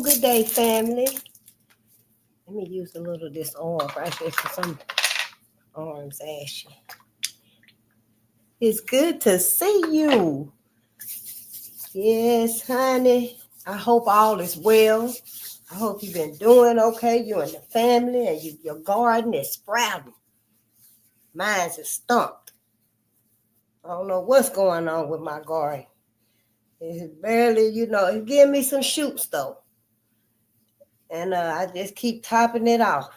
Good day, family. Let me use a little of this oil right here for some arms ashy. It's good to see you. Yes, honey. I hope all is well. I hope you've been doing okay. You and the family and your garden is sprouting. Mine's is stumped. I don't know what's going on with my garden. It's barely, it's giving me some shoots though. And I just keep topping it off.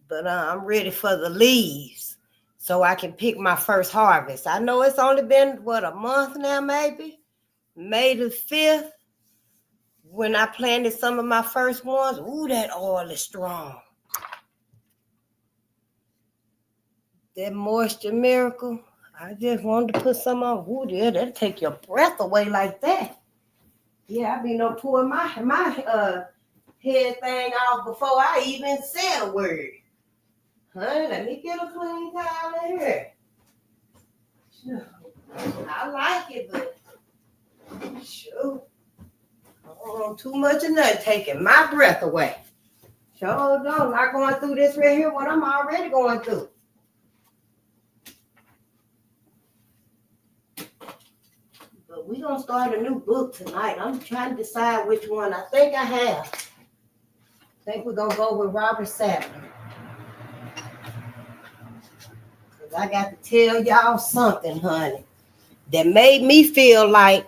But I'm ready for the leaves so I can pick my first harvest. I know it's only been, a month now maybe? May the 5th, when I planted some of my first ones. Ooh, that oil is strong. That moisture miracle. I just wanted to put some on. Ooh, that'll take your breath away like that. Yeah, I be pulling my head thing off before I even said a word. Honey, let me get a clean towel in here. I like it, but sure. I don't want too much of nothing taking my breath away. Sure don't. Not going through this right here, what I'm already going through. But we're going to start a new book tonight. I'm trying to decide which one. I think I have. I think we're going to go with Robert Sadler. Because I got to tell y'all something, honey, that made me feel like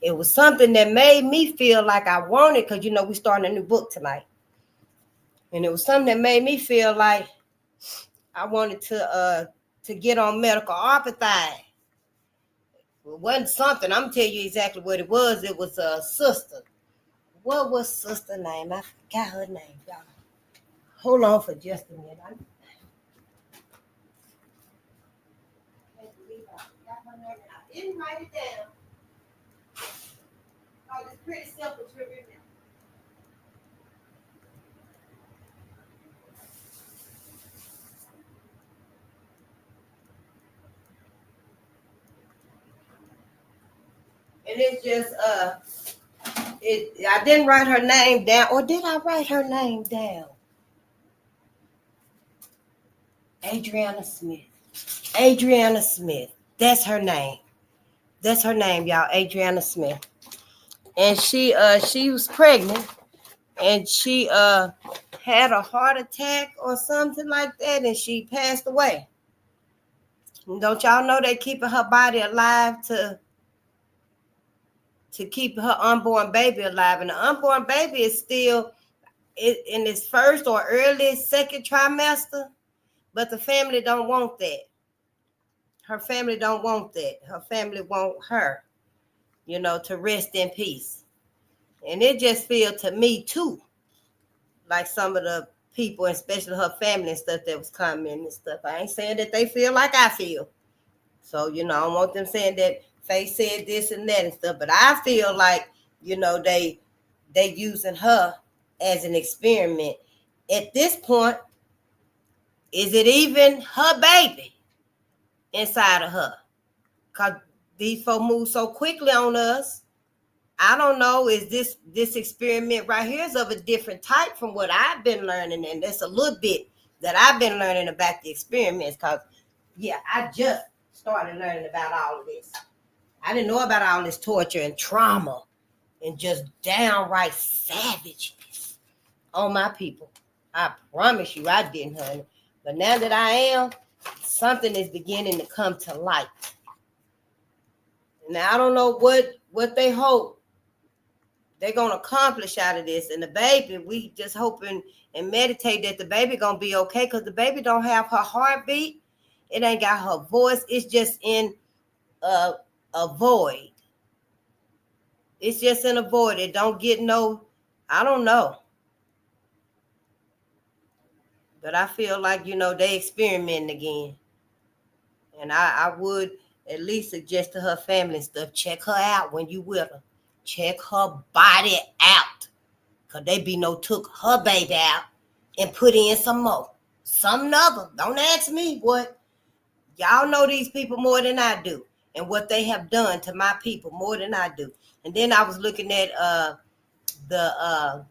it was something that made me feel like I wanted, because, we're starting a new book tonight. And it was something that made me feel like I wanted to get on medical apathy. It wasn't something. I'm going to tell you exactly what it was. It was a sister. What was sister's name? I forgot her name, y'all. Hold on for just a minute. I can't believe I forgot her name. I didn't write it down. Oh, it's pretty simple to remember. And it's just I didn't write her name down, or did I write her name down? Adriana Smith. That's her name. That's her name, y'all. Adriana Smith. And she was pregnant, and she had a heart attack or something like that, and she passed away. And don't y'all know they keeping her body alive to keep her unborn baby alive? And the unborn baby is still in its first or early second trimester, but the family don't want that. Her family don't want that. Her family want her, to rest in peace. And it just feels to me too like some of the people, especially her family and stuff that was coming and stuff. I ain't saying that they feel like I feel. So, I don't want them saying that Faye said this and that and stuff. But I feel like, they using her as an experiment. At this point, is it even her baby inside of her? Because these folks move so quickly on us. I don't know, is this experiment right here is of a different type from what I've been learning, and that's a little bit that I've been learning about the experiments, because, I just started learning about all of this. I didn't know about all this torture and trauma and just downright savageness on my people. I promise you I didn't, honey. But now that I am, something is beginning to come to light. Now, I don't know what they hope they're going to accomplish out of this. And the baby, we just hoping and meditate that the baby going to be okay, because the baby don't have her heartbeat. It ain't got her voice. It's just in a void. It's just in a void. It don't get I don't know. But I feel like, they experimenting again. And I would at least suggest to her family and stuff, check her out when you with her. Check her body out. Because they took her baby out and put in some more. Some other. Don't ask me what. Y'all know these people more than I do. and what they have done to my people more than I do. And then I was looking at the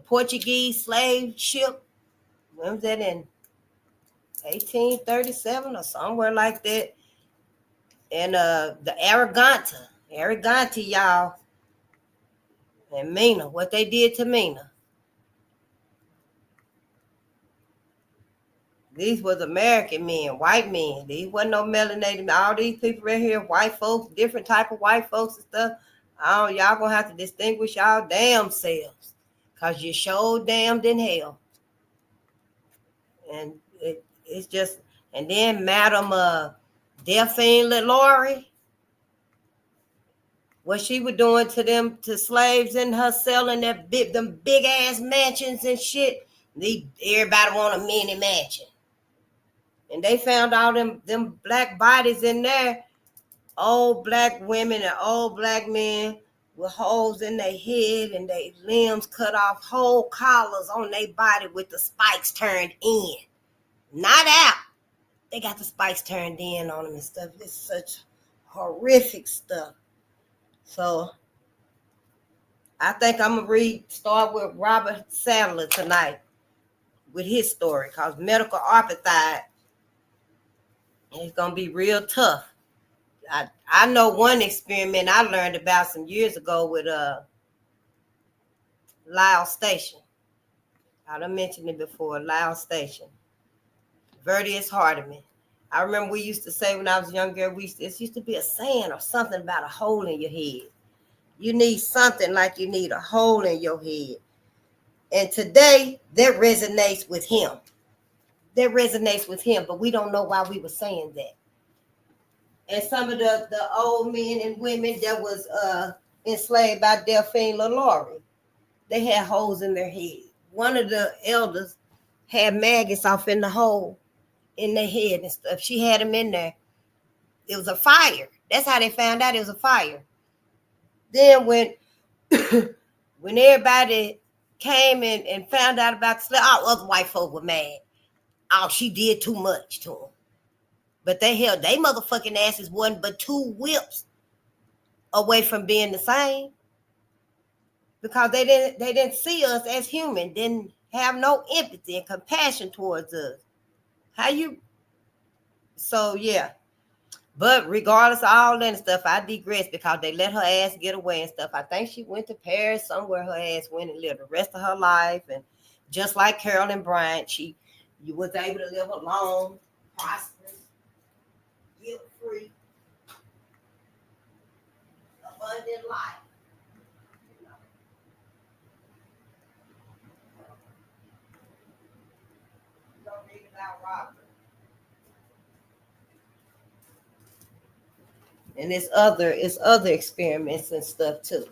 Portuguese slave ship. When was that, in 1837 or somewhere like that? And the Araganta, y'all, and Mina, what they did to Mina. These was American men, white men. These wasn't no melanated. All these people right here, white folks, different type of white folks and stuff. Y'all gonna have to distinguish y'all damn selves, cause you sure damned in hell. And it's just, and then Madam Delphine LaLaurie, what she was doing to them, to slaves in her selling them big ass mansions and shit. Everybody want a mini mansion. And they found all them black bodies in there, old black women and old black men with holes in their head and their limbs cut off, whole collars on their body with the spikes turned in, not out. They got the spikes turned in on them and stuff. It's such horrific stuff. So I think I'm gonna start with Robert Sadler tonight with his story, cause medical apartheid is gonna be real tough. I know one experiment I learned about some years ago with Lyle Station. I done mentioned it before, Lyle Station. Verdius Hardiman. I remember we used to say when I was a young girl, it used to be a saying or something about a hole in your head. You need something like you need a hole in your head. And today, that resonates with him. But we don't know why we were saying that. And some of the old men and women that was enslaved by Delphine LaLaurie, they had holes in their head. One of the elders had maggots off in the hole in their head and stuff. She had them in there. It was a fire. That's how they found out it was a fire. Then when everybody came and found out about the slave, all other white folk were mad. Oh, she did too much to them. But they motherfucking asses wasn't but 2 whips away from being the same. Because they didn't see us as human, didn't have no empathy and compassion towards us. So yeah. But regardless of all that stuff, I digress because they let her ass get away and stuff. I think she went to Paris somewhere, her ass went and lived the rest of her life. And just like Carolyn Bryant, you was able to live a long, prosperous, guilt-free, abundant life. Don't read about Robert. And it's other experiments and stuff too.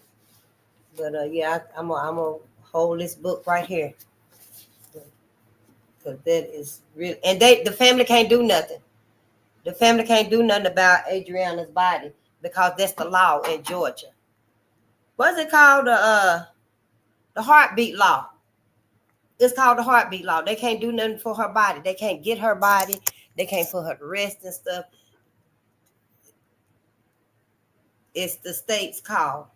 But yeah, I'm gonna hold this book right here. Because that is real. And the family can't do nothing. The family can't do nothing about Adriana's body because that's the law in Georgia. What's it called? The heartbeat law. It's called the heartbeat law. They can't do nothing for her body. They can't get her body. They can't put her to rest and stuff. It's the state's call.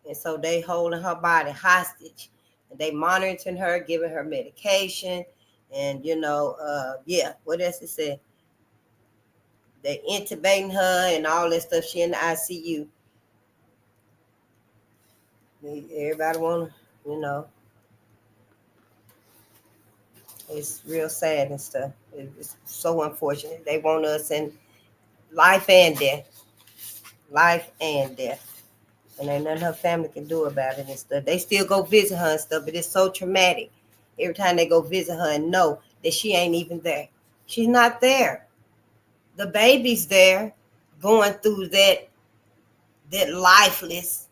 And so they holding her body hostage. And they monitoring her, giving her medication. And, yeah, what else it said? They intubating her and all that stuff. She in the ICU. Everybody want to, it's real sad and stuff. It's so unfortunate. They want us in life and death. Life and death. And ain't nothing her family can do about it and stuff. They still go visit her and stuff, but it's so traumatic. Every time they go visit her and know that she ain't even there. She's not there. The baby's there going through that lifeless,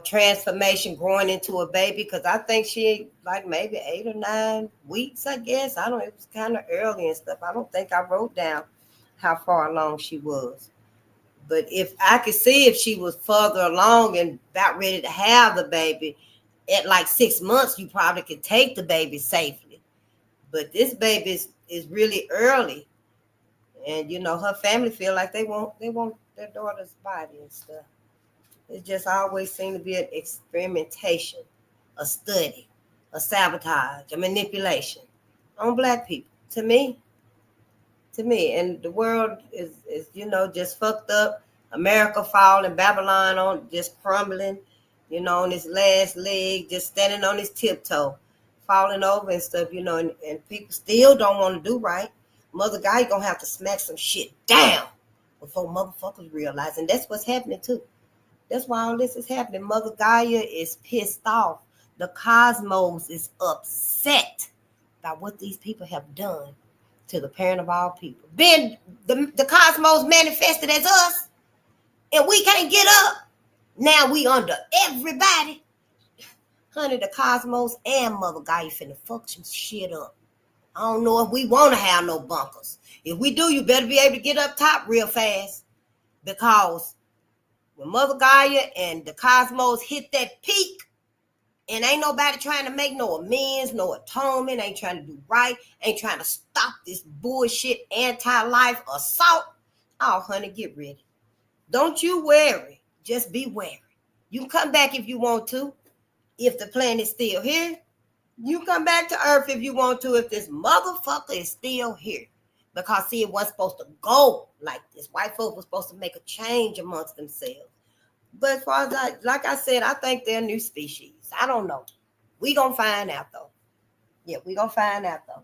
transformation, growing into a baby. Because I think she like maybe 8 or 9 weeks, I guess. It was kind of early and stuff. I don't think I wrote down how far along she was. But if I could see if she was further along and about ready to have the baby, at like 6 months, you probably could take the baby safely. But this baby is really early. And her family feel like they want their daughter's body and stuff. It just always seemed to be an experimentation, a study, a sabotage, a manipulation on Black people. To me, and the world is just fucked up. America falling, Babylon on just crumbling, on his last leg, just standing on his tiptoe, falling over and stuff, and people still don't want to do right. Mother Guy gonna have to smack some shit down before motherfuckers realize, and that's what's happening too. That's why all this is happening. Mother Gaia is pissed off. The cosmos is upset by what these people have done to the parent of all people. Then the cosmos manifested as us, and we can't get up. Now we under everybody. Honey, the cosmos and Mother Gaia finna fuck some shit up. I don't know if we want to have no bunkers. If we do, you better be able to get up top real fast, because when Mother Gaia and the cosmos hit that peak, and ain't nobody trying to make no amends, no atonement, ain't trying to do right, ain't trying to stop this bullshit anti-life assault. Oh, honey, get ready. Don't you worry. Just be wary. You can come back if you want to. If the planet's still here, you come back to Earth if you want to. If this motherfucker is still here. Because, see, it wasn't supposed to go like this. White folks were supposed to make a change amongst themselves. But as far as like I said, I think they're a new species. I don't know. We gonna find out though. Yeah, we gonna find out though.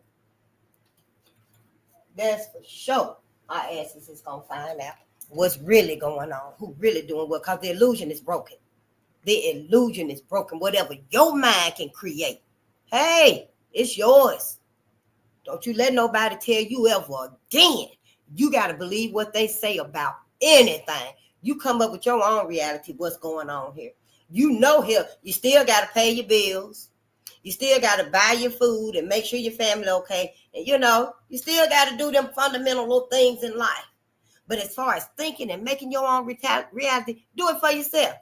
That's for sure. Our asses is gonna find out what's really going on, who really doing what, because the illusion is broken. The illusion is broken. Whatever your mind can create, hey, it's yours. Don't you let nobody tell you ever again. You got to believe what they say about anything. You come up with your own reality, what's going on here. Here, you still got to pay your bills. You still got to buy your food and make sure your family okay. And, you still got to do them fundamental little things in life. But as far as thinking and making your own reality, do it for yourself.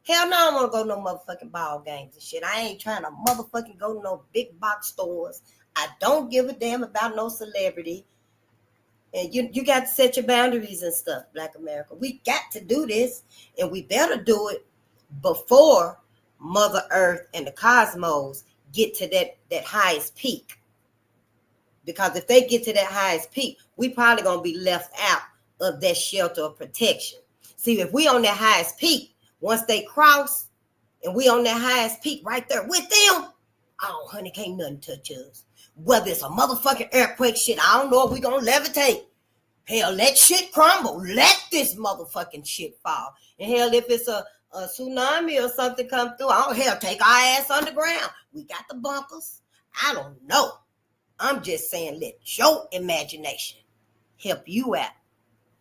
Hell no, I don't want to go to no motherfucking ball games and shit. I ain't trying to motherfucking go to no big box stores. I don't give a damn about no celebrity. And you got to set your boundaries and stuff, Black America. We got to do this, and we better do it before Mother Earth and the cosmos get to that highest peak. Because if they get to that highest peak, we probably going to be left out of that shelter of protection. See, if we on that highest peak, once they cross, and we on that highest peak right there with them, oh, honey, can't nothing touch us. Whether it's a motherfucking earthquake shit, I don't know if we gonna levitate. Hell, let shit crumble. Let this motherfucking shit fall. And hell, if it's a tsunami or something come through, hell, take our ass underground. We got the bunkers. I don't know. I'm just saying, let your imagination help you out.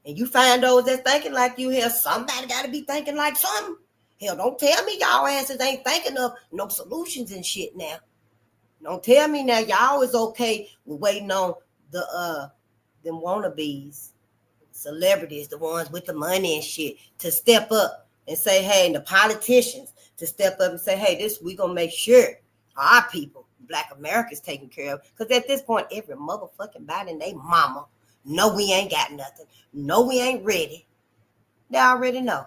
And you find those that's thinking like you. Hell, somebody got to be thinking like something. Hell, don't tell me y'all asses ain't thinking of no solutions and shit now. Don't tell me now y'all is okay with waiting on the them wannabes, celebrities, the ones with the money and shit, to step up and say, hey, and the politicians to step up and say, hey, this we gonna make sure our people, Black America's taken care of. Because at this point, every motherfucking body and they mama know we ain't got nothing. No, we ain't ready. They already know.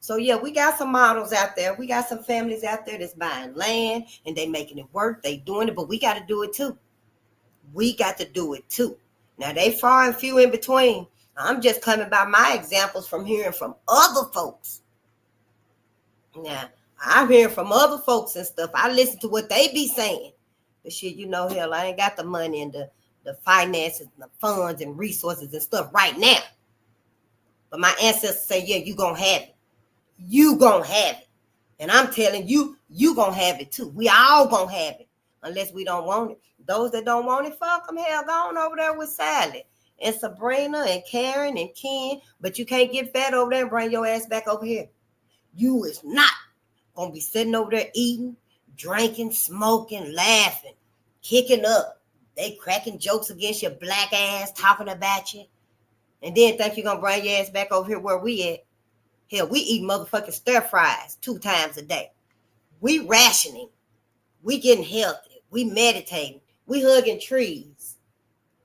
So, yeah, we got some models out there. We got some families out there that's buying land and they making it work. They doing it, but we got to do it too. We got to do it too. Now, they far and few in between. I'm just coming by my examples from hearing from other folks. Now, I'm hearing from other folks and stuff. I listen to what they be saying. But shit, hell, I ain't got the money and the finances and the funds and resources and stuff right now. But my ancestors say, yeah, you gonna have it. You gonna have it. And I'm telling you, you gonna have it too. We all gonna have it. Unless we don't want it. Those that don't want it, fuck them. Hell, go on over there with Sally and Sabrina and Karen and Ken. But you can't get fat over there and bring your ass back over here. You is not gonna be sitting over there eating, drinking, smoking, laughing, kicking up. They cracking jokes against your Black ass, talking about you. And then think you're gonna bring your ass back over here where we at. Hell, we eat motherfucking stir fries 2 times a day. We rationing. We getting healthy. We meditating. We hugging trees.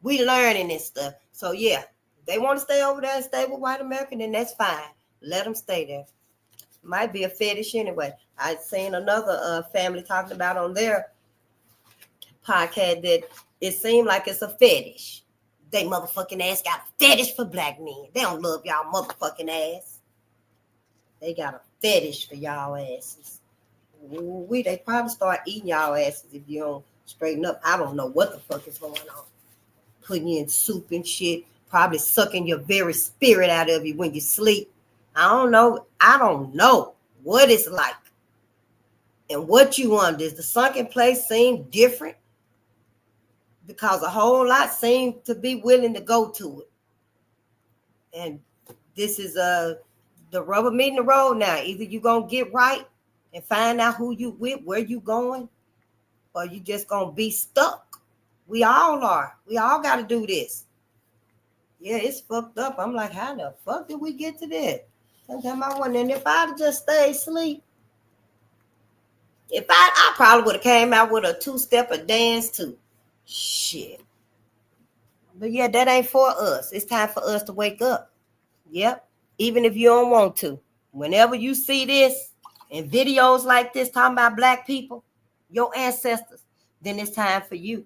We learning and stuff. So, yeah, They want to stay over there and stay with white American, then that's fine. Let them stay there. Might be a fetish anyway. I seen another family talking about on their podcast that it seemed like it's a fetish. They motherfucking ass got a fetish for black men. They don't love y'all motherfucking ass. They got a fetish for y'all asses. They probably start eating y'all asses if you don't straighten up. I don't know what the fuck is going on. Putting you in soup and shit. Probably sucking your very spirit out of you when you sleep. I don't know what it's like. And what you want. Does the sunken place seem different? Because a whole lot seem to be willing to go to it. And this is the rubber meeting the road now. Either you gonna get right and find out who you with, where you going, or you just gonna be stuck. We all are. We all gotta do this. Yeah, it's fucked up. I'm like, how the fuck did we get to this? Sometimes I wonder, and if I'd just stayed asleep, if I probably would have came out with a two-step or dance too. Shit. But yeah, that ain't for us. It's time for us to wake up. Yep. Even if you don't want to. Whenever you see this and videos like this talking about black people, your ancestors, then it's time for you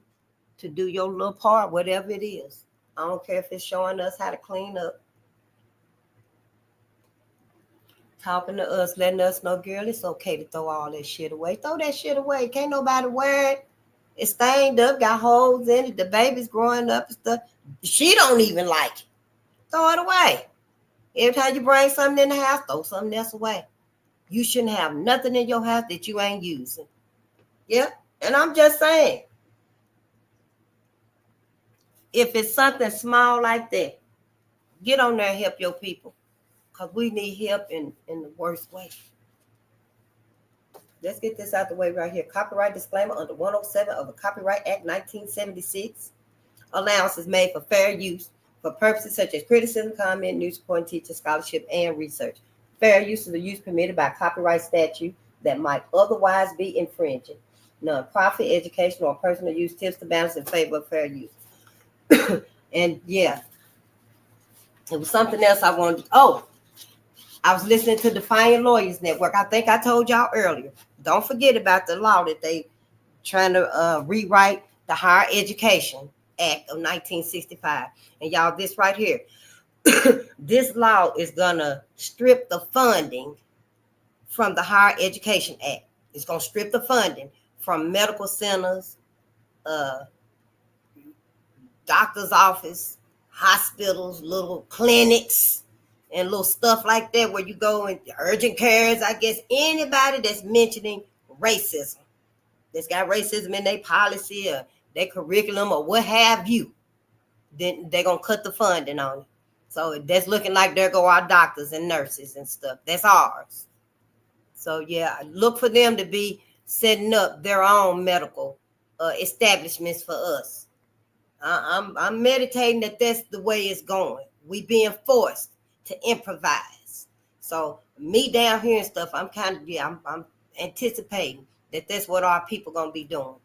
to do your little part, whatever it is. I don't care if it's showing us how to clean up. Talking to us, letting us know, girl, it's okay to throw all that shit away. Throw that shit away. Can't nobody wear it. It's stained up, got holes in it. The baby's growing up and stuff. She don't even like it. Throw it away. Every time you bring something in the house, throw something else away. You shouldn't have nothing in your house that you ain't using. Yeah, and I'm just saying, if it's something small like that, get on there and help your people. Because we need help in the worst way. Let's get this out the way right here. Copyright disclaimer under 107 of the Copyright Act 1976. Allowance is made for fair use for purposes such as criticism, comment, news reporting, teaching, scholarship, and research. Fair use is the use permitted by copyright statute that might otherwise be infringing. Non-profit, educational, or personal use tips to balance in favor of fair use. And yeah, it was something else I wanted. I was listening to Defiant Lawyers Network. I think I told y'all earlier. Don't forget about the law that they trying to rewrite the Higher Education Act of 1965. And y'all, this right here, this law is gonna strip the funding from the Higher Education Act. It's gonna strip the funding from medical centers, doctor's office, hospitals, little clinics, and little stuff like that where you go in urgent cares. I guess anybody that's mentioning racism, that's got racism in their policy or their curriculum or what have you, then they're going to cut the funding on it. So that's looking like there go our doctors and nurses and stuff. That's ours. So yeah, look for them to be setting up their own medical establishments for us. I'm meditating that that's the way it's going. We being forced to improvise. So me down here and stuff, I'm anticipating that that's what our people gonna be doing.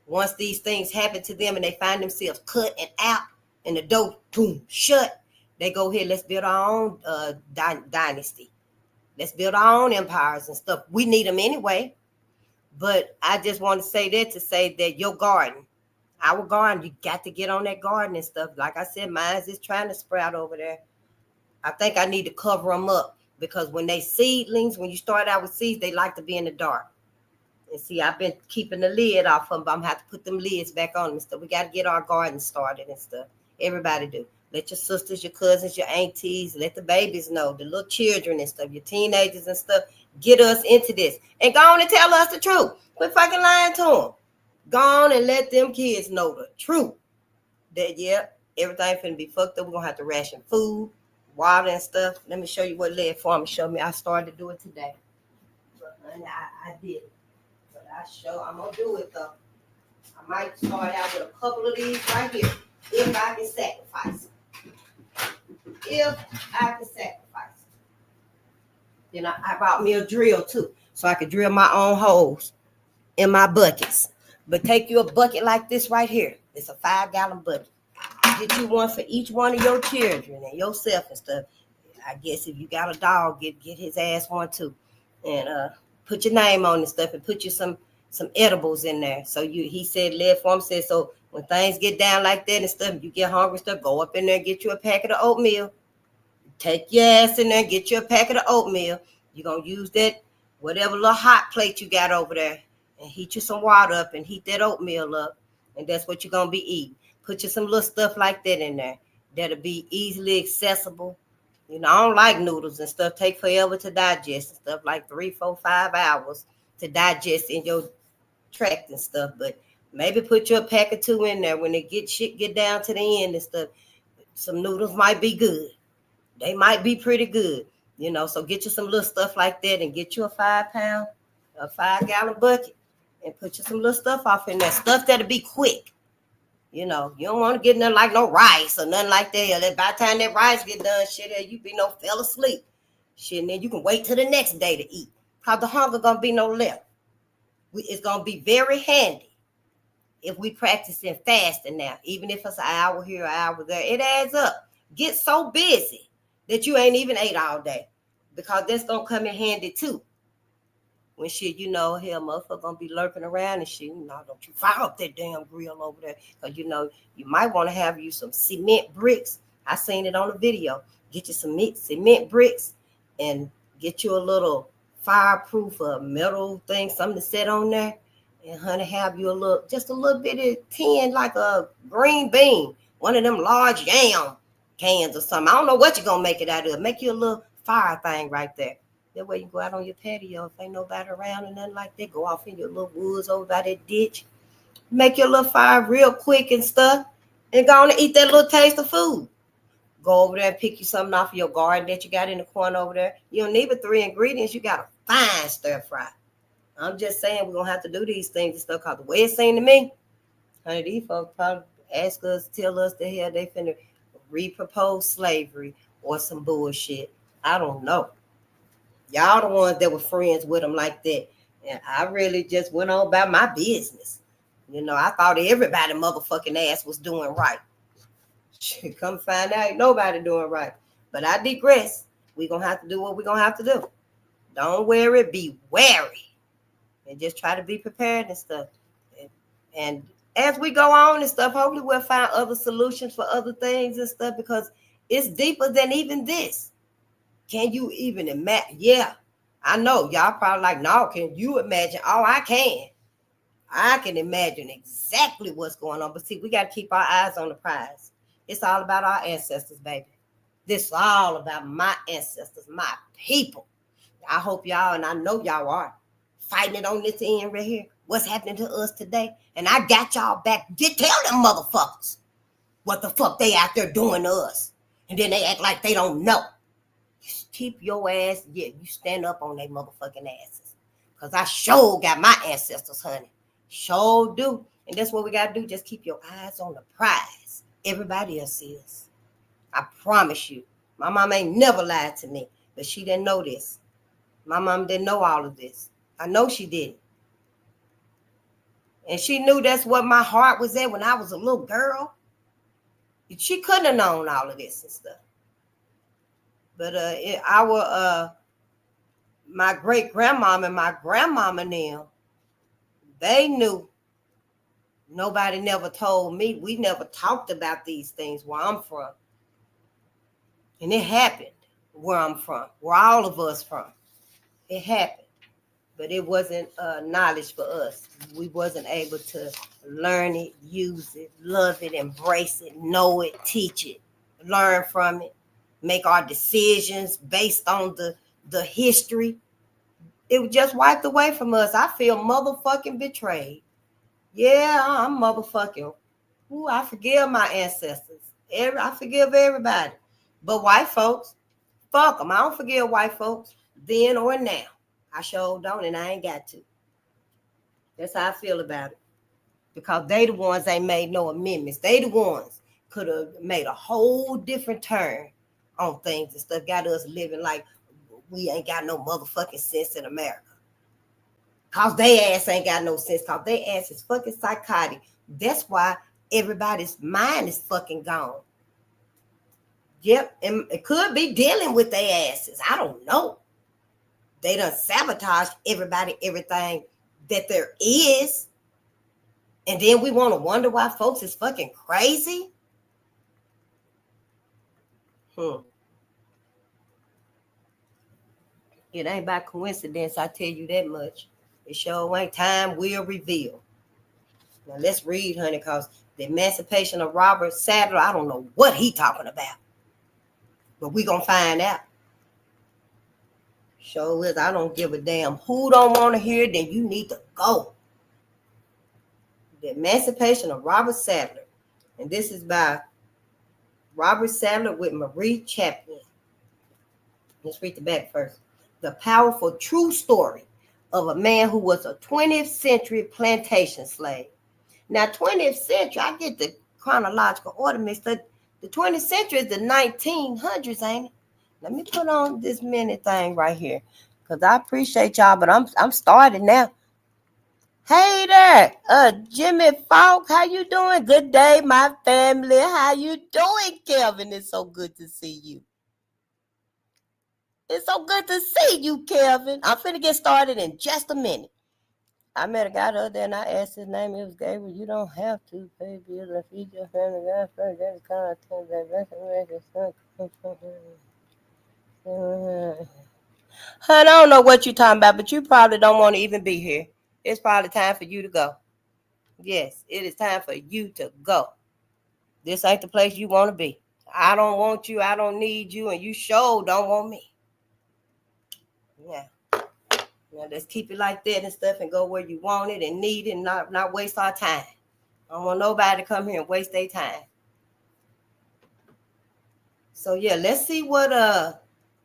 Once these things happen to them and they find themselves cut and out and the door boom shut, they go here. Let's build our own dynasty. Let's build our own empires and stuff. We need them anyway. But I just want to say that to say that your garden, our garden, you got to get on that garden and stuff. Like I said, mine's is trying to sprout over there. I think I need to cover them up because when they seedlings, when you start out with seeds, they like to be in the dark. And see, I've been keeping the lid off of them, but I'm going to have to put them lids back on and stuff. We got to get our garden started and stuff. Everybody do. Let your sisters, your cousins, your aunties, let the babies know, the little children and stuff, your teenagers and stuff, get us into this. And go on and tell us the truth. Quit fucking lying to them. Go on and let them kids know the truth. That, yeah, everything finna be fucked up. We're going to have to ration food, water and stuff. Let me show you what Led Farmer showed me. I started to do it today. But, honey, I did it. But I'm going to do it, though. I might start out with a couple of these right here. If I can sacrifice it. If I can sacrifice it. Then I bought me a drill, too. So I could drill my own holes in my buckets. But take you a bucket like this right here. It's a 5-gallon bucket. Get you one for each one of your children and yourself and stuff. I guess if you got a dog, get his ass one too. And put your name on and stuff and put you some edibles in there. So he said, Led Form said, so when things get down like that and stuff, you get hungry and stuff, go up in there, get you a packet of oatmeal. Take your ass in there, get you a packet of oatmeal. You're going to use that, whatever little hot plate you got over there, and heat you some water up and heat that oatmeal up. And that's what you're going to be eating. Put you some little stuff like that in there that'll be easily accessible. You know, I don't like noodles and stuff. Take forever to digest and stuff, like 3, 4, 5 hours to digest in your tract and stuff. But maybe put you a pack or two in there when it get down to the end and stuff. Some noodles might be good. They might be pretty good, you know. So get you some little stuff like that and get you a 5-pound, a 5-gallon bucket and put you some little stuff off in there. Stuff that'll be quick. You know, you don't want to get nothing like no rice or nothing like that. By the time that rice get done, shit, you be fell asleep. Shit, and then you can wait till the next day to eat. Because the hunger gonna be no left. It's gonna be very handy if we practice in fasting now. Even if it's an hour here, an hour there, it adds up. Get so busy that you ain't even ate all day, because that's gonna come in handy too. When shit, hell, motherfucker gonna be lurking around and shit. Don't you fire up that damn grill over there, because you might want to have you some cement bricks. I seen it on the video. Get you some cement bricks and get you a little fireproof metal thing, something to set on there, and honey, have you just a little bit of tin, like a green bean, one of them large yam cans or something. I don't know what you're gonna make it out of. Make you a little fire thing right there. That way you go out on your patio if ain't nobody around and nothing like that. Go off in your little woods over by that ditch. Make your little fire real quick and stuff, and go on and eat that little taste of food. Go over there and pick you something off of your garden that you got in the corner over there. You don't need but 3 ingredients. You got a fine stir fry. I'm just saying we're gonna have to do these things and stuff, because the way it seemed to me, honey, these folks probably tell us the hell they finna repropose slavery or some bullshit. I don't know. Y'all the ones that were friends with them like that. And I really just went on about my business. I thought everybody motherfucking ass was doing right. Come find out, ain't nobody doing right. But I digress. We're going to have to do what we're going to have to do. Don't worry, be wary. And just try to be prepared and stuff. And as we go on and stuff, hopefully we'll find other solutions for other things and stuff, because it's deeper than even this. Can you even imagine? Yeah, I know y'all probably like, no, can you imagine? Oh, I can. I can imagine exactly what's going on. But see, we got to keep our eyes on the prize. It's all about our ancestors, baby. This is all about my ancestors, my people. I hope y'all, and I know y'all are, fighting it on this end right here. What's happening to us today? And I got y'all back. Tell them motherfuckers what the fuck they out there doing to us. And then they act like they don't know. Keep your ass, you stand up on they motherfucking asses. Because I sure got my ancestors, honey. Sure do. And that's what we got to do. Just keep your eyes on the prize. Everybody else is. I promise you. My mom ain't never lied to me. But she didn't know this. My mom didn't know all of this. I know she didn't. And she knew that's what my heart was at when I was a little girl. She couldn't have known all of this and stuff. But my great grandmama and my grandmama now, they knew. Nobody never told me. We never talked about these things where I'm from. And it happened where I'm from, where all of us from. It happened. But it wasn't knowledge for us. We wasn't able to learn it, use it, love it, embrace it, know it, teach it, learn from it, make our decisions based on the history. It was just wiped away from us. I feel motherfucking betrayed. Yeah, I'm motherfucking. Ooh, I forgive my ancestors. I forgive everybody. But white folks, fuck them. I don't forgive white folks then or now. I sure don't, and I ain't got to. That's how I feel about it. Because they the ones ain't made no amendments. They the ones could have made a whole different turn on things and stuff. Got us living like we ain't got no motherfucking sense in America. Because they ass ain't got no sense. Because they ass is fucking psychotic. That's why Everybody's mind is fucking gone. Yep, and it could be dealing with their asses. I don't know. They done sabotaged everybody, everything that there is. And then we want to wonder why folks is fucking crazy. It ain't by coincidence, I tell you that much. It sure ain't. Time will reveal. Now let's read, honey, because the Emancipation of Robert Sadler, I don't know what he talking about. But we gonna find out. Sure is. I don't give a damn who don't want to hear it, then you need to go. The Emancipation of Robert Sadler. And this is by Robert Sadler with Marie Chapman. Let's read the back first. The powerful true story of a man who was a 20th century plantation slave. Now, 20th century, I get the chronological order mixed up. The 20th century is the 1900s, ain't it? Let me put on this minute thing right here, because I appreciate y'all, but I'm starting now. Hey there, Jimmy Falk, how you doing? Good day, my family. How you doing, Kelvin? It's so good to see you. It's so good to see you, Kelvin. I'm finna get started in just a minute. I met a guy the other day and I asked his name. It was Gabriel. You don't have to pay bills and feed your family. That's first. That's content. I don't know what you're talking about, but you probably don't want to even be here. It's probably time for you to go. Yes, it is time for you to go. This ain't the place you want to be. I don't want you. I don't need you. And you sure don't want me. Yeah. Now let's keep it like that and stuff and go where you want it and need it and not waste our time. I don't want nobody to come here and waste their time. So yeah, let's see what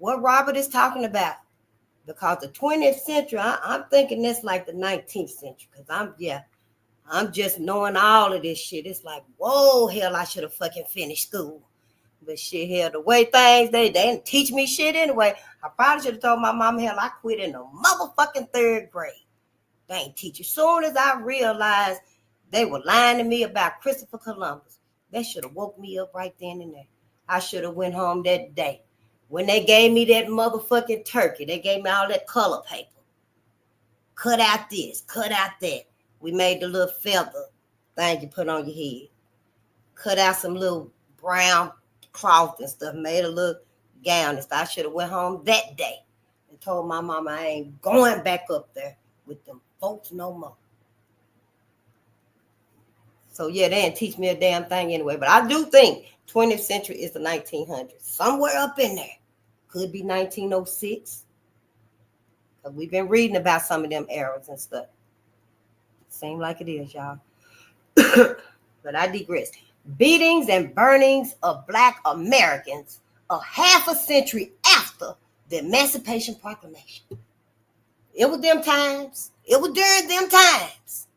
Robert is talking about. Because the 20th century, I'm thinking that's like the 19th century. Because I'm just knowing all of this shit. It's like, whoa, hell, I should have fucking finished school. But shit, hell, the way things, they didn't teach me shit anyway. I probably should have told my mom, hell, I quit in the motherfucking 3rd grade. They ain't teach you. Soon as I realized they were lying to me about Christopher Columbus, they should have woke me up right then and there. I should have went home that day. When they gave me that motherfucking turkey, they gave me all that color paper. Cut out this, cut out that. We made the little feather thing you put on your head. Cut out some little brown cloth and stuff, made a little gown and stuff. I should have went home that day and told my mama I ain't going back up there with them folks no more. So yeah, they didn't teach me a damn thing anyway. But I do think 20th century is the 1900s. Somewhere up in there. Could be 1906. Because we've been reading about some of them eras and stuff. Seems like it is, y'all. But I digress. Beatings and burnings of Black Americans a half a century after the Emancipation Proclamation. It was them times. It was during them times.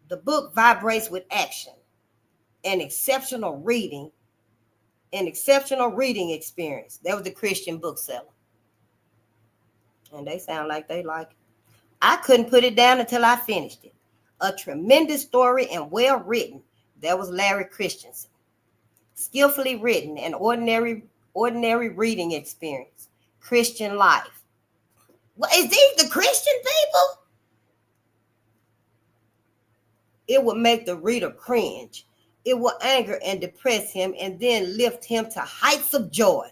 The book vibrates with action, an exceptional reading experience. That was the Christian bookseller. And they sound like they like it. I couldn't put it down until I finished it. A tremendous story and well written. That was Larry Christensen. Skillfully written, an ordinary reading experience. Christian life. Well, is these the Christian people? It would make the reader cringe. It will anger and depress him and then lift him to heights of joy.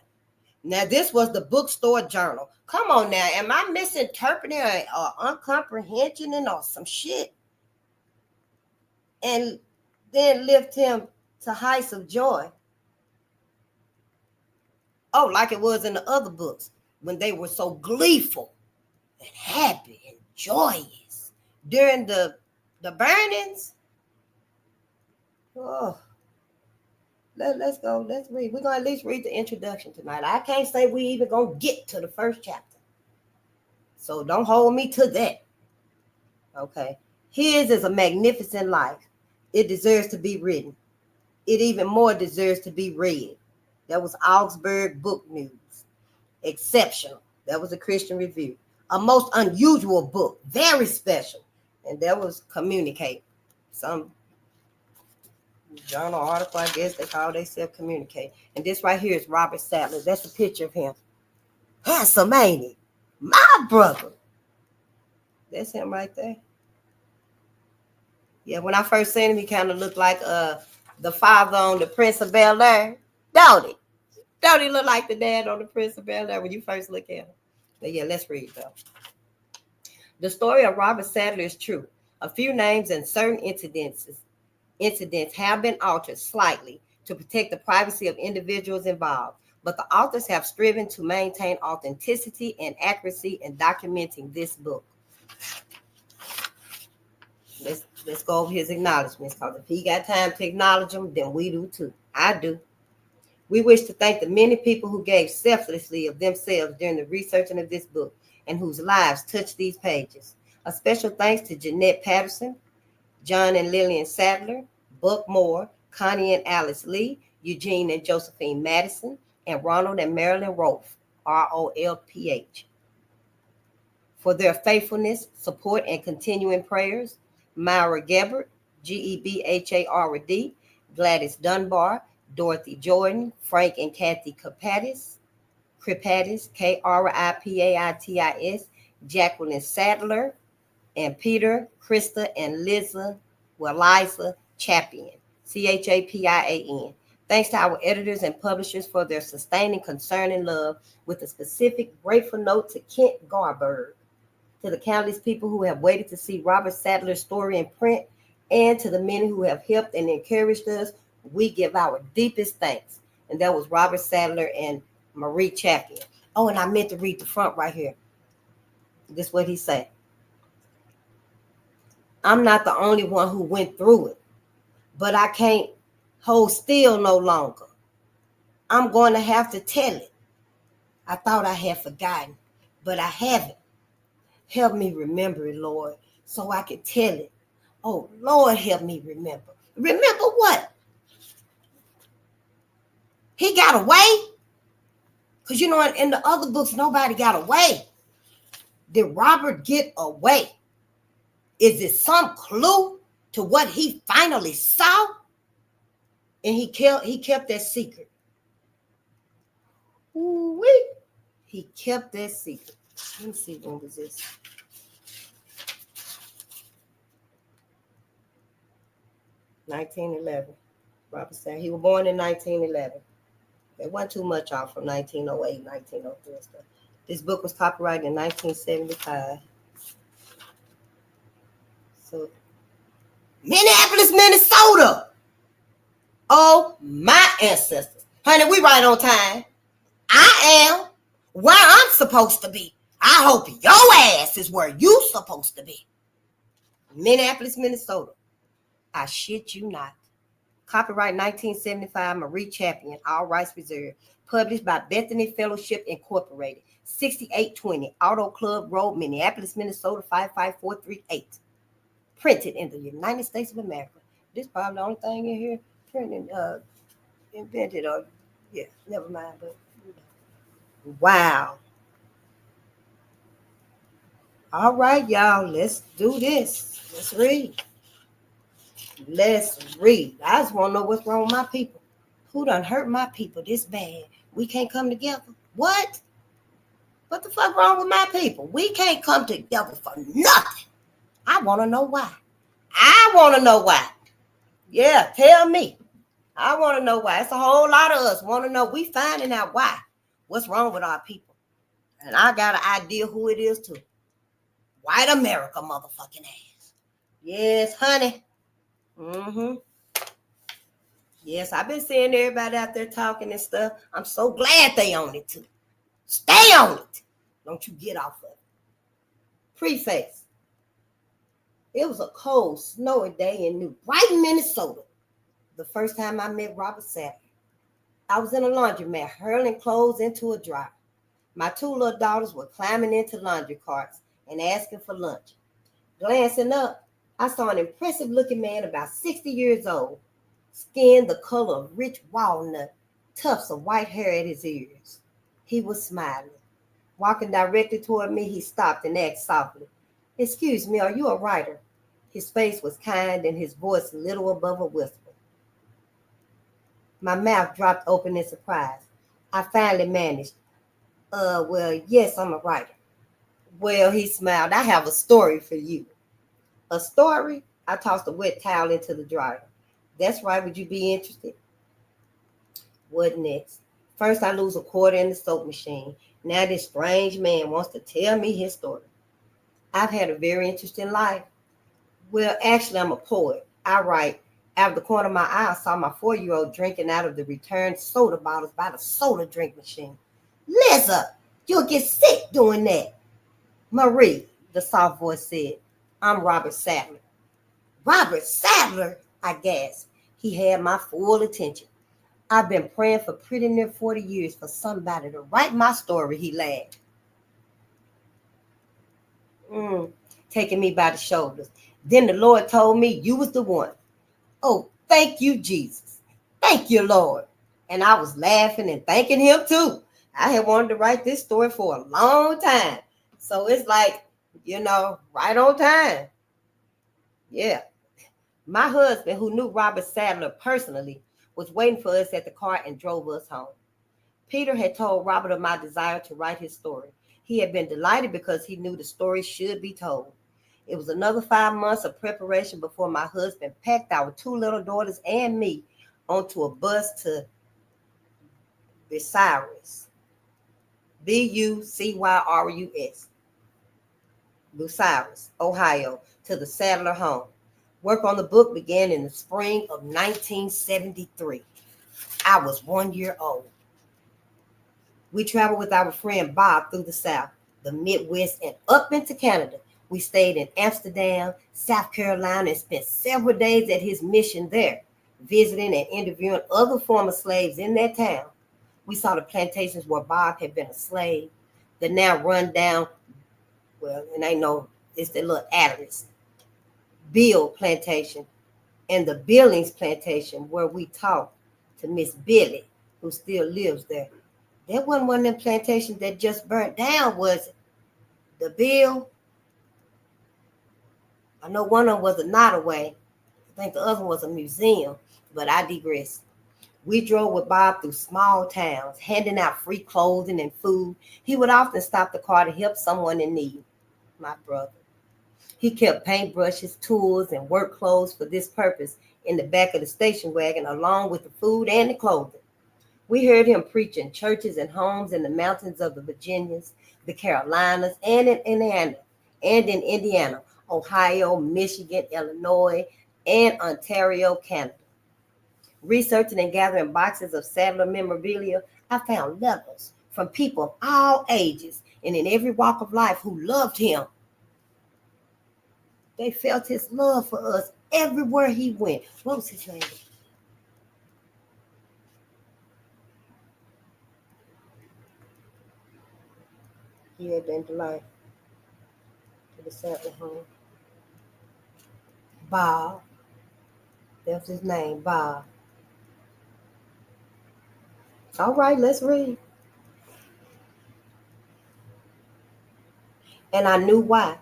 Now, this was the bookstore journal. Come on now. Am I misinterpreting or uncomprehending or some shit? And then lift him to heights of joy. Oh, like it was in the other books when they were so gleeful and happy and joyous during the burnings. Oh, let's go. Let's read. We're going to at least read the introduction tonight. I can't say we even going to get to the first chapter. So don't hold me to that. Okay. His is a magnificent life. It deserves to be written. It even more deserves to be read. That was Augsburg Book News. Exceptional. That was a Christian review. A most unusual book, very special. And that was Communicate. Some journal article, I guess they call themselves Communicate. And this right here is Robert Sadler. That's a picture of him. Handsome, ain't he? My brother. That's him right there. Yeah, when I first seen him, he kind of looked like the father on the Prince of Bel-Air. Don't he? Don't he look like the dad on the Prince of Bel-Air when you first look at him? But yeah, let's read though. The story of Robert Sadler is true. A few names and certain incidents have been altered slightly to protect the privacy of individuals involved, but the authors have striven to maintain authenticity and accuracy in documenting this book. Let's go over his acknowledgments, because if he got time to acknowledge them, then we do too. I do. We wish to thank the many people who gave selflessly of themselves during the researching of this book and whose lives touched these pages. A special thanks to Jeanette Patterson, John and Lillian Sadler, Buck Moore, Connie and Alice Lee, Eugene and Josephine Madison, and Ronald and Marilyn Rolfe, ROLPH. For their faithfulness, support, and continuing prayers, Myra Gebert, GEBHARD, Gladys Dunbar, Dorothy Jordan, Frank and Kathy Kripatis, KRIPAITIS, Jacqueline Sadler, and Peter, Krista, and Liza Chapin, CHAPIAN. Thanks to our editors and publishers for their sustaining concern and love, with a specific grateful note to Kent Garberg, to the countless people who have waited to see Robert Sadler's story in print, and to the many who have helped and encouraged us, we give our deepest thanks. And that was Robert Sadler and Marie Chapin. Oh, and I meant to read the front right here. This is what he said. I'm not the only one who went through it, but I can't hold still no longer. I'm going to have to tell it. I thought I had forgotten, but I haven't. Help me remember it, Lord, so I can tell it. Oh, Lord, help me remember. Remember what? He got away? Because, you know, in the other books, nobody got away. Did Robert get away? Is it some clue to what he finally saw? And he kept that secret. Ooh-wee. He kept that secret. Let me see, when was this? (1911). Robert said he was born in 1911. There wasn't too much off from 1908, 1903 stuff. This book was copyrighted in 1975. So, Minneapolis, Minnesota. Oh, my ancestors. Honey, we right on time. I am where I'm supposed to be. I hope your ass is where you supposed to be. Minneapolis, Minnesota. I shit you not. Copyright 1975, Marie Chapin, all rights reserved. Published by Bethany Fellowship Incorporated, 6820 Auto Club Road, Minneapolis, Minnesota, 55438. Printed in the United States of America. This is probably the only thing in here printed, invented, or, yeah, never mind. But wow. All right, y'all, let's do this. Let's read. Let's read. I just want to know what's wrong with my people. Who done hurt my people this bad? We can't come together. What? What the fuck wrong with my people? We can't come together for nothing. I want to know why. I want to know why. Yeah, tell me. I want to know why. It's a whole lot of us want to know. We finding out why. What's wrong with our people? And I got an idea who it is too. White America, motherfucking ass. Yes, honey. Mm-hmm. Yes, I've been seeing everybody out there talking and stuff. I'm so glad they on it too. Stay on it. Don't you get off of it. Preface. It was a cold, snowy day in Brighton, Minnesota. The first time I met Robert Sadler. I was in a laundromat hurling clothes into a dryer. My two little daughters were climbing into laundry carts and asking for lunch. Glancing up, I saw an impressive-looking man about 60 years old, skin the color of rich walnut, tufts of white hair at his ears. He was smiling. Walking directly toward me, he stopped and asked softly, "Excuse me, are you a writer?" His face was kind and his voice little above a whisper. My mouth dropped open in surprise. I finally managed, well, yes, I'm a writer. Well, he smiled. "I have a story for you." "A story?" I tossed a wet towel into the dryer. "That's right. Would you be interested?" What next? First, I lose a quarter in the soap machine. Now, this strange man wants to tell me his story. I've had a very interesting life. Well, actually, I'm a poet. I write. Out of the corner of my eye, I saw my 4-year-old drinking out of the returned soda bottles by the soda drink machine. "Liza, you'll get sick doing that." "Marie," the soft voice said, "I'm Robert Sadler." "Robert Sadler?" I gasped. He had my full attention. "I've been praying for pretty near 40 years for somebody to write my story," he laughed. Taking me by the shoulders. "Then the Lord told me you was the one." "Oh, thank you, Jesus. Thank you, Lord." And I was laughing and thanking him too. I had wanted to write this story for a long time. So it's like, right on time. Yeah. My husband, who knew Robert Sadler personally, was waiting for us at the car and drove us home. Peter had told Robert of my desire to write his story. He had been delighted because he knew the story should be told. It was another 5 months of preparation before my husband packed our 2 little daughters and me onto a bus to Bucyrus, Bucyrus, Bucyrus, Ohio, to the Sadler home. Work on the book began in the spring of 1973. I was 1 year old. We traveled with our friend Bob through the South, the Midwest, and up into Canada. We stayed in Amsterdam, South Carolina, and spent several days at his mission there, visiting and interviewing other former slaves in that town. We saw the plantations where Bob had been a slave, the now run down, well, and I know it's the little Adams, Bill plantation, and the Billings plantation where we talked to Miss Billy, who still lives there. That wasn't one of them plantations that just burnt down, was it? The Bill? I know one of them was a Nottaway. I think the other one was a museum, but I digress. We drove with Bob through small towns, handing out free clothing and food. He would often stop the car to help someone in need, my brother. He kept paintbrushes, tools, and work clothes for this purpose in the back of the station wagon, along with the food and the clothing. We heard him preach in churches and homes in the mountains of the Virginias, the Carolinas, and in Indiana, Ohio, Michigan, Illinois, and Ontario, Canada. Researching and gathering boxes of Sadler memorabilia, I found letters from people of all ages and in every walk of life who loved him. They felt his love for us everywhere he went. What was his name? He had been to life to the Sadler home. Bob. That's his name, Bob. All right, let's read. And I knew why.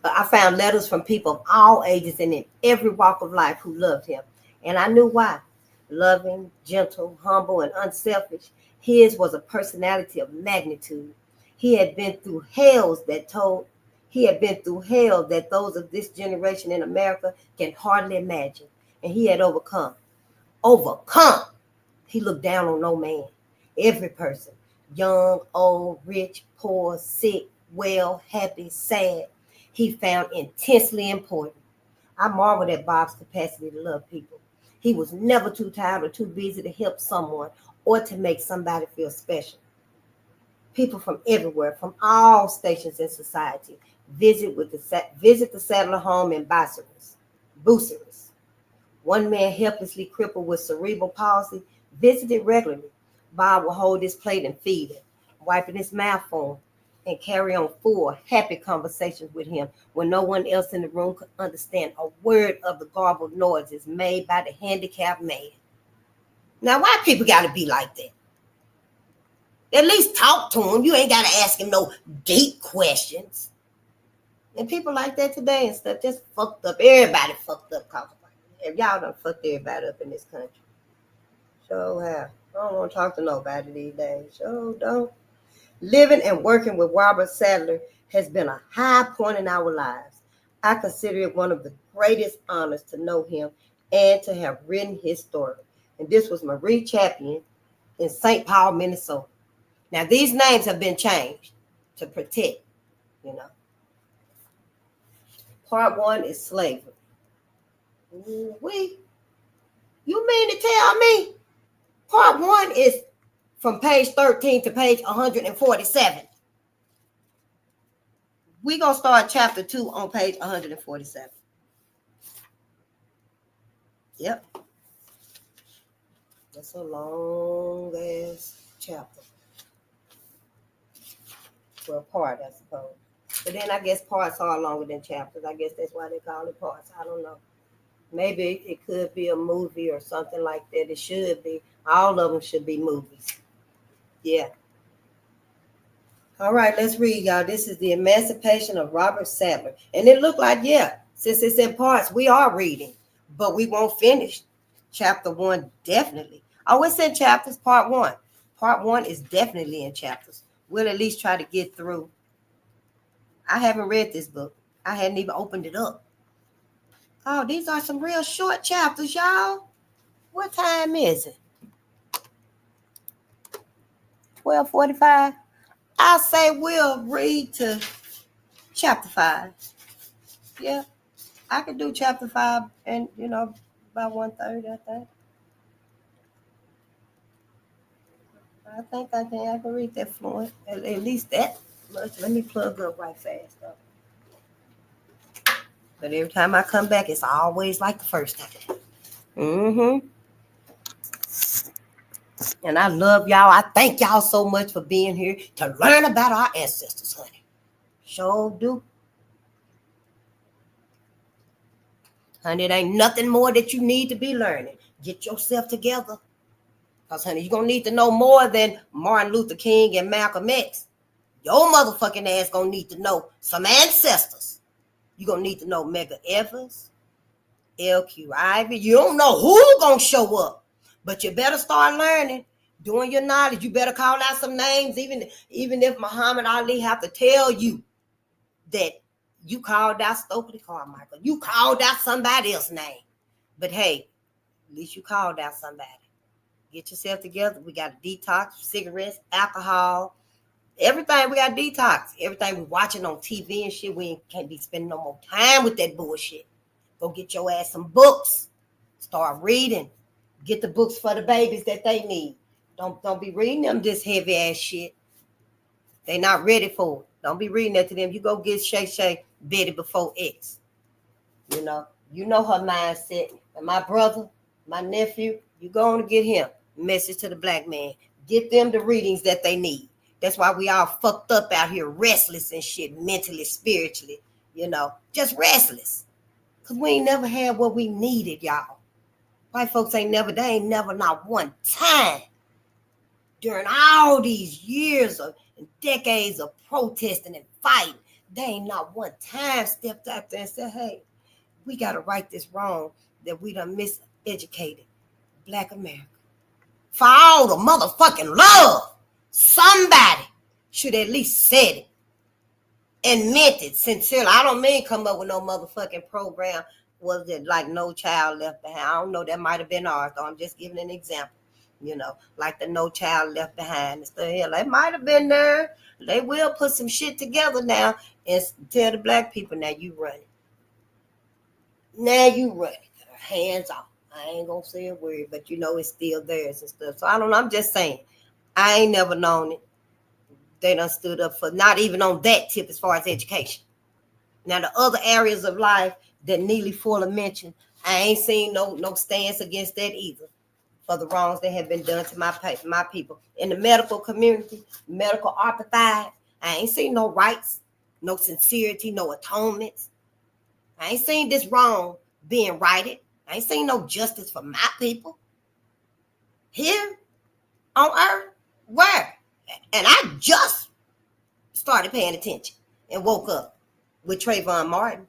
I found letters from people of all ages and in every walk of life who loved him. And I knew why. Loving, gentle, humble, and unselfish, his was a personality of magnitude. He had been through he had been through hell that those of this generation in America can hardly imagine. And he had overcome. Overcome! He looked down on no man. Every person, young, old, rich, poor, sick, well, happy, sad, he found intensely important. I marveled at Bob's capacity to love people. He was never too tired or too busy to help someone or to make somebody feel special. People from everywhere, from all stations in society, visit the Sadler home in Bucyrus. One man helplessly crippled with cerebral palsy visited regularly. Bob would hold his plate and feed him, wiping his mouth for him, and carry on full, happy conversations with him when no one else in the room could understand a word of the garbled noises made by the handicapped man. Now, why people got to be like that? At least talk to him. You ain't got to ask him no deep questions. And people like that today and stuff just fucked up. Everybody fucked up. If y'all done fucked everybody up in this country. So have. I don't want to talk to nobody these days. So don't. Living and working with Robert Sadler has been a high point in our lives. I consider it one of the greatest honors to know him and to have written his story. And this was Marie Champion in St. Paul, Minnesota. Now, these names have been changed to protect, you know. Part 1 is slavery. You mean to tell me? Part 1 is from page 13 to page 147. We're going to start chapter 2 on page 147. Yep. That's a long ass chapter. Well, part, I suppose. But then I guess parts are longer than chapters. I guess that's why they call it parts. I don't know. Maybe it could be a movie or something like that. It should be. All of them should be movies. Yeah. All right, let's read, y'all. This is the Emancipation of Robert Sadler. And it looked like, yeah, since it's in parts, we are reading. But we won't finish chapter 1, definitely. Oh, it's in chapters, part 1. Part 1 is definitely in chapters. We'll at least try to get through. I haven't read this book. I hadn't even opened it up. Oh, these are some real short chapters, y'all. What time is it? 12:45. I'll say we'll read to chapter 5. Yeah, I could do chapter 5 and, by 1:30, I think. I can read that fluent. At least that much. Let me plug up right fast, though. But every time I come back, it's always like the first time. Mm-hmm. And I love y'all. I thank y'all so much for being here to learn about our ancestors, honey. Sure do. Honey, it ain't nothing more that you need to be learning. Get yourself together. Because, honey, you're going to need to know more than Martin Luther King and Malcolm X. Your motherfucking ass going to need to know some ancestors. You're going to need to know Medgar Evers, L.Q. Ivy. You don't know who's going to show up. But you better start learning. Doing your knowledge. You better call out some names. Even if Muhammad Ali have to tell you that you called out Stokely Carmichael. You called out somebody else's name. But hey, at least you called out somebody. Get yourself together. We got a detox, cigarettes, alcohol, everything. We got detox. Everything we watching on TV and shit. We can't be spending no more time with that bullshit. Go get your ass some books. Start reading. Get the books for the babies that they need. Don't be reading them this heavy ass shit. They not ready for it. Don't be reading that to them. You go get Shay Shay Betty before X. You know her mindset. And my brother, my nephew, you go on to get him. Message to the black man. Get them the readings that they need. That's why we all fucked up out here, restless and shit, mentally, spiritually, just restless. Because we ain't never had what we needed, y'all. White folks they ain't never not one time during all these years and decades of protesting and fighting, they ain't not one time stepped out there and said, hey, we got to right this wrong that we done miseducated Black America. For all the motherfucking love, somebody should at least said it and meant it sincerely. I don't mean come up with no motherfucking program. Was it like No Child Left Behind? I don't know. That might have been ours. So I'm just giving an example. Like the No Child Left Behind and stuff. Hell, they might have been there. They will put some shit together now and tell the black people, now you run it. Now you run it. Hands off. I ain't going to say a word, but it's still theirs and stuff. So I don't know. I'm just saying. I ain't never known it. They done stood up for not even on that tip as far as education. Now, the other areas of life that Neely Fuller mentioned, I ain't seen no stance against that either for the wrongs that have been done to my people. In the medical community, medical apathy, I ain't seen no rights, no sincerity, no atonements. I ain't seen this wrong being righted. I ain't seen no justice for my people. Here on earth, where? And I just started paying attention and woke up with Trayvon Martin.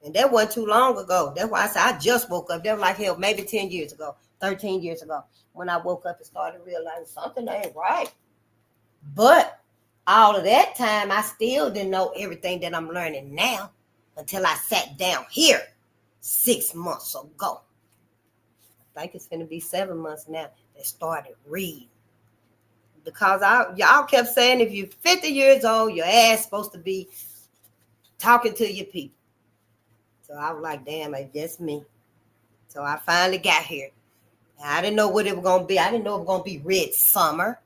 And that wasn't too long ago. That's why I said I just woke up. That was like hell, maybe 10 years ago, 13 years ago, when I woke up and started realizing something ain't right. But all of that time, I still didn't know everything that I'm learning now until I sat down here 6 months ago. I think it's going to be 7 months now that started reading. Because y'all kept saying if you're 50 years old, your ass supposed to be talking to your people. So I was like, damn, it's just me. So I finally got here. I didn't know what it was going to be. I didn't know it was going to be Red Summer.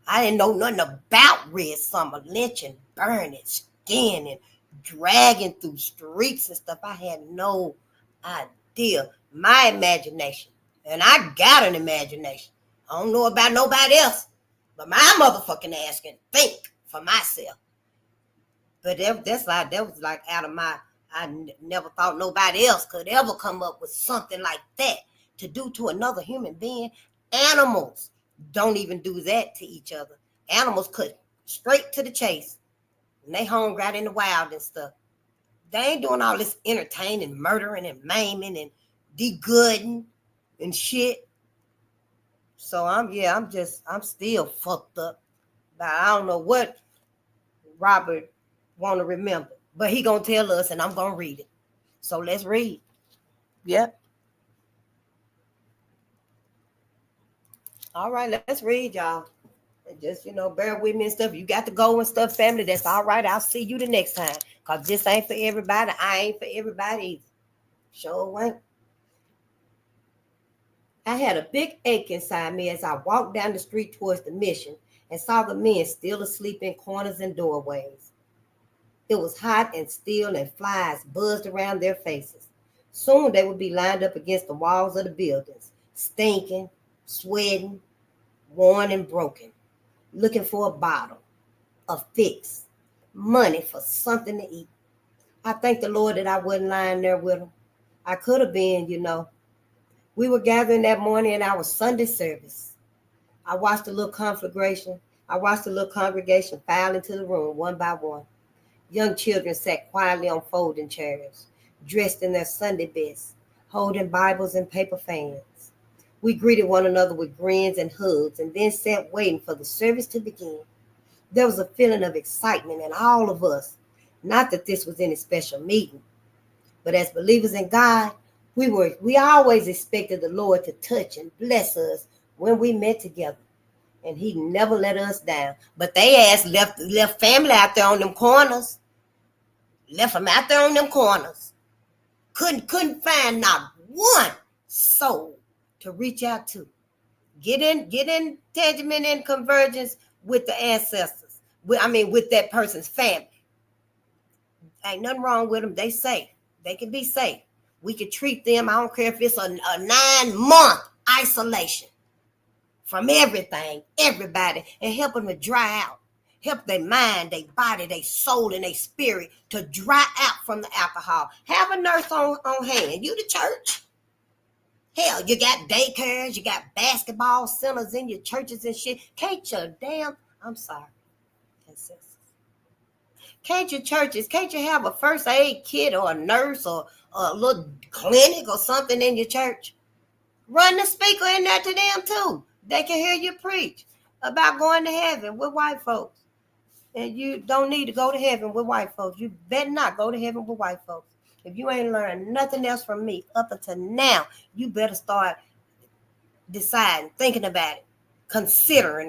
I didn't know nothing about Red Summer. Lynching, burning, skinning, dragging through streets and stuff. I had no idea. My imagination. And I got an imagination. I don't know about nobody else. But my motherfucking ass can think for myself. But that was like out of my, I never thought nobody else could ever come up with something like that to do to another human being. Animals don't even do that to each other. Animals cut straight to the chase. And they hungry out in the wild and stuff. They ain't doing all this entertaining, murdering, and maiming, and de-gooding and shit. So I'm still fucked up. But I don't know what Robert want to remember. But he gonna tell us, and I'm gonna read it. So let's read. Yep. All right, let's read, y'all. And just, bear with me and stuff. You got to go and stuff, family. That's all right. I'll see you the next time. Because this ain't for everybody. I ain't for everybody either. Sure ain't. I had a big ache inside me as I walked down the street towards the mission and saw the men still asleep in corners and doorways. It was hot and still, and flies buzzed around their faces. Soon they would be lined up against the walls of the buildings, stinking, sweating, worn and broken, looking for a bottle, a fix, money for something to eat. I thank the Lord that I wasn't lying there with them. I could have been, We were gathering that morning in our Sunday service. I watched the little congregation file into the room one by one. Young children sat quietly on folding chairs, dressed in their Sunday best, holding Bibles and paper fans. We greeted one another with grins and hugs and then sat waiting for the service to begin. There was a feeling of excitement in all of us. Not that this was any special meeting, but as believers in God, we always expected the Lord to touch and bless us when we met together. And he never let us down. But they ass left family out there on them corners. Left them out there on them corners. Couldn't find not one soul to reach out to. Get in entanglement and convergence with the ancestors. With that person's family. Ain't nothing wrong with them. They safe. They can be safe. We can treat them. I don't care if it's a 9-month isolation from everything, everybody, and help them to dry out. Help their mind, their body, their soul, and their spirit to dry out from the alcohol. Have a nurse on hand. You the church. Hell, you got daycares, you got basketball centers in your churches and shit. Can't your churches, can't you have a first aid kit or a nurse or a little clinic or something in your church? Run the speaker in there to them too. They can hear you preach about going to heaven with white folks. And you don't need to go to heaven with white folks. You better not go to heaven with white folks. If you ain't learned nothing else from me up until now, you better start deciding, thinking about it,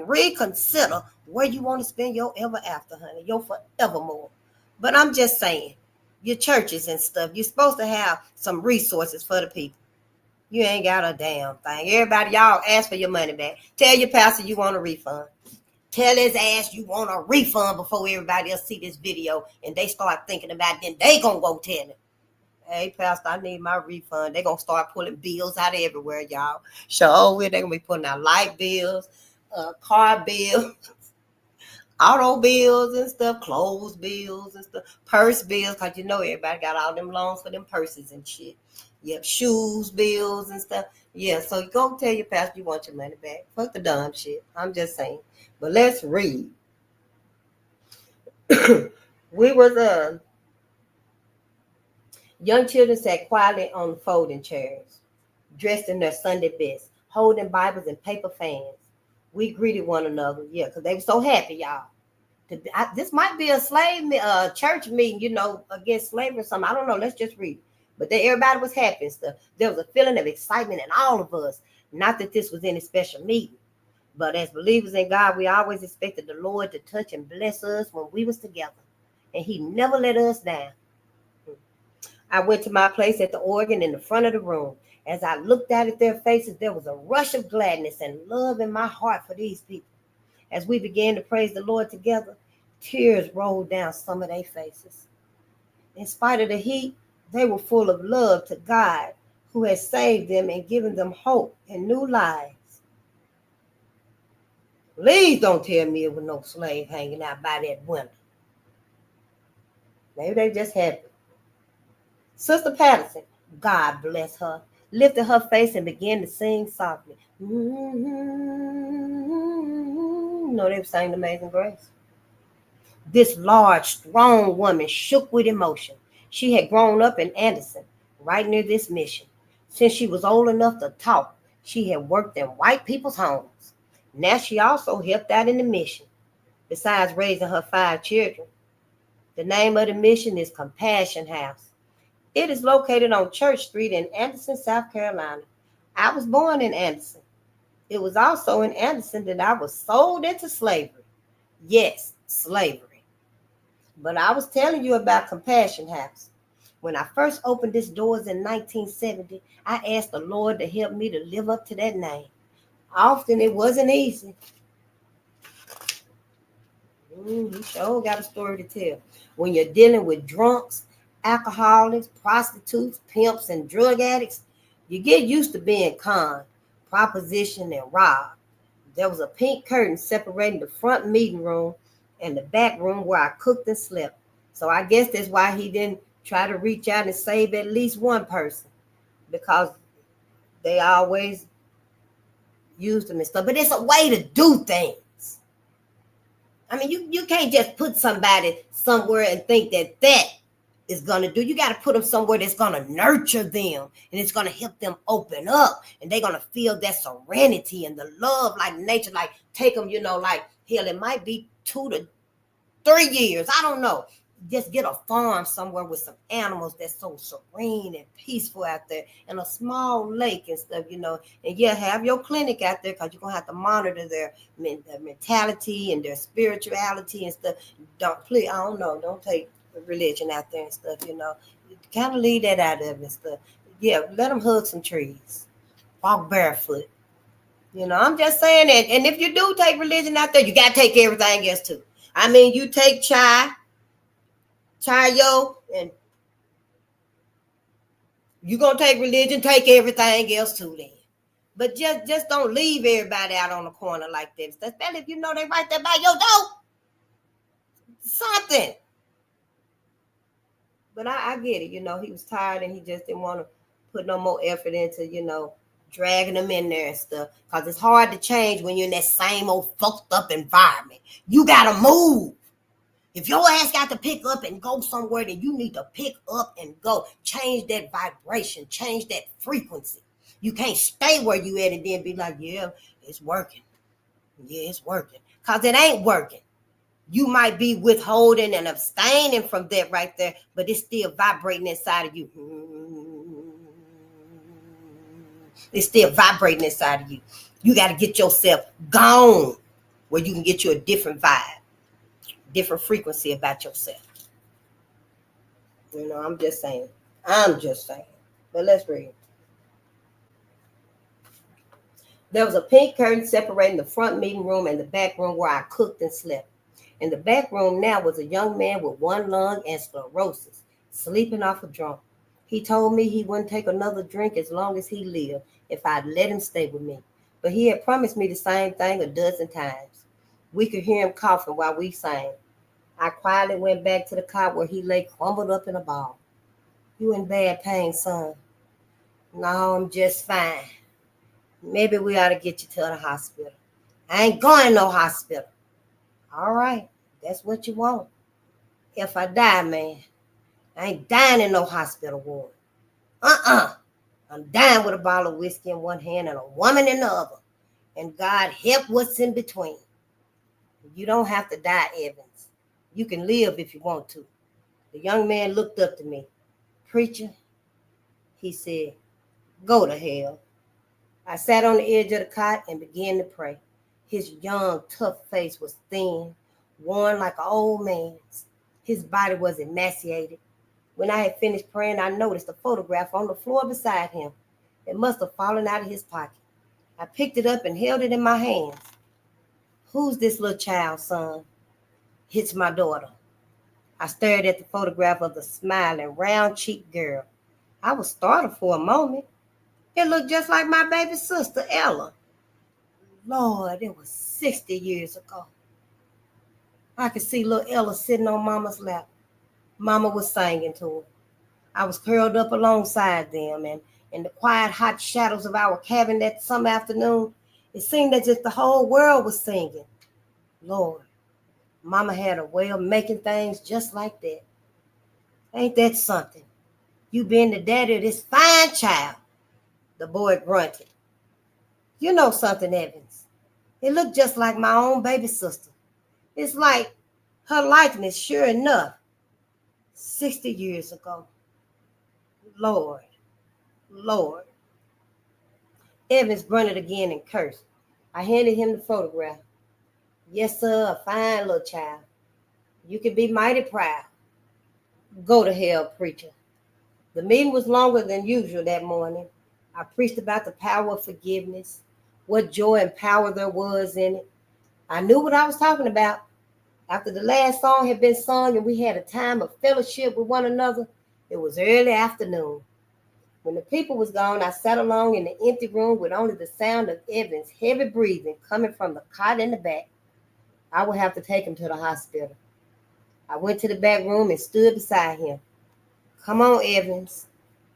reconsider where you want to spend your ever after, honey, your forevermore. But I'm just saying, your churches and stuff, you're supposed to have some resources for the people. You ain't got a damn thing. Everybody, y'all ask for your money back. Tell your pastor you want a refund. Tell his ass you want a refund before everybody else see this video and they start thinking about it. Then they gonna go tell him, hey, pastor, I need my refund. They gonna start pulling bills out of everywhere, y'all. Sure, they gonna be putting out light bills, car bills, auto bills and stuff, clothes bills and stuff, purse bills, because everybody got all them loans for them purses and shit. Yep, shoes bills and stuff. Yeah, so go tell your pastor you want your money back. Fuck the dumb shit. I'm just saying. But let's read. We was young children sat quietly on the folding chairs, dressed in their Sunday best, holding Bibles and paper fans. We greeted one another, yeah, because they were so happy, y'all. This might be a church meeting, against slavery or something. I don't know. Let's just read. But everybody was happy and stuff. There was a feeling of excitement in all of us. Not that this was any special meeting, but as believers in God, we always expected the Lord to touch and bless us when we was together, and He never let us down. I went to my place at the organ in the front of the room. As I looked out at their faces, there was a rush of gladness and love in my heart for these people. As we began to praise the Lord together, tears rolled down some of their faces. In spite of the heat, they were full of love to God, who had saved them and given them hope and new lives. Please don't tell me it was no slave hanging out by that window. Maybe they just happy. Sister Patterson, God bless her, lifted her face and began to sing softly. No, they were singing Amazing Grace. This large, strong woman shook with emotion. She had grown up in Anderson, right near this mission. Since she was old enough to talk, she had worked in white people's homes. Now she also helped out in the mission, besides raising her 5 children. The name of the mission is Compassion House. It is located on Church Street in Anderson, South Carolina. I was born in Anderson. It was also in Anderson that I was sold into slavery. Yes, slavery. But I was telling you about Compassion House. When I first opened its doors in 1970, I asked the Lord to help me to live up to that name. Often it wasn't easy. You sure got a story to tell. When you're dealing with drunks, alcoholics, prostitutes, pimps, and drug addicts, you get used to being conned, propositioned, and robbed. There was a pink curtain separating the front meeting room and the back room where I cooked and slept. So I guess that's why he didn't try to reach out and save at least one person, because they always used them and stuff. But it's a way to do things. I mean, you can't just put somebody somewhere and think that is going to do. You got to put them somewhere that's going to nurture them, and it's going to help them open up, and they're going to feel that serenity and the love like nature. Like take them, like hell, it might be 2 to 3 years. I don't know. Just get a farm somewhere with some animals that's so serene and peaceful out there, and a small lake and stuff, and have your clinic out there, because you're going to have to monitor their mentality and their spirituality and stuff. I don't know, don't take religion out there and stuff, kind of leave that out of it and stuff. Let them hug some trees, walk barefoot. I'm just saying that. And if you do take religion out there, you got to take everything else too. I mean, you take chayo, and you're going to take religion, take everything else too then. But just don't leave everybody out on the corner like this. Especially if they right there by your door. Something. But I get it, he was tired and he just didn't want to put no more effort into, dragging them in there and stuff. Because it's hard to change when you're in that same old fucked up environment. You got to move. If your ass got to pick up and go somewhere, then you need to pick up and go. Change that vibration. Change that frequency. You can't stay where you at and then be like, yeah, it's working. Yeah, it's working. Because it ain't working. You might be withholding and abstaining from that right there, but it's still vibrating inside of you. It's still vibrating inside of you. You got to get yourself gone where you can get you a different vibe, different frequency about yourself. I'm just saying. But let's read. There was a pink curtain separating the front meeting room and the back room where I cooked and slept. In the back room now was a young man with one lung and sclerosis, sleeping off a drunk. He told me he wouldn't take another drink as long as he lived if I'd let him stay with me. But he had promised me the same thing a dozen times. We could hear him coughing while we sang. I quietly went back to the cot where he lay crumbled up in a ball. You in bad pain, son? No, I'm just fine. Maybe we ought to get you to the hospital. I ain't going to no hospital. All right, that's what you want. If I die, man, I ain't dying in no hospital ward. I'm dying with a bottle of whiskey in one hand and a woman in the other. And God help what's in between. You don't have to die, Evans. You can live if you want to. The young man looked up to me. Preacher, he said, go to hell. I sat on the edge of the cot and began to pray. His young, tough face was thin, worn like an old man's. His body was emaciated. When I had finished praying, I noticed a photograph on the floor beside him. It must have fallen out of his pocket. I picked it up and held it in my hands. Who's this little child, son? It's my daughter. I stared at the photograph of the smiling, round-cheeked girl. I was startled for a moment. It looked just like my baby sister, Ella. Lord, it was 60 years ago. I could see little Ella sitting on Mama's lap. Mama was singing to her. I was curled up alongside them, and in the quiet, hot shadows of our cabin that summer afternoon, it seemed as if the whole world was singing. Lord, Mama had a way of making things just like that. Ain't that something? You being the daddy of this fine child. The boy grunted. You know something, Evans. It looked just like my own baby sister. It's like her likeness, sure enough. 60 years ago. Lord, Lord. Evans grunted again and cursed. I handed him the photograph. Yes, sir, a fine little child. You can be mighty proud. Go to hell, preacher. The meeting was longer than usual that morning. I preached about the power of forgiveness, what joy and power there was in it. I knew what I was talking about. After the last song had been sung and we had a time of fellowship with one another, it was early afternoon. When the people was gone, I sat alone in the empty room with only the sound of Evans' heavy breathing coming from the cot in the back. I would have to take him to the hospital. I went to the back room and stood beside him. Come on, Evans.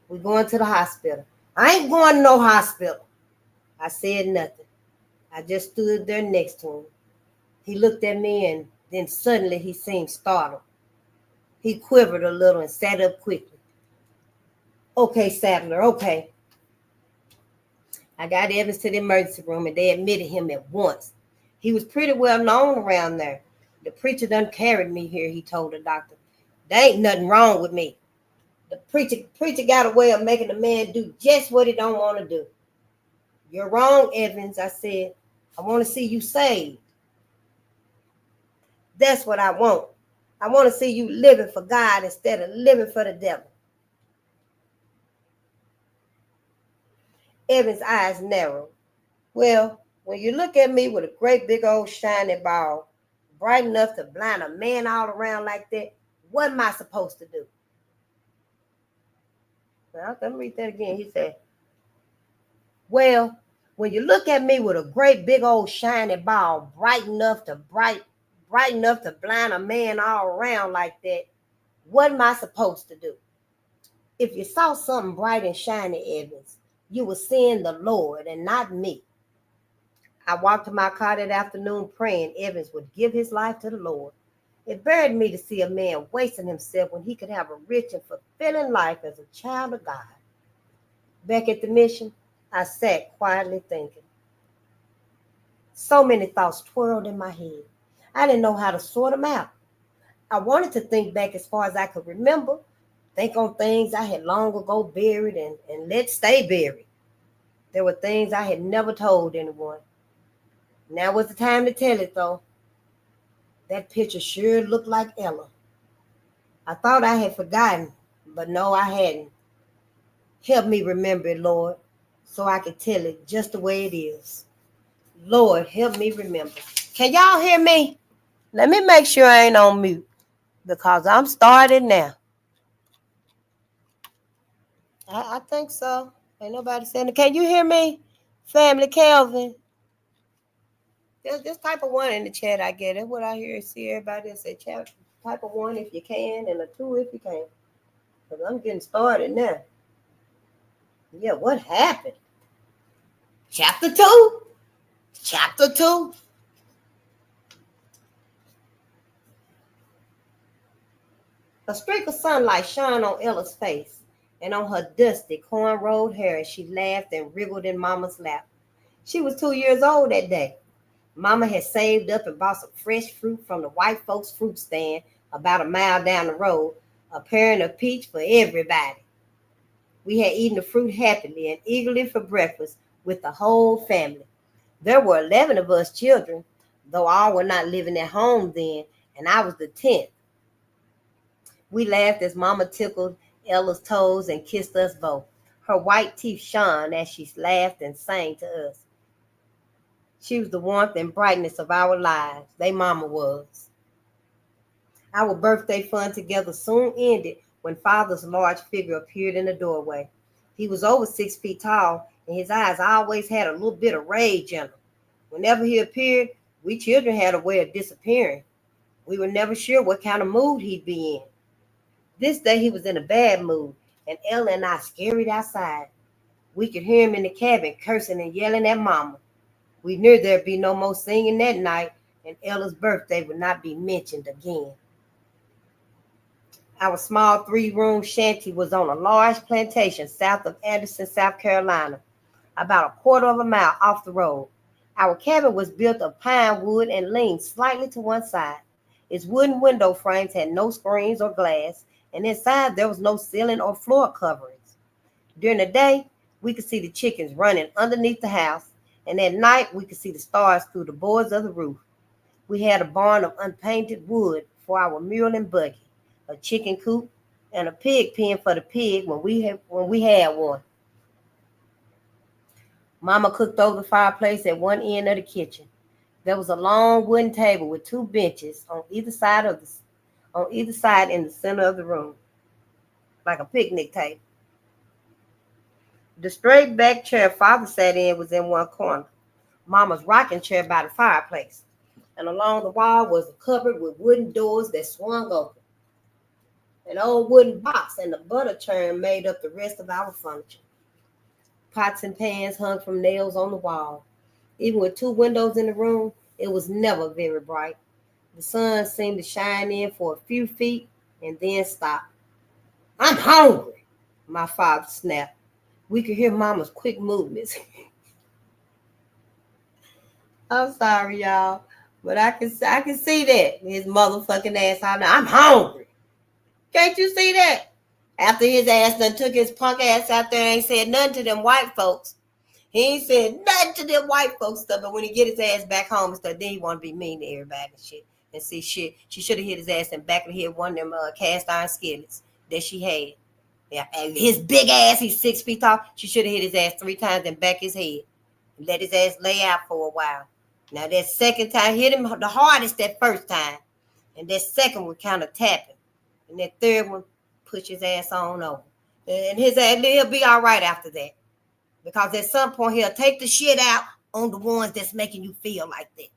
We're going to the hospital. I ain't going to no hospital. I said nothing. I just stood there next to him. He looked at me and then suddenly he seemed startled. He quivered a little and sat up quickly. Okay, Sadler, okay. I got Evans to the emergency room and they admitted him at once. He was pretty well known around there. The preacher done carried me here, he told the doctor. There ain't nothing wrong with me. The preacher got a way of making a man do just what he don't want to do. You're wrong, Evans, I said. I want to see you saved. That's what I want. I want to see you living for God instead of living for the devil. Evans' eyes narrowed. Well, when you look at me with a great big old shiny ball, bright enough to blind a man all around like that, what am I supposed to do? Well, let me read that again. He said, well, when you look at me with a great big old shiny ball, bright enough to blind a man all around like that, what am I supposed to do? If you saw something bright and shiny, Evans, you were seeing the Lord and not me. I walked to my car that afternoon praying Evans would give his life to the Lord. It burdened me to see a man wasting himself when he could have a rich and fulfilling life as a child of God. Back at the mission, I sat quietly thinking. So many thoughts twirled in my head. I didn't know how to sort them out. I wanted to think back as far as I could remember, think on things I had long ago buried and let stay buried. There were things I had never told anyone. Now was the time to tell it, though. That picture sure looked like Ella. I thought I had forgotten, but no, I hadn't. Help me remember it, Lord, so I can tell it just the way it is. Lord, help me remember. Can y'all hear me? Let me make sure I ain't on mute because I'm started now. I think so. Ain't nobody saying it. Can you hear me? Family Kelvin. Just type of 1 in the chat. I get it. What I hear is see everybody say chat. Type of 1 if you can and a 2 if you can. Because I'm getting started now. Yeah, what happened? Chapter 2? Chapter 2. A streak of sunlight shone on Ella's face and on her dusty, corn-rolled hair as she laughed and wriggled in Mama's lap. She was 2 years old that day. Mama had saved up and bought some fresh fruit from the white folks' fruit stand about a mile down the road, a pair and a peach for everybody. We had eaten the fruit happily and eagerly for breakfast with the whole family. There were 11 of us children, though all were not living at home then, and I was the 10th. We laughed as Mama tickled Ella's toes and kissed us both. Her white teeth shone as she laughed and sang to us. She was the warmth and brightness of our lives. They Mama was. Our birthday fun together soon ended when Father's large figure appeared in the doorway. He was over 6 feet tall, and his eyes always had a little bit of rage in them. Whenever he appeared, we children had a way of disappearing. We were never sure what kind of mood he'd be in. This day he was in a bad mood, and Ella and I scurried outside. We could hear him in the cabin cursing and yelling at Mama. We knew there'd be no more singing that night, and Ella's birthday would not be mentioned again. Our small 3-room shanty was on a large plantation south of Anderson, South Carolina, about a quarter of a mile off the road. Our cabin was built of pine wood and leaned slightly to one side. Its wooden window frames had no screens or glass, and inside there was no ceiling or floor coverings. During the day, we could see the chickens running underneath the house, and at night we could see the stars through the boards of the roof. We had a barn of unpainted wood for our mule and buggy, a chicken coop, and a pig pen for the pig when we had one. Mama cooked over the fireplace at one end of the kitchen. There was a long wooden table with 2 benches on either side in the center of the room, like a picnic table. The straight back chair Father sat in was in one corner. Mama's rocking chair by the fireplace, and along the wall was a cupboard with wooden doors that swung open. An old wooden box and a butter churn made up the rest of our furniture. Pots and pans hung from nails on the wall. Even with 2 windows in the room, it was never very bright. The sun seemed to shine in for a few feet and then stop. "I'm hungry," my father snapped. We could hear Mama's quick movements. I'm sorry, y'all, but I can see that. His motherfucking ass hollering, "I'm hungry." Can't you see that? After his ass done took his punk ass out there and ain't said nothing to them white folks. He ain't said nothing to them white folks stuff, but when he get his ass back home and stuff, then he want to be mean to everybody and shit. And see shit, she should have hit his ass in the back of the head, one of them cast iron skillets that she had. Yeah, and his big ass, he's 6 feet tall. She should have hit his ass 3 times and back his head. And let his ass lay out for a while. Now that second time hit him the hardest that first time. And that second one kind of tapping. And that third one push his ass on over. And his ass, he'll be all right after that. Because at some point he'll take the shit out on the ones that's making you feel like that.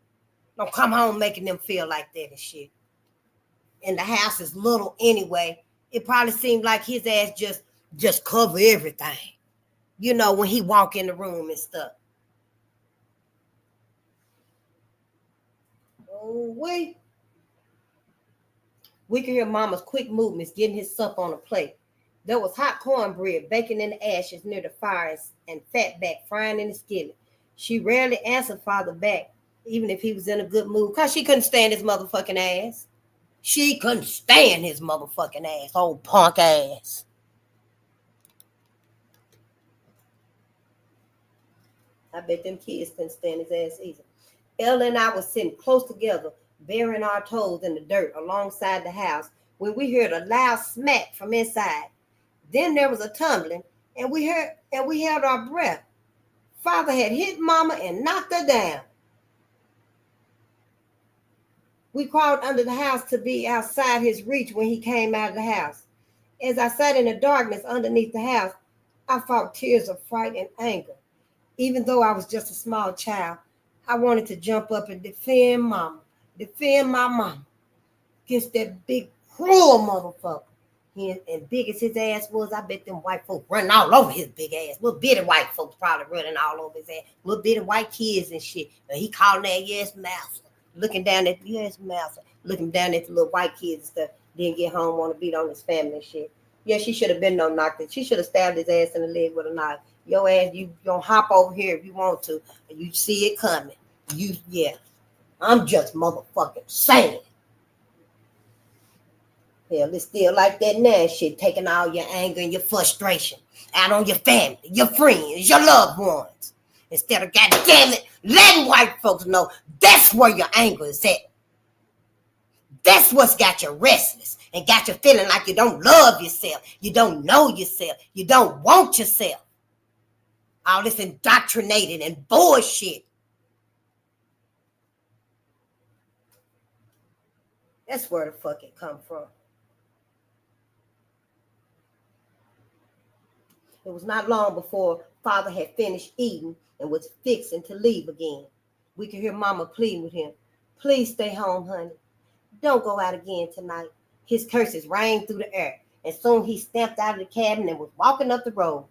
Don't come home making them feel like that and shit. And the house is little anyway. It probably seemed like his ass just cover everything. You know, when he walk in the room and stuff. Oh, wait. We could hear Mama's quick movements getting his supper on a plate. There was hot cornbread baking in the ashes near the fire and fatback frying in the skillet. She rarely answered Father back, even if he was in a good mood, because she couldn't stand his motherfucking ass. She couldn't stand his motherfucking ass, old punk ass. I bet them kids couldn't stand his ass either. Ella and I were sitting close together, burying our toes in the dirt alongside the house, when we heard a loud smack from inside. Then there was a tumbling, and we held our breath. Father had hit Mama and knocked her down. We crawled under the house to be outside his reach when he came out of the house. As I sat in the darkness underneath the house, I fought tears of fright and anger. Even though I was just a small child, I wanted to jump up and defend my mama against that big, cruel motherfucker. And big as his ass was, I bet them white folks running all over his big ass. Little bitty white folks probably running all over his ass. Little bitty white kids and shit. And he calling that yes master. Looking down at the yes master. Looking down at the little white kids and stuff. Didn't get home, want to beat on his family and shit. Yeah, she should have been no knocked. She should have stabbed his ass in the leg with a knife. Your ass, you gonna hop over here if you want to. And you see it coming. I'm just motherfucking saying. Hell, it's still like that now shit, taking all your anger and your frustration out on your family, your friends, your loved ones. Instead of, goddamn it, letting white folks know that's where your anger is at. That's what's got you restless and got you feeling like you don't love yourself, you don't know yourself, you don't want yourself. All this indoctrinated and bullshit. That's where the fuck it come from. It was not long before Father had finished eating and was fixing to leave again. We could hear Mama pleading with him. Please stay home, honey. Don't go out again tonight. His curses rang through the air, and soon he stamped out of the cabin and was walking up the road.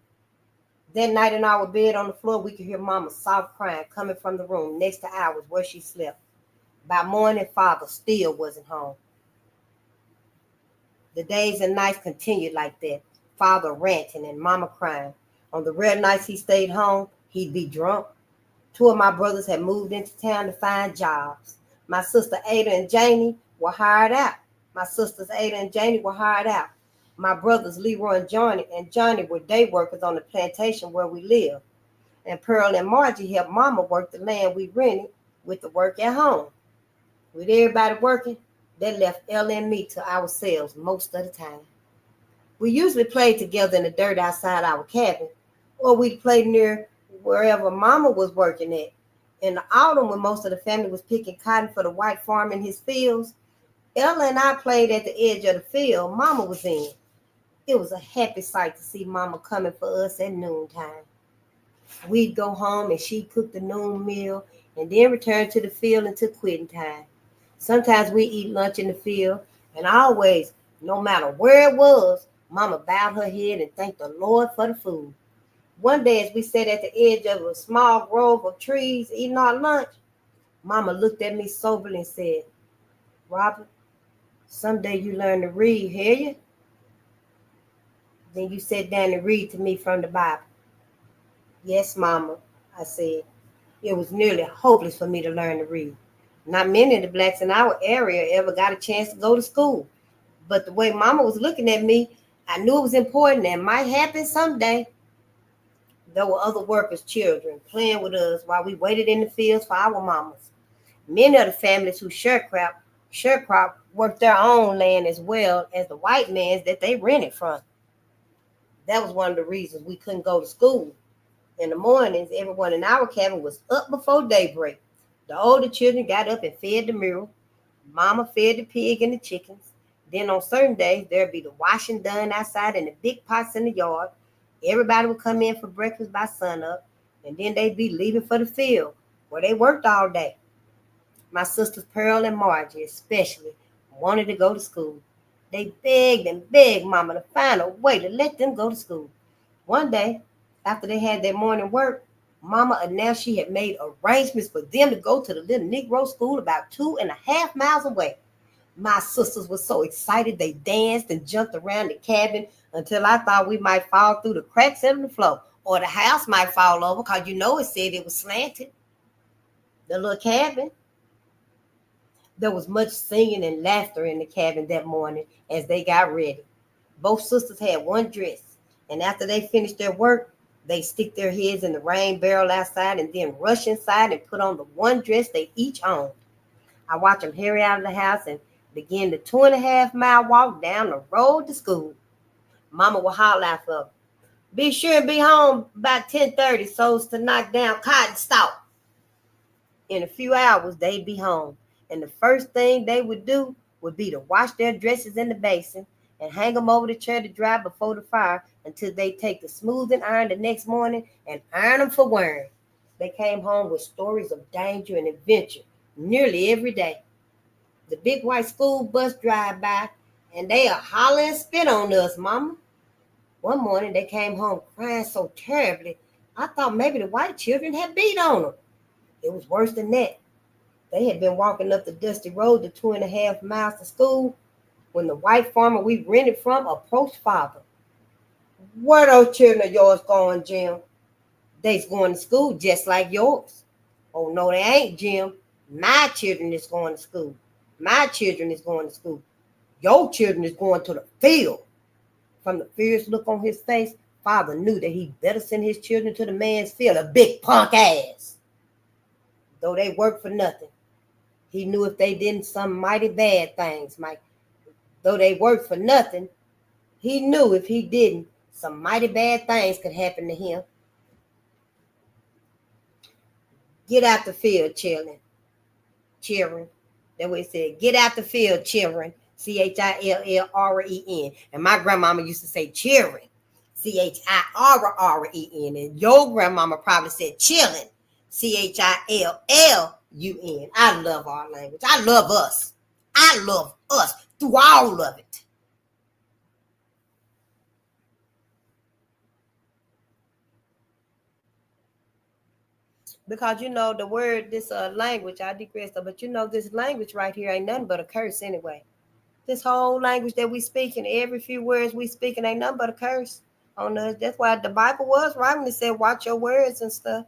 That night in our bed on the floor, we could hear Mama's soft crying coming from the room next to ours where she slept. By morning, Father still wasn't home. The days and nights continued like that. Father ranting and Mama crying. On the rare nights he stayed home, he'd be drunk. Two of my brothers had moved into town to find jobs. My sister Ada and Janie were hired out. My brothers Leroy and Johnny were day workers on the plantation where we lived. And Pearl and Margie helped Mama work the land we rented with the work at home. With everybody working, they left Ella and me to ourselves most of the time. We usually played together in the dirt outside our cabin, or we'd play near wherever Mama was working at. In the autumn, when most of the family was picking cotton for the white farm in his fields, Ella and I played at the edge of the field Mama was in. It was a happy sight to see Mama coming for us at noontime. We'd go home and she'd cook the noon meal and then return to the field until quitting time. Sometimes we'd eat lunch in the field, and always, no matter where it was, Mama bowed her head and thanked the Lord for the food. One day, as we sat at the edge of a small grove of trees eating our lunch, Mama looked at me soberly and said, Robert, someday you learn to read, hear you? Then you sat down and read to me from the Bible. Yes, Mama, I said. It was nearly hopeless for me to learn to read. Not many of the blacks in our area ever got a chance to go to school. But the way Mama was looking at me, I knew it was important and might happen someday. There were other workers' children playing with us while we waited in the fields for our mamas. Many of the families who sharecrop worked their own land as well as the white man's that they rented from. That was one of the reasons we couldn't go to school. In the mornings, everyone in our cabin was up before daybreak. The older children got up and fed the mule. Mama fed the pig and the chickens. Then on certain days, there'd be the washing done outside in the big pots in the yard. Everybody would come in for breakfast by sunup, and then they'd be leaving for the field, where they worked all day. My sisters Pearl and Margie especially wanted to go to school. They begged and begged Mama to find a way to let them go to school. One day, after they had their morning work, Mama announced she had made arrangements for them to go to the little Negro school about 2.5 miles away. My sisters were so excited they danced and jumped around the cabin until I thought we might fall through the cracks in the floor, or the house might fall over because it said it was slanted. The little cabin. There was much singing and laughter in the cabin that morning as they got ready. Both sisters had one dress, and after they finished their work, they stick their heads in the rain barrel outside and then rush inside and put on the one dress they each owned. I watched them hurry out of the house and begin the 2.5-mile walk down the road to school. Mama would holler out for them, be sure and be home by 10:30 so as to knock down cotton stalk. In a few hours, they'd be home, and the first thing they would do would be to wash their dresses in the basin and hang them over the chair to dry before the fire until they take the smoothing iron the next morning and iron them for wearing. They came home with stories of danger and adventure nearly every day. The big white school bus drive by, and they are hollering and spit on us, mama. One morning they came home crying so terribly, I thought maybe the white children had beat on them. It was worse than that. They had been walking up the dusty road the 2.5 miles to school when the white farmer we rented from approached father. Where those children of yours going, Jim? They's going to school just like yours. Oh, no, they ain't, Jim. My children is going to school. My children is going to school. Your children is going to the field. From the fierce look on his face, father knew that he better send his children to the man's field, a big punk ass. Though they worked for nothing, he knew if they didn't, some mighty bad things might. Though they worked for nothing, he knew if he didn't, some mighty bad things could happen to him. Get out the field, children. Children. That's what he said. Get out the field, children. Chillren. And my grandmama used to say children. Chirren. And your grandmama probably said chillin. Chillun. I love our language. I love us. I love us through all of it. Because the word, this language, I digress, but this language right here ain't nothing but a curse anyway. This whole language that we speaking, every few words we speaking ain't nothing but a curse on us. That's why the Bible was right when it said watch your words and stuff.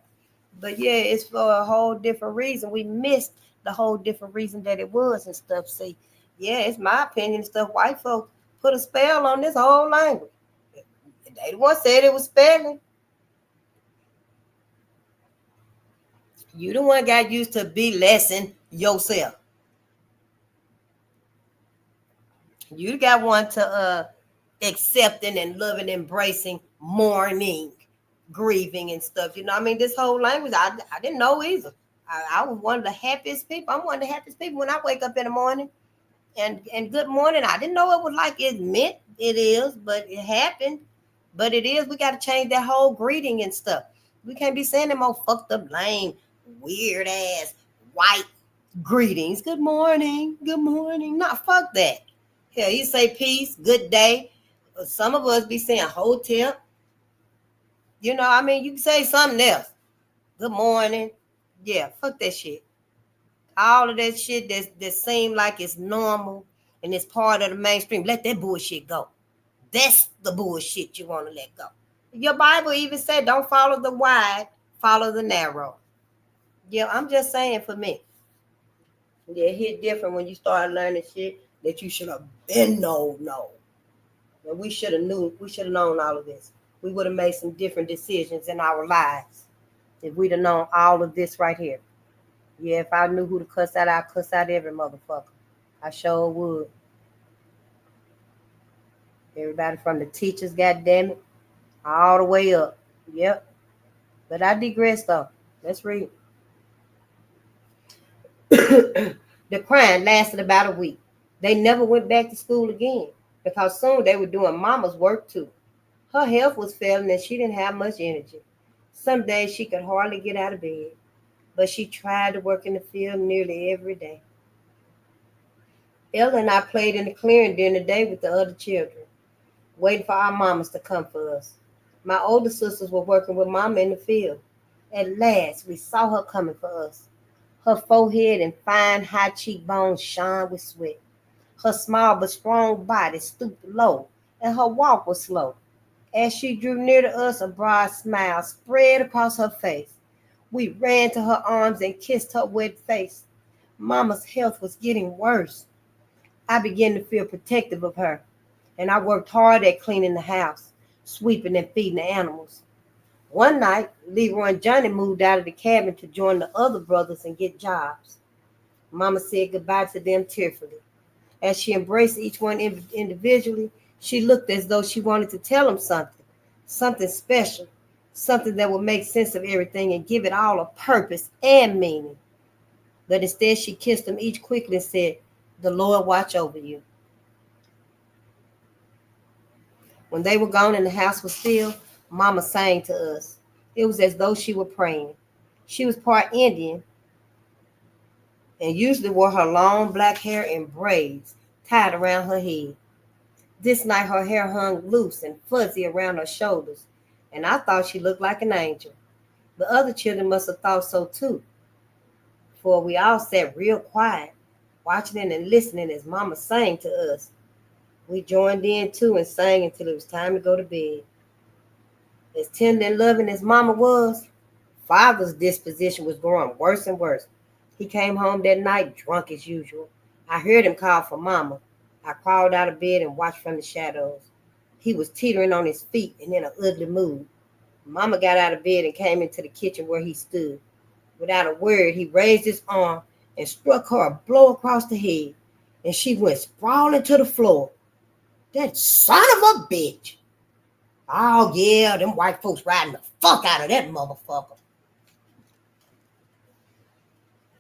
But yeah, it's for a whole different reason. We missed the whole different reason that it was and stuff. See, yeah, it's my opinion and stuff. White folks put a spell on this whole language. They the one said it was spelling. You the one got used to be lessing yourself. You got one to accepting and loving, embracing, mourning, grieving and stuff. This whole language, I didn't know either. I was one of the happiest people. I'm one of the happiest people when I wake up in the morning. And good morning. I didn't know it was like it meant it is, but it happened. But it is. We got to change that whole greeting and stuff. We can't be saying them all fucked up, lame, weird ass, white greetings. Good morning. Good morning. Nah, fuck that. Hell, you say peace, good day. Some of us be saying hotel. You can say something else. Good morning. Yeah, fuck that shit. All of that shit that seem like it's normal and it's part of the mainstream. Let that bullshit go. That's the bullshit you want to let go. Your Bible even said don't follow the wide, follow the narrow. Yeah, I'm just saying for me. Yeah, it hit different when you start learning shit that you should have been no. And we should have known all of this. We would have made some different decisions in our lives if we'd have known all of this right here. Yeah, if I knew who to cuss out, I'd cuss out every motherfucker. I sure would. Everybody from the teachers, goddamn it, all the way up. Yep. But I digress though. Let's read. The crying lasted about a week. They never went back to school again because soon they were doing mama's work too. Her health was failing and she didn't have much energy. Some days she could hardly get out of bed, but she tried to work in the field nearly every day. Ella and I played in the clearing during the day with the other children, waiting for our mamas to come for us. My older sisters were working with mama in the field. At last, we saw her coming for us. Her forehead and fine high cheekbones shone with sweat. Her small but strong body stooped low, and her walk was slow. As she drew near to us, a broad smile spread across her face. We ran to her arms and kissed her wet face. Mama's health was getting worse. I began to feel protective of her, and I worked hard at cleaning the house, sweeping and feeding the animals. One night, Leroy and Johnny moved out of the cabin to join the other brothers and get jobs. Mama said goodbye to them tearfully. As she embraced each one individually, she looked as though she wanted to tell them something special, something that would make sense of everything and give it all a purpose and meaning. But instead, she kissed them each quickly and said, "The Lord watch over you." When they were gone and the house was still, Mama sang to us. It was as though she were praying. She was part Indian and usually wore her long black hair in braids tied around her head. This night her hair hung loose and fuzzy around her shoulders, and I thought she looked like an angel. The other children must have thought so too, for we all sat real quiet, watching and listening as Mama sang to us. We joined in too and sang until it was time to go to bed. As tender and loving as Mama was, Father's disposition was growing worse and worse. He came home that night drunk as usual. I heard him call for Mama. I crawled out of bed and watched from the shadows. He was teetering on his feet and in an ugly mood. Mama got out of bed and came into the kitchen where he stood. Without a word, he raised his arm and struck her a blow across the head, and she went sprawling to the floor. That son of a bitch. Oh, yeah, them white folks riding the fuck out of that motherfucker.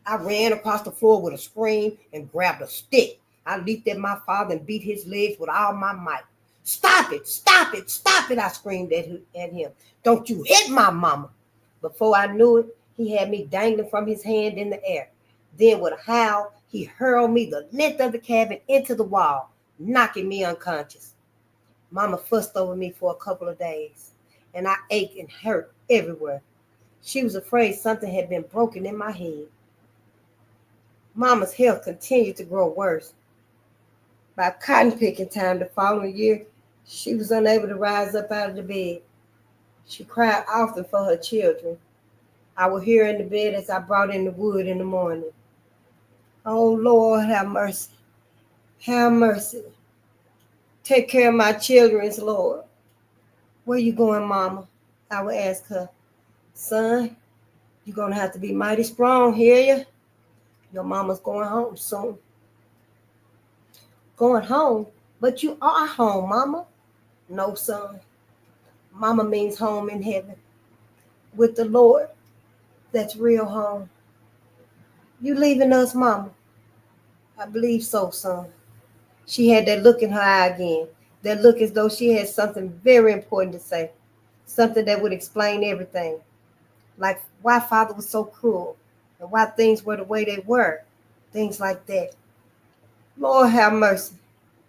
I ran across the floor with a scream and grabbed a stick. I leaped at my father and beat his legs with all my might. Stop it, stop it, stop it, I screamed at him. Don't you hit my mama. Before I knew it, he had me dangling from his hand in the air. Then with a howl, he hurled me the length of the cabin into the wall, knocking me unconscious. Mama fussed over me for a couple of days, and I ached and hurt everywhere. She was afraid something had been broken in my head. Mama's health continued to grow worse. By cotton picking time the following year, she was unable to rise up out of the bed. She cried often for her children. I would hear her in the bed as I brought in the wood in the morning. Oh, Lord, have mercy. Have mercy. Take care of my children's, Lord. Where you going, Mama? I would ask her. Son, you're going to have to be mighty strong, hear you? Your mama's going home soon. Going home? But you are home, Mama. No, son. Mama means home in heaven. With the Lord. That's real home. You leaving us, Mama? I believe so, son. She had that look in her eye again. That look as though she had something very important to say. Something that would explain everything. Like why Father was so cruel. And why things were the way they were. Things like that. Lord have mercy,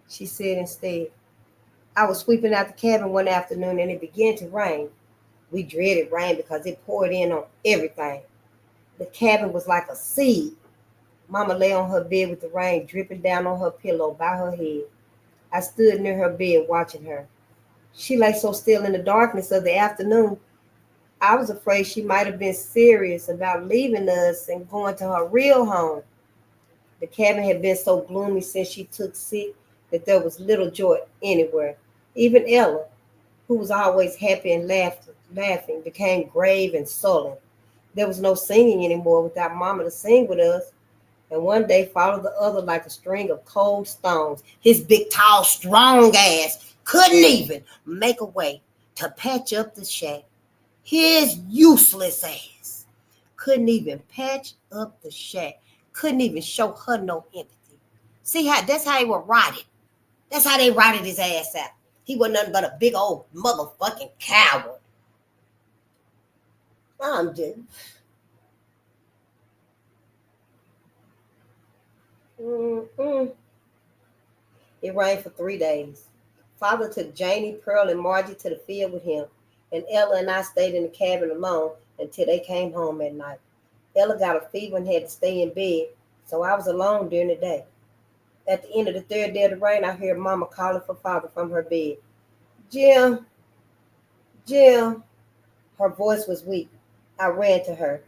she said instead. I was sweeping out the cabin one afternoon and it began to rain. We dreaded rain because it poured in on everything. The cabin was like a sea. Mama lay on her bed with the rain dripping down on her pillow by her head. I stood near her bed watching her. She lay so still in the darkness of the afternoon, I was afraid she might have been serious about leaving us and going to her real home. The cabin had been so gloomy since she took sick that there was little joy anywhere. Even Ella, who was always happy and laughing, became grave and sullen. There was no singing anymore without Mama to sing with us. And one day followed the other like a string of cold stones. His big, tall, strong ass couldn't even make a way to patch up the shack. His useless ass couldn't even patch up the shack. Couldn't even show her no empathy. See how that's how he was rotted. That's how they rotted his ass out. He wasn't nothing but a big old motherfucking coward. I'm just. It rained for 3 days. Father took Janie, Pearl, and Margie to the field with him, and Ella and I stayed in the cabin alone until they came home at night. Ella got a fever and had to stay in bed, so I was alone during the day. At the end of the third day of the rain, I heard Mama calling for Father from her bed. Jim, Jim. Her voice was weak. I ran to her.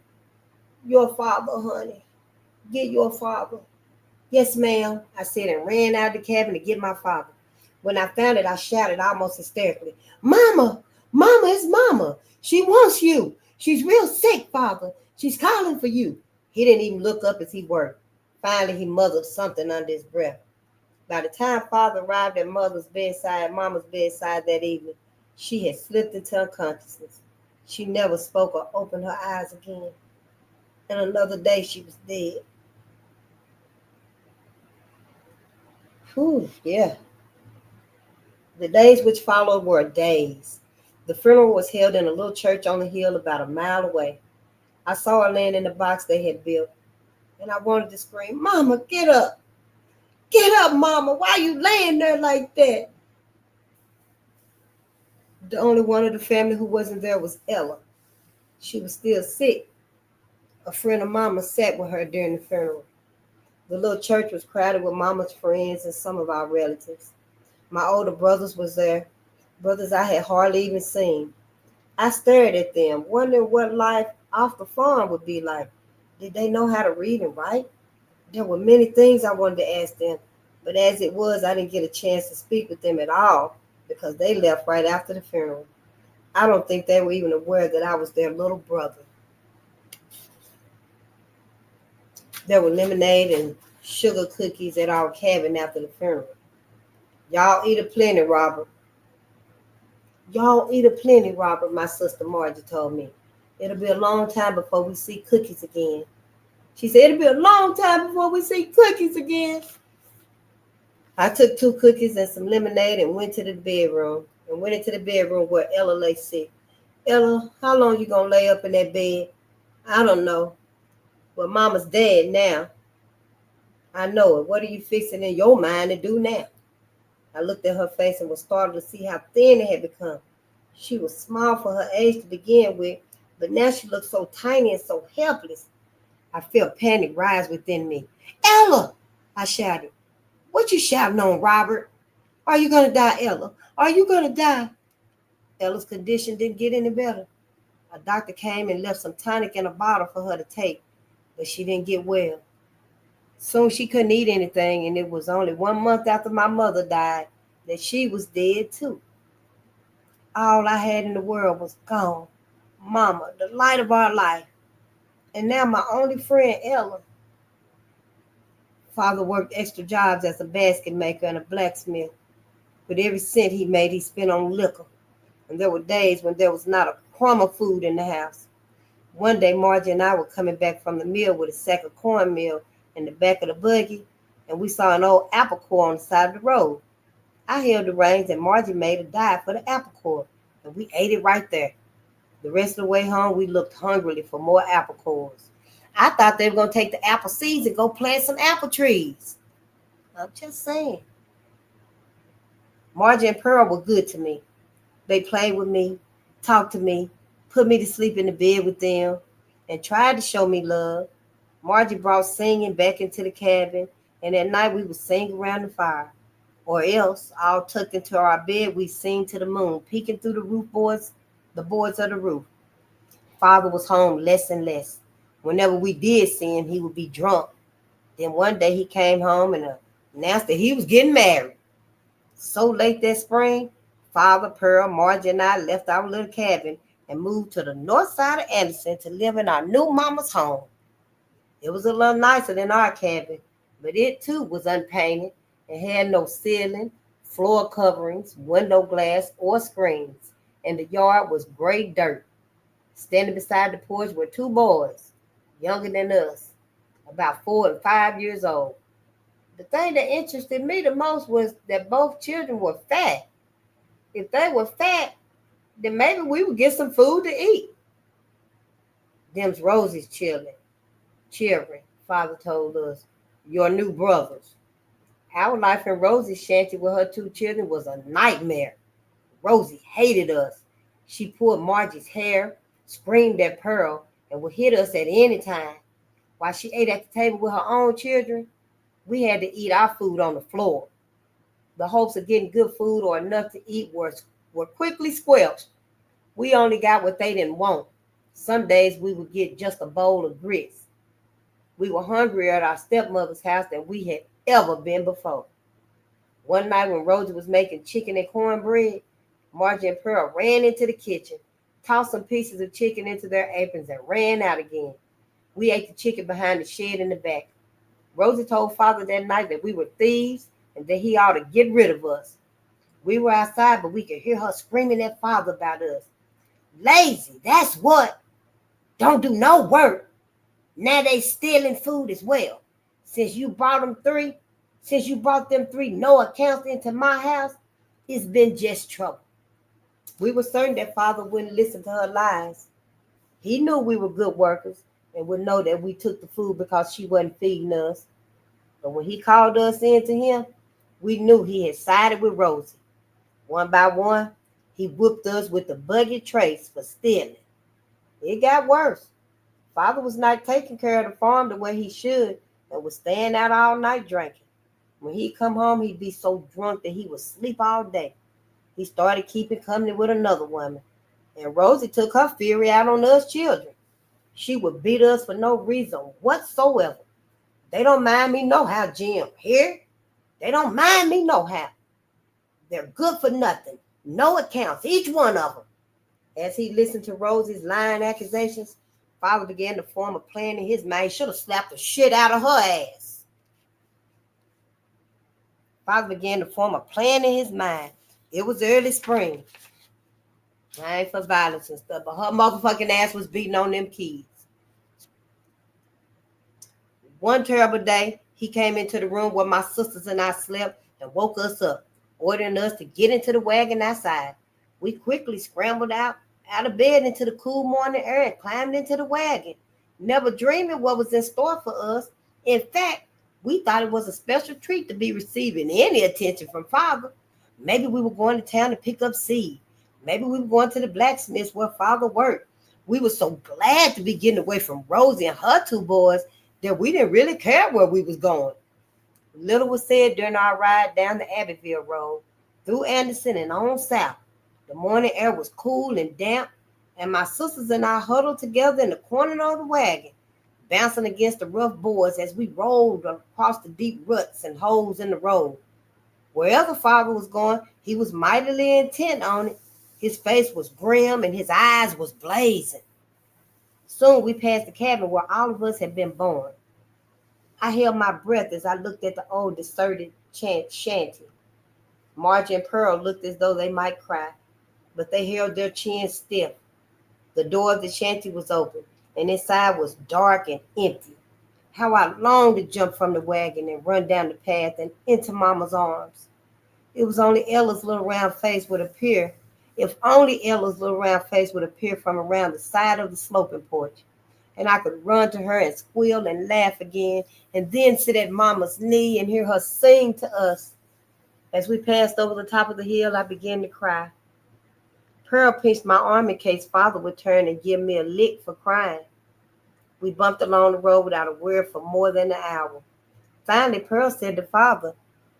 Your father, honey. Get your father. Yes, ma'am, I said and ran out of the cabin to get my father. When I found it, I shouted almost hysterically, Mama, Mama, it's Mama. She wants you. She's real sick, Father. She's calling for you. He didn't even look up as he worked. Finally, he muttered something under his breath. By the time Father arrived at Mama's bedside that evening, she had slipped into unconsciousness. She never spoke or opened her eyes again. And another day she was dead. Whew, yeah. The days which followed were days. The funeral was held in a little church on the hill about a mile away. I saw her laying in the box they had built, and I wanted to scream, Mama, get up. Get up, Mama. Why are you laying there like that? The only one of the family who wasn't there was Ella. She was still sick. A friend of Mama sat with her during the funeral. The little church was crowded with Mama's friends and some of our relatives. My older brothers was there, brothers I had hardly even seen. I stared at them, wondering what life off the farm would be like. Did they know how to read and write? There were many things I wanted to ask them, but as it was, I didn't get a chance to speak with them at all because they left right after the funeral. I don't think they were even aware that I was their little brother. There were lemonade and sugar cookies at our cabin after the funeral. Y'all eat a plenty, Robert. Y'all eat a plenty, Robert, my sister Margie told me. It'll be a long time before we see cookies again. She said, it'll be a long time before we see cookies again. I took 2 cookies and some lemonade and went into the bedroom where Ella lay sick. Ella, how long you gonna lay up in that bed? I don't know. But Mama's dead now. I know it. What are you fixing in your mind to do now? I looked at her face and was startled to see how thin it had become. She was small for her age to begin with, but now she looked so tiny and so helpless. I felt panic rise within me. Ella! I shouted. What you shouting on, Robert? Are you going to die, Ella? Are you going to die? Ella's condition didn't get any better. A doctor came and left some tonic in a bottle for her to take, but she didn't get well. Soon she couldn't eat anything, and it was only 1 month after my mother died that she was dead too. All I had in the world was gone. Mama, the light of our life. And now my only friend, Ella. Father worked extra jobs as a basket maker and a blacksmith. But every cent he made, he spent on liquor. And there were days when there was not a crumb of food in the house. One day, Margie and I were coming back from the mill with a sack of cornmeal in the back of the buggy, and we saw an old apple core on the side of the road. I held the reins, and Margie made a dive for the apple core, and we ate it right there. The rest of the way home, we looked hungrily for more apple cores. I thought they were going to take the apple seeds and go plant some apple trees. I'm just saying. Margie and Pearl were good to me. They played with me, talked to me, put me to sleep in the bed with them, and tried to show me love. Margie brought singing back into the cabin, and at night we would sing around the fire. Or else, all tucked into our bed, we sing to the moon, peeking through the boards of the roof. Father was home less and less. Whenever we did see him, he would be drunk. Then one day he came home and announced that he was getting married. So late that spring, Father, Pearl, Margie, and I left our little cabin and moved to the north side of Anderson to live in our new mama's home. It was a little nicer than our cabin, but it too was unpainted and had no ceiling, floor coverings, window glass, or screens, and the yard was gray dirt. Standing beside the porch were 2 boys, younger than us, about 4 and 5 years old. The thing that interested me the most was that both children were fat. If they were fat, then maybe we would get some food to eat. Them's Rosie's children, Father told us, your new brothers. Our life in Rosie's shanty with her 2 children was a nightmare. Rosie hated us. She pulled Margie's hair, screamed at Pearl, and would hit us at any time. While she ate at the table with her own children, we had to eat our food on the floor. The hopes of getting good food or enough to eat were quickly squelched. We only got what they didn't want. Some days we would get just a bowl of grits. We were hungrier at our stepmother's house than we had ever been before. One night when Rosie was making chicken and cornbread, Margie and Pearl ran into the kitchen, tossed some pieces of chicken into their aprons, and ran out again. We ate the chicken behind the shed in the back. Rosie told Father that night that we were thieves and that he ought to get rid of us. We were outside, but we could hear her screaming at Father about us. Lazy, that's what. Don't do no work. Now they stealing food as well. Since you brought them 3 no accounts into my house, it's been just trouble. We were certain that Father wouldn't listen to her lies. He knew we were good workers and would know that we took the food because she wasn't feeding us. But when he called us in to him, we knew he had sided with Rosie. One by one, He whooped us with the buggy trace for stealing. It got worse. Father was not taking care of the farm the way he should and was staying out all night drinking. When he'd come home, he'd be so drunk that he would sleep all day. He started keeping company with another woman, and Rosie took her fury out on us children. She would beat us for no reason whatsoever. They don't mind me no how, Jim. Here? They don't mind me no how. They're good for nothing. No accounts, each one of them. As he listened to Rosie's lying accusations, Father began to form a plan in his mind. He should have slapped the shit out of her ass. Father began to form a plan in his mind. It was early spring. I ain't for violence and stuff, but her motherfucking ass was beating on them kids. One terrible day, he came into the room where my sisters and I slept and woke us up, ordering us to get into the wagon outside. We quickly scrambled out of bed into the cool morning air and climbed into the wagon, never dreaming what was in store for us. In fact, we thought it was a special treat to be receiving any attention from Father. Maybe we were going to town to pick up seed. Maybe we were going to the blacksmith's where Father worked. We were so glad to be getting away from Rosie and her two boys that we didn't really care where we was going. Little was said during our ride down the Abbeville Road, through Anderson and on south. The morning air was cool and damp, and my sisters and I huddled together in the corner of the wagon, bouncing against the rough boards as we rolled across the deep ruts and holes in the road. Wherever Father was going, he was mightily intent on it. His face was grim and his eyes was blazing. Soon we passed the cabin where all of us had been born. I held my breath as I looked at the old deserted shanty. Margie and Pearl looked as though they might cry, but they held their chins stiff. The door of the shanty was open, and inside was dark and empty. How I longed to jump from the wagon and run down the path and into Mama's arms. It was only Ella's little round face would appear. If only Ella's little round face would appear from around the side of the sloping porch, and I could run to her and squeal and laugh again, and then sit at Mama's knee and hear her sing to us. As we passed over the top of the hill, I began to cry. Pearl pinched my arm in case Father would turn and give me a lick for crying. We bumped along the road without a word for more than an hour. Finally, Pearl said to Father,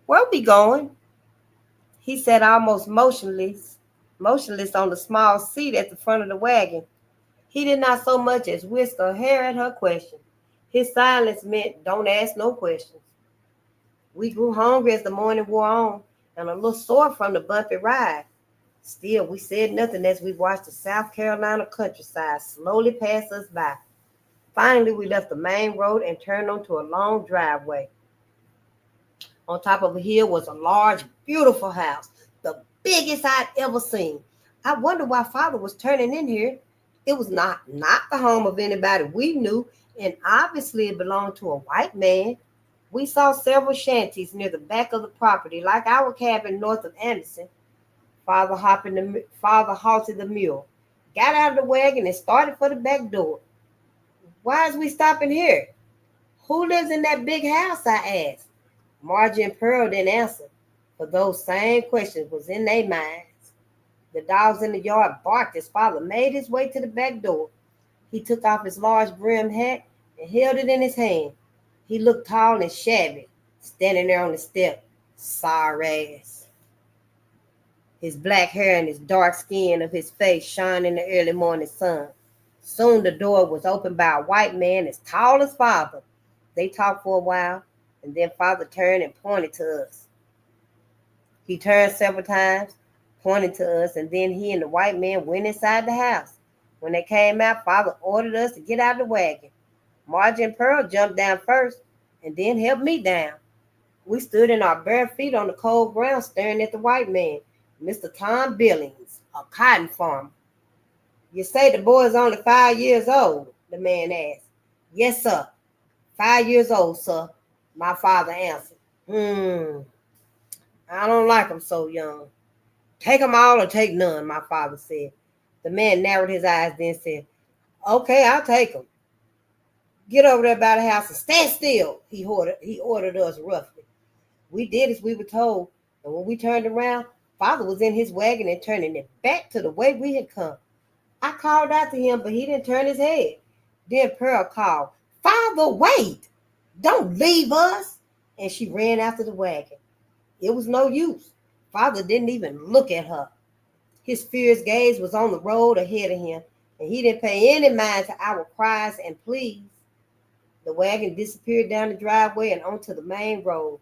"Where we going?" He sat almost motionless on the small seat at the front of the wagon. He did not so much as whisk a hair at her question. His silence meant don't ask no questions. We grew hungry as the morning wore on and a little sore from the bumpy ride. Still, we said nothing as we watched the South Carolina countryside slowly pass us by. Finally, we left the main road and turned onto a long driveway. On top of a hill was a large, beautiful house, the biggest I'd ever seen. I wondered why Father was turning in here. It was not the home of anybody we knew, and obviously it belonged to a white man. We saw several shanties near the back of the property, like our cabin north of Anderson. Father halted the mule, got out of the wagon, and started for the back door. "Why is we stopping here? Who lives in that big house?" I asked. Margie and Pearl didn't answer, for those same questions was in their minds. The dogs in the yard barked as Father made his way to the back door. He took off his large brimmed hat and held it in his hand. He looked tall and shabby, standing there on the step, sour ass. His black hair and his dark skin of his face shone in the early morning sun. Soon the door was opened by a white man as tall as Father. They talked for a while, and then Father turned and pointed to us. He turned several times, pointed to us, and then he and the white man went inside the house. When they came out, Father ordered us to get out of the wagon. Margie and Pearl jumped down first, and then helped me down. We stood in our bare feet on the cold ground staring at the white man, Mr. Tom Billings, a cotton farmer. "You say the boy is only 5 years old?" the man asked. "Yes, sir. 5 years old, sir," my father answered. "I don't like him so young." "Take them all or take none," my father said. The man narrowed his eyes, then said, "Okay, I'll take them." "Get over there by the house and stand still," he ordered us roughly. We did as we were told, and when we turned around, Father was in his wagon and turning it back to the way we had come. I called out to him, but he didn't turn his head. Then Pearl called, Father, wait! Don't leave us! And she ran after the wagon. It was no use. Father didn't even look at her. His fierce gaze was on the road ahead of him, and he didn't pay any mind to our cries and pleas. The wagon disappeared down the driveway and onto the main road.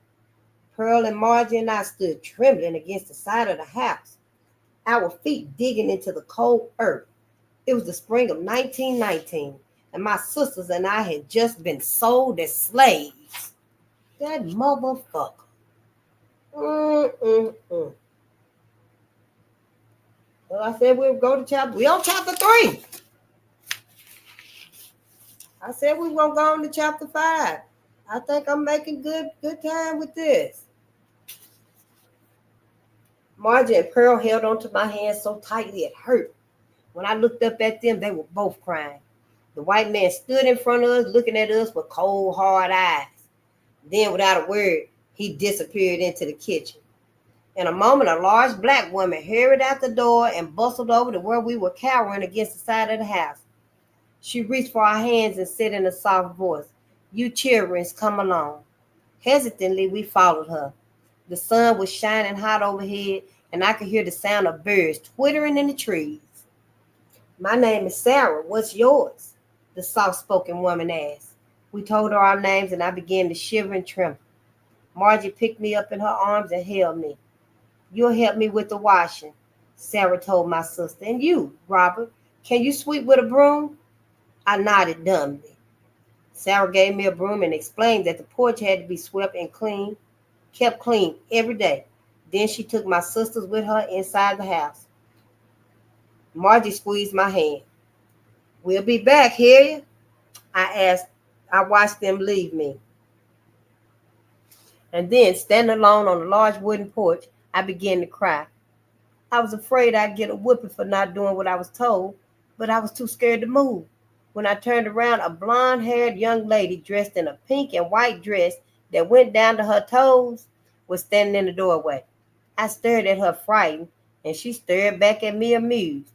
Pearl and Margie and I stood trembling against the side of the house, our feet digging into the cold earth. It was the spring of 1919, and my sisters and I had just been sold as slaves. That motherfucker. Well, I said we would go to chapter. We on chapter 3. I said we were gonna go on to chapter 5. I think I'm making good time with this. Margie and Pearl held onto my hand so tightly it hurt. When I looked up at them, they were both crying. The white man stood in front of us, looking at us with cold, hard eyes. Then, without a word, he disappeared into the kitchen. In a moment, a large black woman hurried out the door and bustled over to where we were cowering against the side of the house. She reached for our hands and said in a soft voice, You children, come along. Hesitantly, we followed her. The sun was shining hot overhead, and I could hear the sound of birds twittering in the trees. My name is Sarah. What's yours? The soft-spoken woman asked. We told her our names, and I began to shiver and tremble. Margie picked me up in her arms and held me. You'll help me with the washing, Sarah told my sister. And you, Robert, can you sweep with a broom? I nodded dumbly. Sarah gave me a broom and explained that the porch had to be swept and kept clean every day. Then she took my sisters with her inside the house. Margie squeezed my hand. We'll be back, hear you? I asked. I watched them leave me. And then, standing alone on the large wooden porch, I began to cry. I was afraid I'd get a whipping for not doing what I was told, but I was too scared to move. When I turned around, a blonde-haired young lady dressed in a pink and white dress that went down to her toes was standing in the doorway. I stared at her frightened, and she stared back at me amused.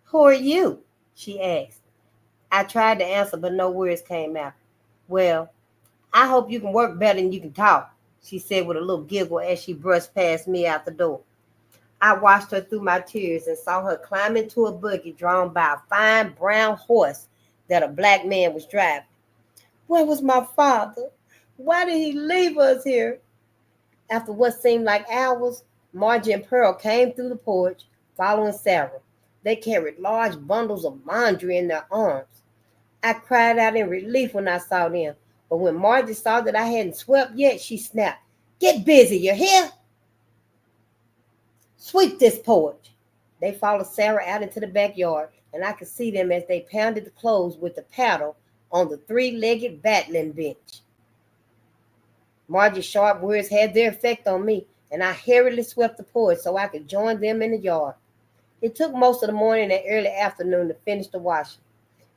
Who are you? She asked. I tried to answer, but no words came out. Well, I hope you can work better than you can talk, she said with a little giggle as she brushed past me out the door. I watched her through my tears and saw her climb into a buggy drawn by a fine brown horse that a black man was driving. Where was my father? Why did he leave us here? After what seemed like hours, Margie and Pearl came through the porch, following Sarah. They carried large bundles of laundry in their arms. I cried out in relief when I saw them, but when Margie saw that I hadn't swept yet, she snapped, Get busy, you hear? Sweep this porch. They followed Sarah out into the backyard, and I could see them as they pounded the clothes with the paddle on the three-legged battling bench. Margie's sharp words had their effect on me, and I hurriedly swept the porch so I could join them in the yard. It took most of the morning and early afternoon to finish the washing.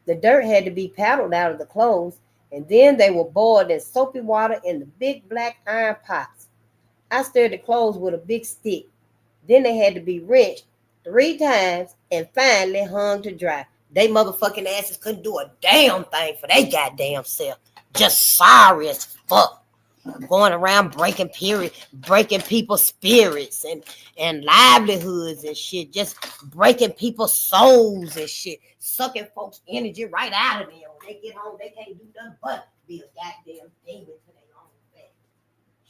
The dirt had to be paddled out of the clothes, and then they were boiled in soapy water in the big black iron pots. I stirred the clothes with a big stick. Then they had to be rinsed 3 times and finally hung to dry. They motherfucking asses couldn't do a damn thing for their goddamn self. Just sorry as fuck. Going around breaking people's spirits and livelihoods and shit. Just breaking people's souls and shit. Sucking folks' energy right out of them. When they get home, they can't do nothing but be a goddamn demon to their own back.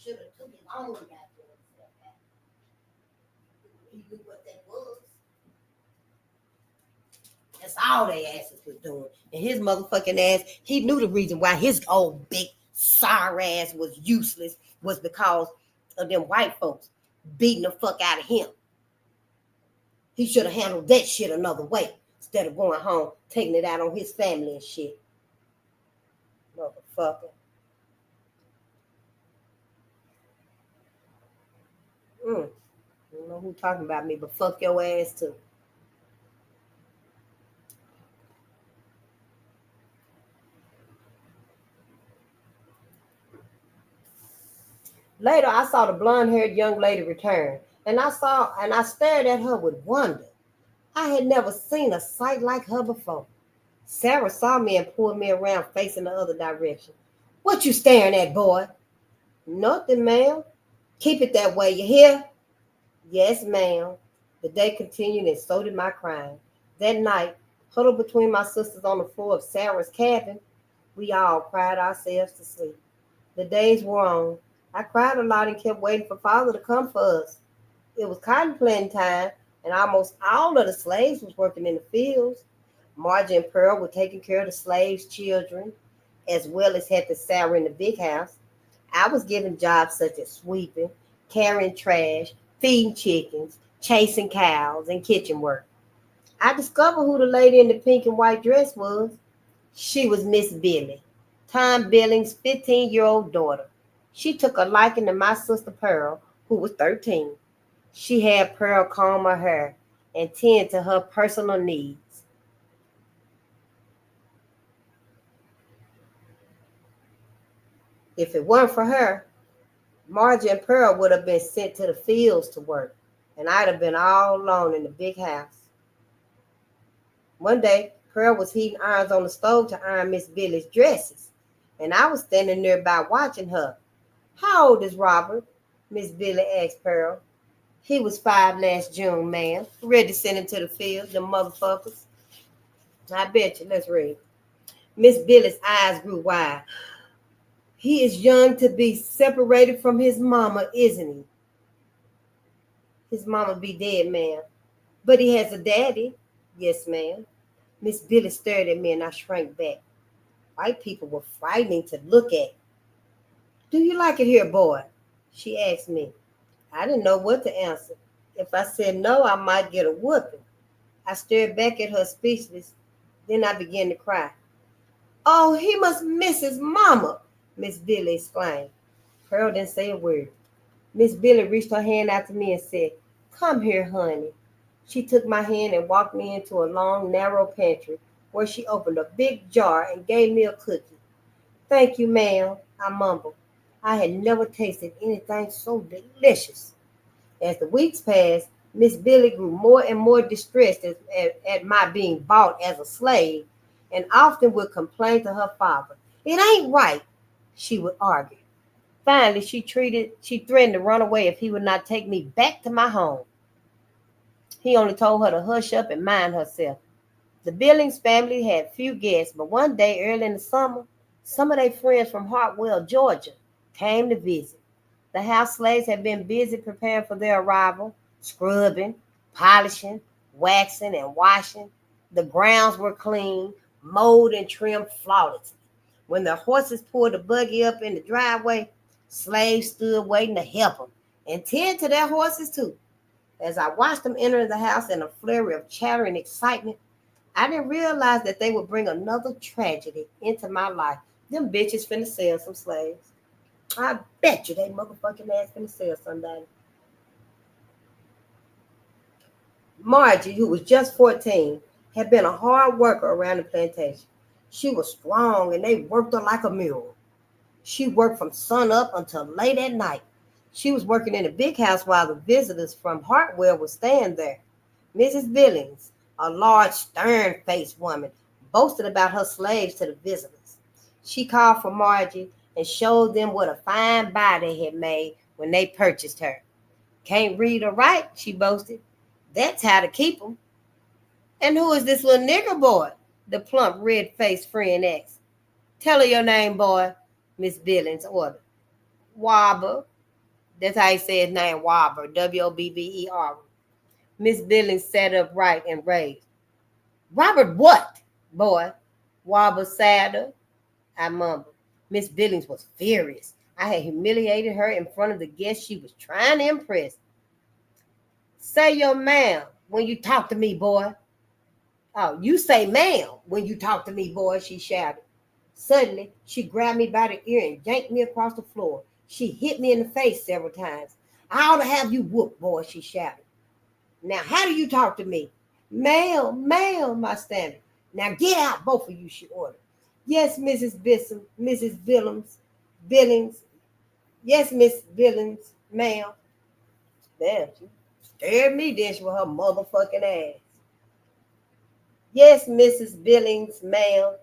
Should have took his own goddamn self out. He knew what that was. That's all they asses was doing. And his motherfucking ass, he knew the reason why his old big sorry ass was useless was because of them white folks beating the fuck out of him. He should have handled that shit another way instead of going home, taking it out on his family and shit. Motherfucker. I don't know who talking about me, but fuck your ass too. Later, I saw the blonde-haired young lady return. And I stared at her with wonder. I had never seen a sight like her before. Sarah saw me and pulled me around facing the other direction. What you staring at, boy? Nothing, ma'am. Keep it that way, you hear? Yes, ma'am. The day continued and so did my crying. That night, huddled between my sisters on the floor of Sarah's cabin, we all cried ourselves to sleep. The days wore on. I cried a lot and kept waiting for father to come for us. It was cotton planting time, and almost all of the slaves was working in the fields. Margie and Pearl were taking care of the slaves' children, as well as had the Sarah in the big house. I was given jobs such as sweeping, carrying trash, feeding chickens, chasing cows, and kitchen work. I discovered who the lady in the pink and white dress was. She was Miss Billy, Tom Billings' 15-year-old daughter. She took a liking to my sister Pearl, who was 13. She had Pearl comb her hair and tend to her personal needs. If it weren't for her, Margie and Pearl would have been sent to the fields to work, and I'd have been all alone in the big house. One day, Pearl was heating irons on the stove to iron Miss Billy's dresses, and I was standing nearby watching her. How old is Robert? Miss Billy asked Pearl. He was 5 last June, ma'am. Ready to send him to the field, them motherfuckers. I bet you. Let's read. Miss Billy's eyes grew wide. He is young to be separated from his mama, isn't he? His mama be dead, ma'am. But he has a daddy. Yes, ma'am. Miss Billy stared at me and I shrank back. White people were frightening to look at. Do you like it here, boy? She asked me. I didn't know what to answer. If I said no, I might get a whooping. I stared back at her speechless. Then I began to cry. Oh, he must miss his mama, Miss Billy exclaimed. Pearl didn't say a word. Miss Billy reached her hand out to me and said, Come here, honey. She took my hand and walked me into a long, narrow pantry where she opened a big jar and gave me a cookie. Thank you, ma'am, I mumbled. I had never tasted anything so delicious. As the weeks passed, Miss Billy grew more and more distressed at my being bought as a slave and often would complain to her father. It ain't right, she would argue. Finally, she threatened to run away if he would not take me back to my home. He only told her to hush up and mind herself. The Billings family had few guests, but one day early in the summer, some of their friends from Hartwell, Georgia, came to visit. The house slaves had been busy preparing for their arrival, scrubbing, polishing, waxing, and washing. The grounds were clean, mowed and trimmed flawlessly. When the horses pulled the buggy up in the driveway, slaves stood waiting to help them and tend to their horses too. As I watched them enter the house in a flurry of chatter and excitement, I didn't realize that they would bring another tragedy into my life. Them bitches finna sell some slaves. I bet you they motherfucking ass finna sell somebody. Margie, who was just 14, had been a hard worker around the plantation. She was strong and they worked her like a mule. She worked from sun up until late at night. She was working in a big house while the visitors from Hartwell were staying there. Mrs. Billings, a large, stern-faced woman, boasted about her slaves to the visitors. She called for Margie and showed them what a fine buy they had made when they purchased her. Can't read or write, she boasted. That's how to keep them. And who is this little nigger boy? The plump, red-faced friend asked. Tell her your name, boy, Miss Billings ordered. Wobber. That's how he said his name, Wobber, Wobber. Miss Billings sat upright and raised. Robert what, boy? Wobber Sadler, I mumbled. Miss Billings was furious. I had humiliated her in front of the guests she was trying to impress. Say your ma'am when you talk to me, boy. Oh, you say ma'am when you talk to me, boy, she shouted. Suddenly, she grabbed me by the ear and yanked me across the floor. She hit me in the face several times. I ought to have you whooped, boy, she shouted. Now, how do you talk to me? Ma'am, I stammered. Now get out, both of you, she ordered. Yes, Mrs. Billings. Yes, Miss Billings, ma'am. Damn, Stared me then with her motherfucking ass. Yes, Mrs. Billings, ma'am.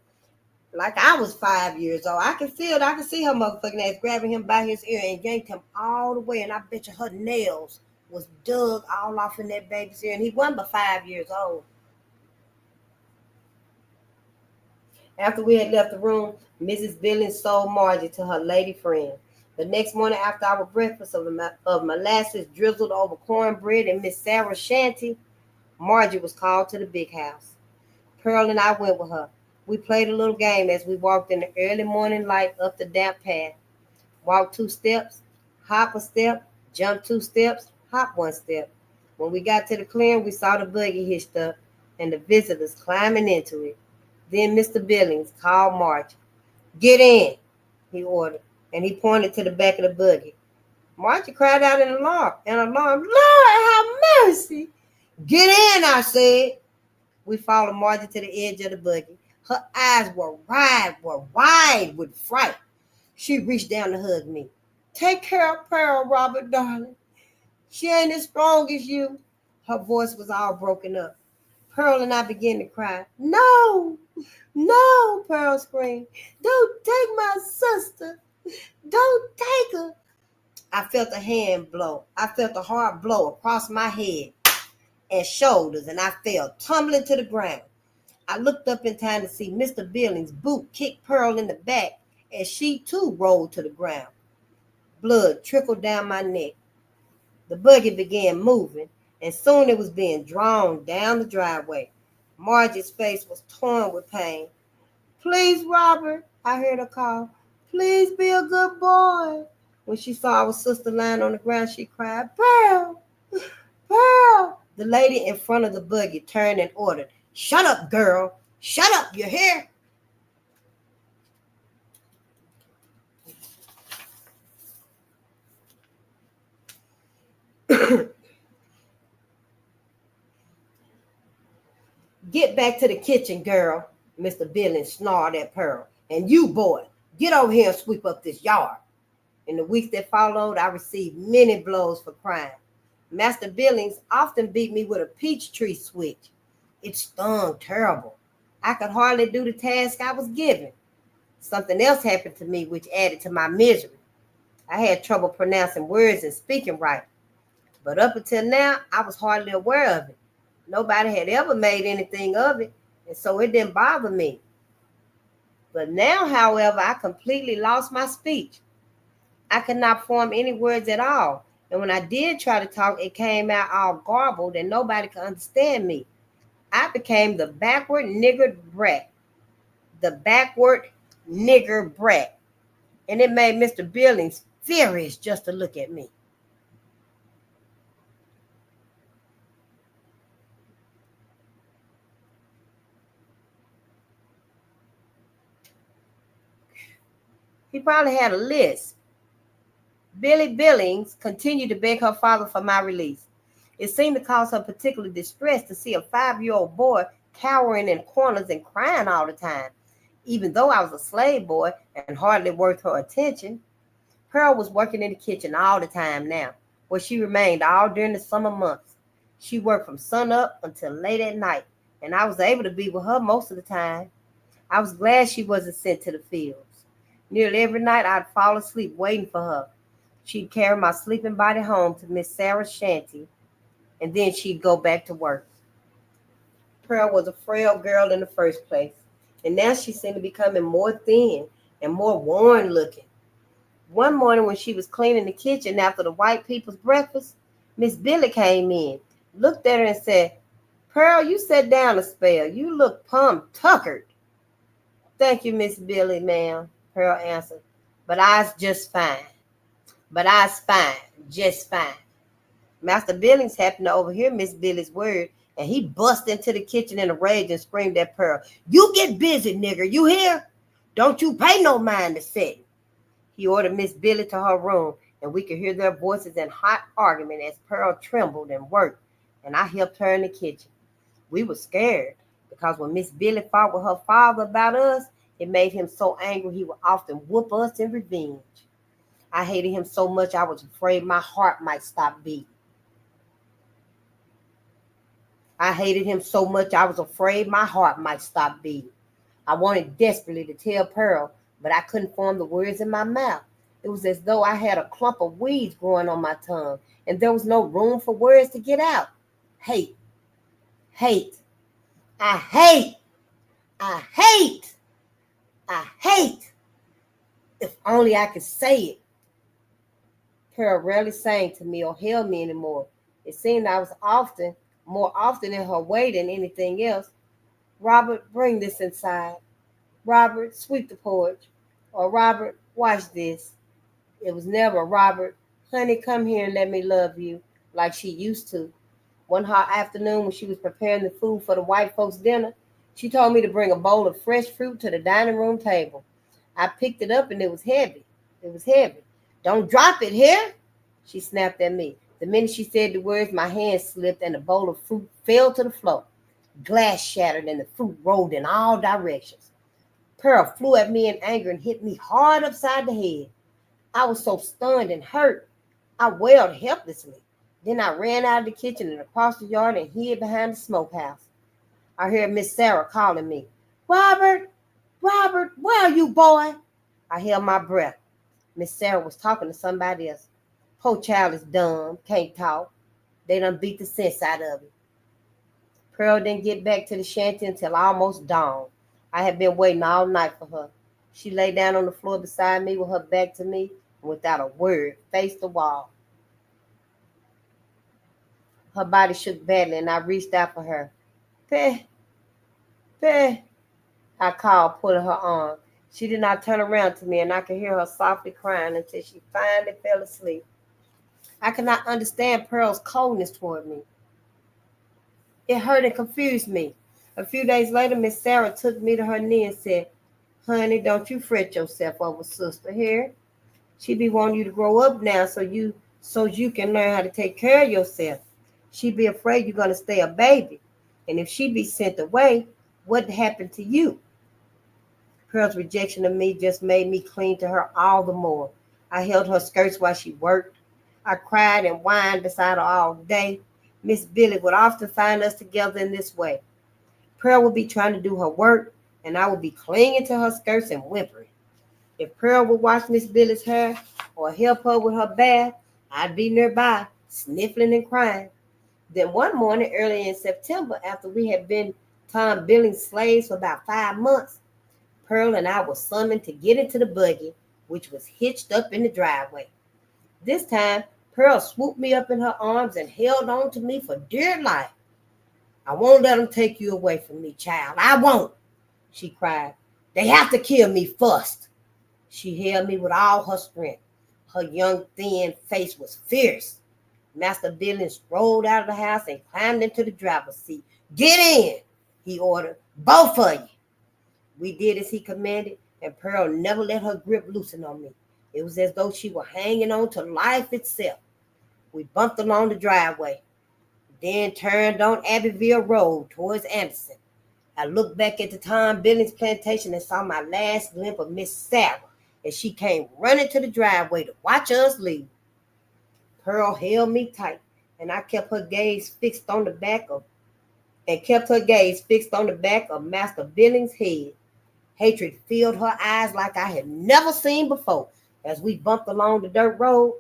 Like I was 5 years old. I could see her motherfucking ass grabbing him by his ear and yanked him all the way. And I bet you her nails was dug all off in that baby's ear. And he wasn't but 5 years old. After we had left the room, Mrs. Billings sold Margie to her lady friend. The next morning after our breakfast of molasses drizzled over cornbread and Miss Sarah's shanty, Margie was called to the big house. Pearl and I went with her. We played a little game as we walked in the early morning light up the damp path. Walk 2 steps, hop a step, jump 2 steps, hop 1 step. When we got to the clearing, we saw the buggy hitched up and the visitors climbing into it. Then Mr. Billings called Margie. Get in, he ordered, and he pointed to the back of the buggy. Margie cried out in alarm. Lord, have mercy. Get in, I said. We followed Margie to the edge of the buggy. Her eyes were wide with fright. She reached down to hug me. Take care of Pearl, Robert, darling. She ain't as strong as you. Her voice was all broken up. Pearl and I began to cry. No, Pearl screamed. Don't take my sister. Don't take her. I felt a hard blow across my head and shoulders, and I fell tumbling to the ground. I looked up in time to see Mr. Billings' boot kick Pearl in the back as she too rolled to the ground. Blood trickled down my neck. The buggy began moving, and soon it was being drawn down the driveway. Margie's face was torn with pain. Please, Robert, I heard her call. Please be a good boy. When she saw our sister lying on the ground, she cried, Pearl, Pearl. The lady in front of the buggy turned and ordered, Shut up, girl. Shut up, you hear? Get back to the kitchen, girl, Mr. Billings snarled at Pearl. And you, boy, get over here and sweep up this yard. In the weeks that followed, I received many blows for crime. Master Billings often beat me with a peach tree switch. It stung terrible. I could hardly do the task I was given. Something else happened to me which added to my misery. I had trouble pronouncing words and speaking right. But up until now, I was hardly aware of it. Nobody had ever made anything of it, and so it didn't bother me. But now, however, I completely lost my speech. I could not form any words at all, and when I did try to talk, it came out all garbled and nobody could understand me. I became the backward nigger brat. The backward nigger brat. And it made Mr. Billings furious just to look at me. He probably had a list. Billy Billings continued to beg her father for my release. It seemed to cause her particular distress to see a 5-year-old boy cowering in corners and crying all the time, even though I was a slave boy and hardly worth her attention. Pearl was working in the kitchen all the time now, where she remained all during the summer months. She worked from sunup until late at night, and I was able to be with her most of the time. I was glad she wasn't sent to the fields. Nearly every night I'd fall asleep waiting for her. She'd carry my sleeping body home to Miss Sarah's shanty, and then she'd go back to work. Pearl was a frail girl in the first place, and now she seemed to be becoming more thin and more worn looking. One morning when she was cleaning the kitchen after the white people's breakfast, Miss Billy came in, looked at her and said, Pearl, you sat down a spell. You look plumb-tuckered. Thank you, Miss Billy, ma'am, Pearl answered. But I's just fine. Just fine. Master Billings happened to overhear Miss Billy's word, and he bust into the kitchen in a rage and screamed at Pearl, You get busy, nigger, you hear? Don't you pay no mind to sit. He ordered Miss Billy to her room, and we could hear their voices in hot argument as Pearl trembled and worked, and I helped her in the kitchen. We were scared, because when Miss Billy fought with her father about us, it made him so angry he would often whoop us in revenge. I hated him so much I was afraid my heart might stop beating. I hated him so much I was afraid my heart might stop beating. I wanted desperately to tell Pearl, but I couldn't form the words in my mouth. It was as though I had a clump of weeds growing on my tongue, and there was no room for words to get out. Hate, hate, I hate, I hate, I hate. If only I could say it. Pearl rarely sang to me or held me anymore. It seemed I was more often in her way than anything else. Robert, bring this inside. Robert, sweep the porch. Or Robert, wash this. It was never Robert, honey, come here and let me love you, like she used to. One hot afternoon when she was preparing the food for the white folks' dinner, she told me to bring a bowl of fresh fruit to the dining room table. I picked it up and it was heavy. It was heavy. Don't drop it here, she snapped at me. The minute she said the words, my hand slipped and the bowl of fruit fell to the floor. Glass shattered and the fruit rolled in all directions. Pearl flew at me in anger and hit me hard upside the head. I was so stunned and hurt. I wailed helplessly. Then I ran out of the kitchen and across the yard and hid behind the smokehouse. I heard Miss Sarah calling me. Robert, Robert, where are you, boy? I held my breath. Miss Sarah was talking to somebody else. Poor child is dumb, can't talk. They done beat the sense out of him. Pearl didn't get back to the shanty until almost dawn. I had been waiting all night for her. She lay down on the floor beside me with her back to me and without a word faced the wall. Her body shook badly and I reached out for her. Peh, Peh, I called, pulling her arm. She did not turn around to me and I could hear her softly crying until she finally fell asleep. I could not understand Pearl's coldness toward me. It hurt and confused me. A few days later, Miss Sarah took me to her knee and said, honey, don't you fret yourself over sister here. She be wanting you to grow up now so you can learn how to take care of yourself. She be afraid you're going to stay a baby. And if she be sent away, what happened to you? Pearl's rejection of me just made me cling to her all the more. I held her skirts while she worked. I cried and whined beside her all day. Miss Billy would often find us together in this way. Pearl would be trying to do her work, and I would be clinging to her skirts and whimpering. If Pearl would wash Miss Billy's hair or help her with her bath, I'd be nearby, sniffling and crying. Then one morning, early in September, after we had been Tom Billings' slaves for about 5 months, Pearl and I were summoned to get into the buggy, which was hitched up in the driveway. This time, Pearl swooped me up in her arms and held on to me for dear life. I won't let them take you away from me, child. I won't, she cried. They have to kill me first. She held me with all her strength. Her young, thin face was fierce. Master Billings rolled out of the house and climbed into the driver's seat. Get in, he ordered, both of you. We did as he commanded, and Pearl never let her grip loosen on me. It was as though she were hanging on to life itself. We bumped along the driveway, then turned on Abbeville Road towards Anderson. I looked back at the Tom Billings plantation and saw my last glimpse of Miss Sarah as she came running to the driveway to watch us leave. Pearl held me tight, and I kept her gaze fixed on the back of Master Billings' head. Hatred filled her eyes like I had never seen before. As we bumped along the dirt road,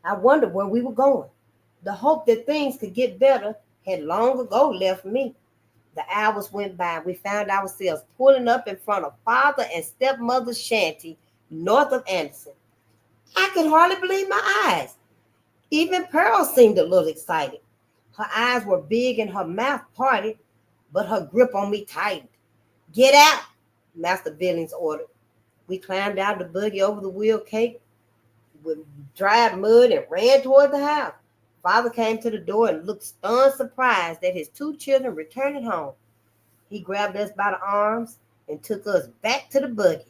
I wondered where we were going. The hope that things could get better had long ago left me. The hours went by and we found ourselves pulling up in front of father and stepmother's shanty north of Anderson. I could hardly believe my eyes. Even Pearl seemed a little excited. Her eyes were big and her mouth parted, but her grip on me tightened. Get out, Master Billings ordered. We climbed out of the buggy over the wheel cake with dried mud and ran toward the house. Father came to the door and looked stunned, surprised that his 2 children returned home. He grabbed us by the arms and took us back to the buggy.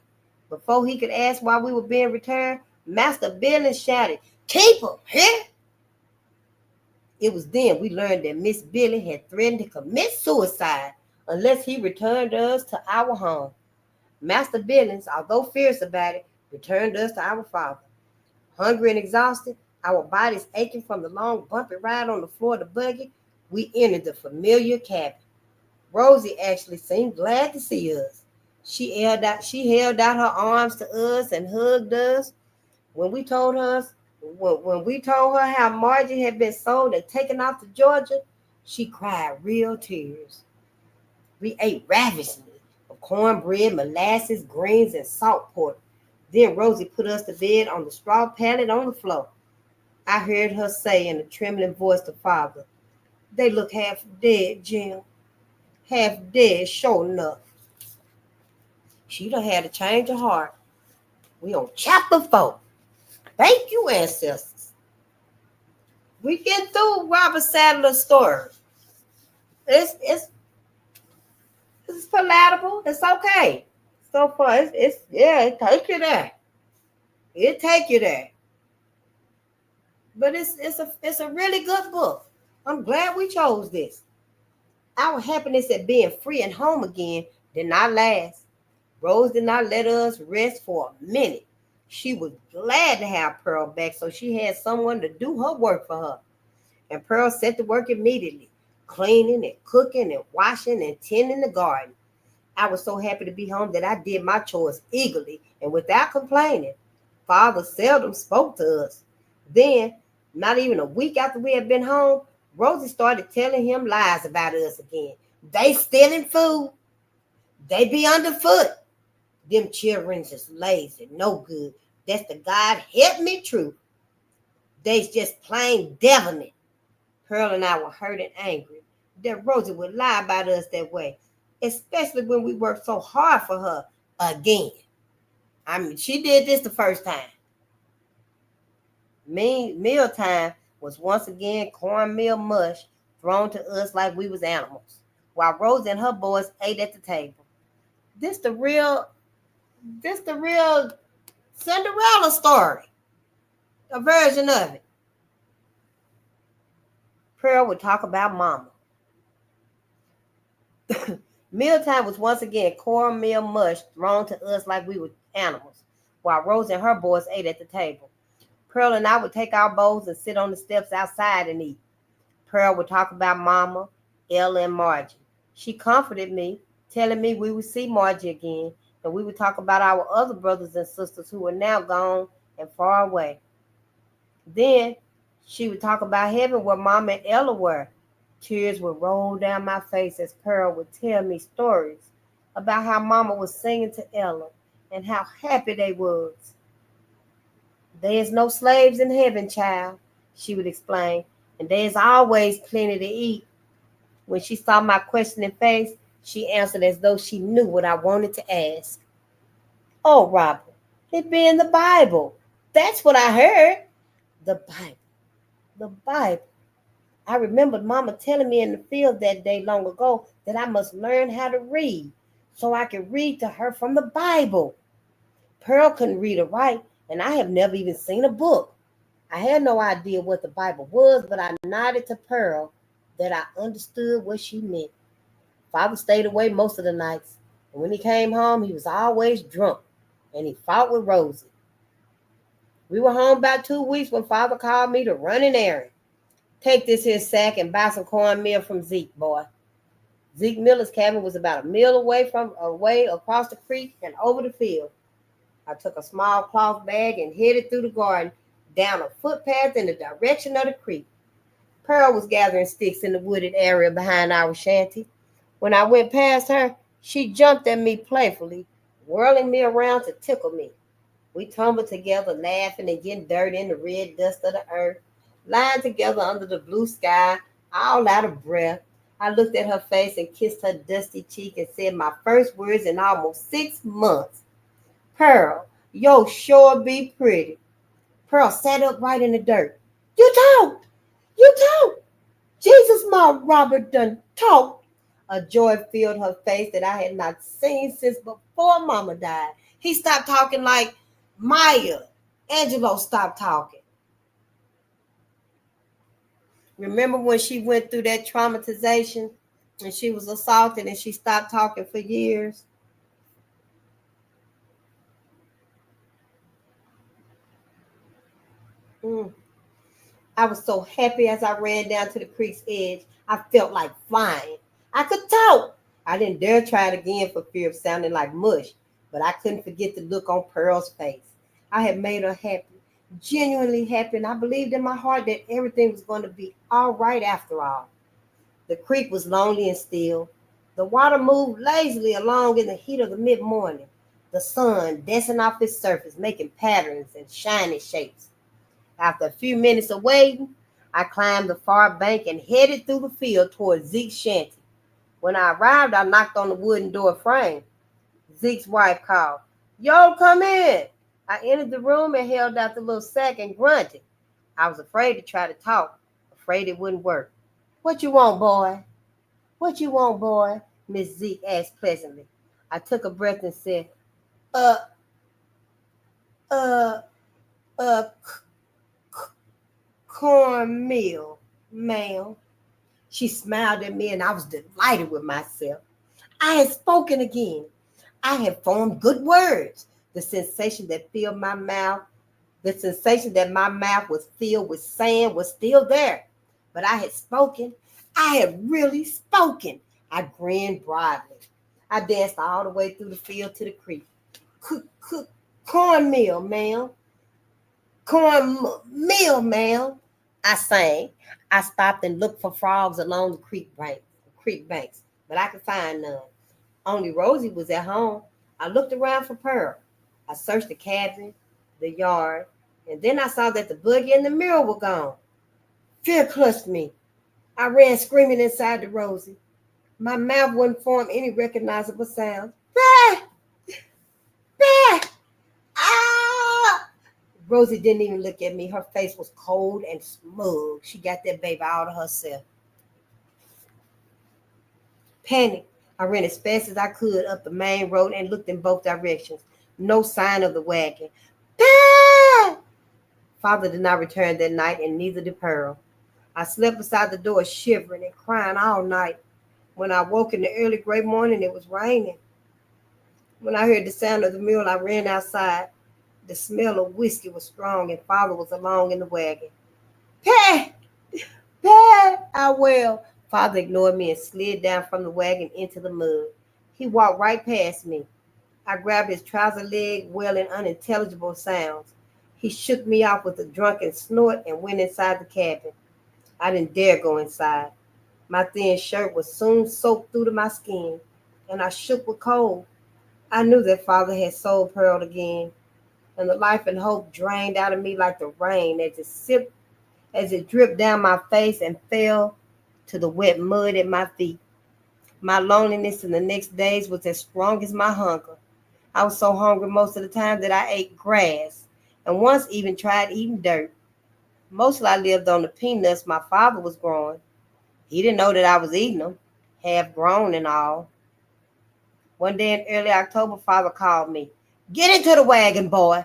Before he could ask why we were being returned, Master Billings shouted, "Keep them here!" It was then we learned that Miss Billy had threatened to commit suicide unless he returned us to our home. Master Billings, although fierce about it, returned us to our father. Hungry and exhausted, our bodies aching from the long bumpy ride on the floor of the buggy, We entered the familiar cabin. Rosie actually seemed glad to see us. She held out her arms to us and hugged us. When we told her when we told her how Margie had been sold and taken off to Georgia, she cried real tears. We ate ravishingly of cornbread, molasses, greens, and salt pork. Then Rosie put us to bed on the straw pallet on the floor. I heard her say in a trembling voice to father, "They look half dead, Jim. Half dead, sure enough." She done had a change of heart. We on chapter 4. Thank you, ancestors. We get through Robert Sadler's story. It's palatable. It's okay. So far, it's yeah, it take you there. It take you there. But it's a really good book. I'm glad we chose this. Our happiness at being free and home again did not last. Rose did not let us rest for a minute. She was glad to have Pearl back, so she had someone to do her work for her. And Pearl set to work immediately, cleaning and cooking and washing and tending the garden. I was so happy to be home that I did my chores eagerly and without complaining. Father seldom spoke to us. Then, not even a week after we had been home, Rosie started telling him lies about us again. They stealing food. They be underfoot. Them children just lazy, no good. That's the God help me truth. They's just plain deviling. Pearl and I were hurt and angry that Rosie would lie about us that way, especially when we worked so hard for her again. I mean, she did this the first time. Mealtime was once again cornmeal mush thrown to us like we was animals, while Rosie and her boys ate at the table. This the real Cinderella story, a version of it. Pearl would talk about Mama. Mealtime was once again cornmeal mush thrown to us like we were animals, while Rose and her boys ate at the table. Pearl and I would take our bowls and sit on the steps outside and eat. Pearl would talk about Mama, Ella, and Margie. She comforted me, telling me we would see Margie again, and we would talk about our other brothers and sisters who were now gone and far away. Then she would talk about heaven where Mama and Ella were. Tears would roll down my face as Pearl would tell me stories about how Mama was singing to Ella and how happy they was. "There is no slaves in heaven, child," she would explain, "and there is always plenty to eat." When she saw my questioning face, she answered as though she knew what I wanted to ask. "Oh, Robert, it be in the Bible. That's what I heard." The Bible. The Bible. I remembered Mama telling me in the field that day long ago that I must learn how to read so I could read to her from the Bible. Pearl couldn't read or write, and I have never even seen a book. I had no idea what the Bible was, but I nodded to Pearl that I understood what she meant. Father stayed away most of the nights, and when he came home, he was always drunk, and he fought with Rosie. We were home about 2 weeks when Father called me to run an errand. "Take this here sack and buy some cornmeal from Zeke, boy." Zeke Miller's cabin was about a mile away across the creek and over the field. I took a small cloth bag and headed through the garden down a footpath in the direction of the creek. Pearl was gathering sticks in the wooded area behind our shanty. When I went past her, she jumped at me playfully, whirling me around to tickle me. We tumbled together, laughing and getting dirty in the red dust of the earth, lying together under the blue sky, all out of breath. I looked at her face and kissed her dusty cheek and said my first words in almost 6 months. "Pearl, yo sure be pretty." Pearl sat up right in the dirt. "You talk! You talk! Jesus, my Robert done talked." A joy filled her face that I had not seen since before Mama died. He stopped talking like Maya. Angelo stopped talking. Remember when she went through that traumatization and she was assaulted and she stopped talking for years? Mm. I was so happy as I ran down to the creek's edge. I felt like flying. I could talk. I didn't dare try it again for fear of sounding like mush, but I couldn't forget the look on Pearl's face. I had made her happy, genuinely happy, and I believed in my heart that everything was going to be all right after all. The creek was lonely and still. The water moved lazily along in the heat of the mid-morning, the sun dancing off its surface, making patterns and shiny shapes. After a few minutes of waiting, I climbed the far bank and headed through the field toward Zeke's shanty. When I arrived, I knocked on the wooden door frame. Zeke's wife called, "Yo, come in." I entered the room and held out the little sack and grunted. I was afraid to try to talk, afraid it wouldn't work. "What you want, boy? What you want, boy?" Miss Zeke asked pleasantly. I took a breath and said, uh, uh, uh, cornmeal, ma'am. She smiled at me and I was delighted with myself. I had spoken again. I had formed good words. The sensation that filled my mouth, the sensation that my mouth was filled with sand was still there. But I had spoken. I had really spoken. I grinned broadly. I danced all the way through the field to the creek. Cornmeal, ma'am. Cornmeal, ma'am. I sang. I stopped and looked for frogs along the creek banks, but I could find none. Only Rosie was at home. I looked around for Pearl. I searched the cabin, the yard, and then I saw that the buggy and the mirror were gone. Fear clutched me. I ran screaming inside to Rosie. My mouth wouldn't form any recognizable sounds. Bah! Bah! Ah! Rosie didn't even look at me. Her face was cold and smug. She got that baby all to herself. Panicked, I ran as fast as I could up the main road and looked in both directions. No sign of the wagon. Ah! Father did not return that night, and neither did Pearl. I slept beside the door, shivering and crying all night. When I woke in the early gray morning, it was raining. When I heard the sound of the mule, I ran outside. The smell of whiskey was strong, and Father was along in the wagon. "Pat! Pat!" I wailed. Father ignored me and slid down from the wagon into the mud. He walked right past me. I grabbed his trouser leg, wailing unintelligible sounds. He shook me off with a drunken snort and went inside the cabin. I didn't dare go inside. My thin shirt was soon soaked through to my skin, and I shook with cold. I knew that Father had sold Pearl again, and the life and hope drained out of me like the rain as it dripped down my face and fell to the wet mud at my feet. My loneliness in the next days was as strong as my hunger. I was so hungry most of the time that I ate grass, and once even tried eating dirt. Mostly I lived on the peanuts my father was growing. He didn't know that I was eating them, half grown and all. One day in early October, Father called me. "Get into the wagon, boy."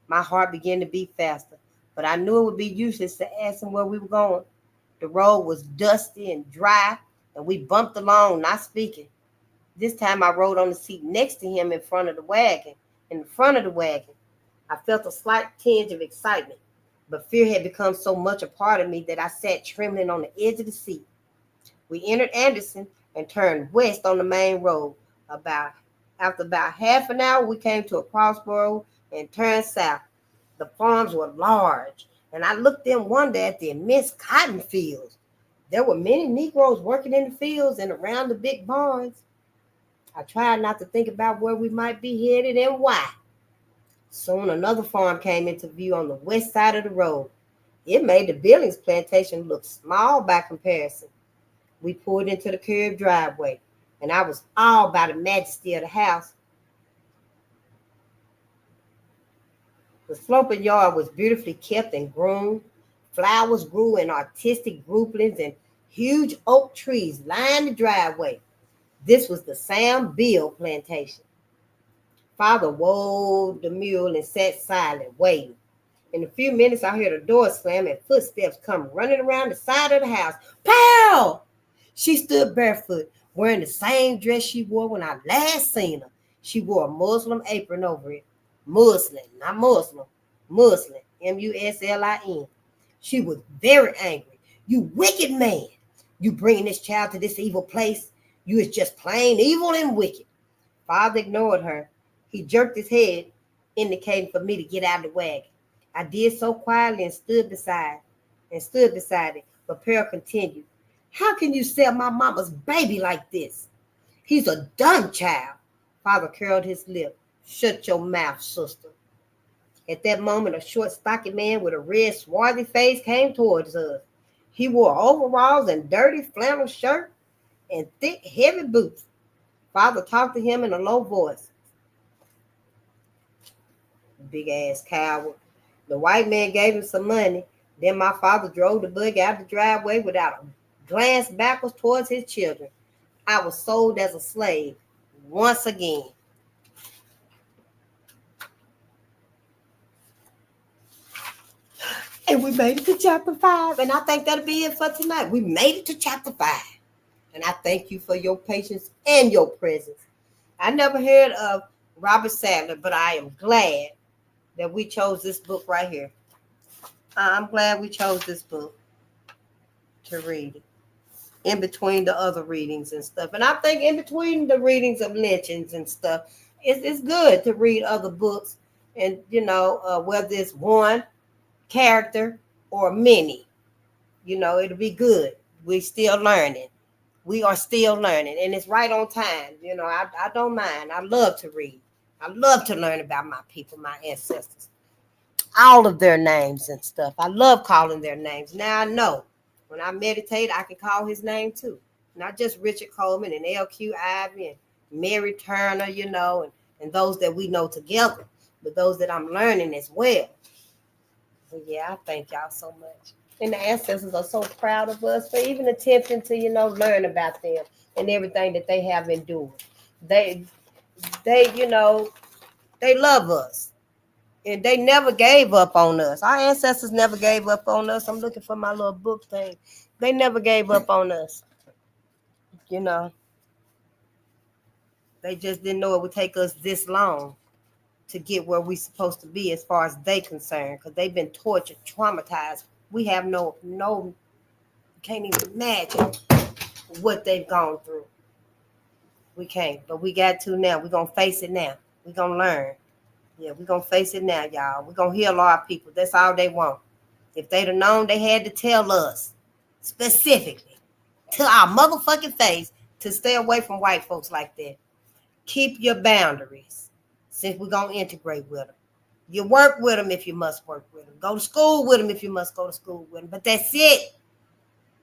My heart began to beat faster, but I knew it would be useless to ask him where we were going. The road was dusty and dry, and we bumped along, not speaking. This time I rode on the seat next to him in front of the wagon. In the front of the wagon, I felt a slight tinge of excitement, but fear had become so much a part of me that I sat trembling on the edge of the seat. We entered Anderson and turned west on the main road. After about half an hour, we came to a crossroad and turned south. The farms were large, and I looked in wonder at the immense cotton fields. There were many Negroes working in the fields and around the big barns. I tried not to think about where we might be headed and why. Soon another farm came into view on the west side of the road. It made the Billings plantation look small by comparison. We pulled into the curved driveway, and I was awed by the majesty of the house. The sloping yard was beautifully kept and groomed. Flowers grew in artistic groupings, and huge oak trees lined the driveway. This was the Sam Bill plantation. Father whoa the mule and sat silent, waiting. In a few minutes, I heard a door slam and footsteps come running around the side of the house. Pow! She stood barefoot, wearing the same dress she wore when I last seen her. She wore a Muslim apron over it. Muslin, not Muslim. Muslin, Muslin. She was very angry. You wicked man. You bringing this child to this evil place. You is just plain evil and wicked. Father ignored her. He jerked his head, indicating for me to get out of the wagon. I did so quietly and stood beside it. But Pearl continued, how can you sell my mama's baby like this? He's a dumb child. Father curled his lip. Shut your mouth, sister. At that moment, a short, stocky man with a red, swarthy face came towards us. He wore overalls and dirty flannel shirt and thick, heavy boots. Father talked to him in a low voice. Big ass coward. The white man gave him some money. Then my father drove the buggy out the driveway without a glance backwards towards his children. I was sold as a slave once again. And we made it to chapter 5. And I think that'll be it for tonight. We made it to chapter 5. And I thank you for your patience and your presence. I never heard of Robert Sadler, but I am glad that we chose this book right here. I'm glad we chose this book to read it in between the other readings and stuff. And I think in between the readings of lynchings and stuff, it's good to read other books. And, whether it's one character or many, it'll be good. We're still learning. We are still learning. And it's right on time. I don't mind. I love to read. I love to learn about my people, my ancestors. All of their names and stuff. I love calling their names. Now I know when I meditate, I can call his name too. Not just Richard Coleman and L.Q. Ivy and Mary Turner, and those that we know together, but those that I'm learning as well. But yeah, I thank y'all so much. And the ancestors are so proud of us for even attempting to, learn about them and everything that they have endured. They love us. And they never gave up on us. Our ancestors never gave up on us. I'm looking for my little book thing. They never gave up on us. They just didn't know it would take us this long to get where we're supposed to be as far as they concerned, because they've been tortured, traumatized. We have no, can't even imagine what they've gone through. We can't, but we got to now. We're going to face it now. We're going to learn. Yeah, we're going to face it now, y'all. We're going to heal our people. That's all they want. If they'd have known, they had to tell us specifically to our motherfucking face to stay away from white folks like that. Keep your boundaries, since we're going to integrate with them. You work with them if you must work with them. Go to school with them if you must go to school with them. But that's it.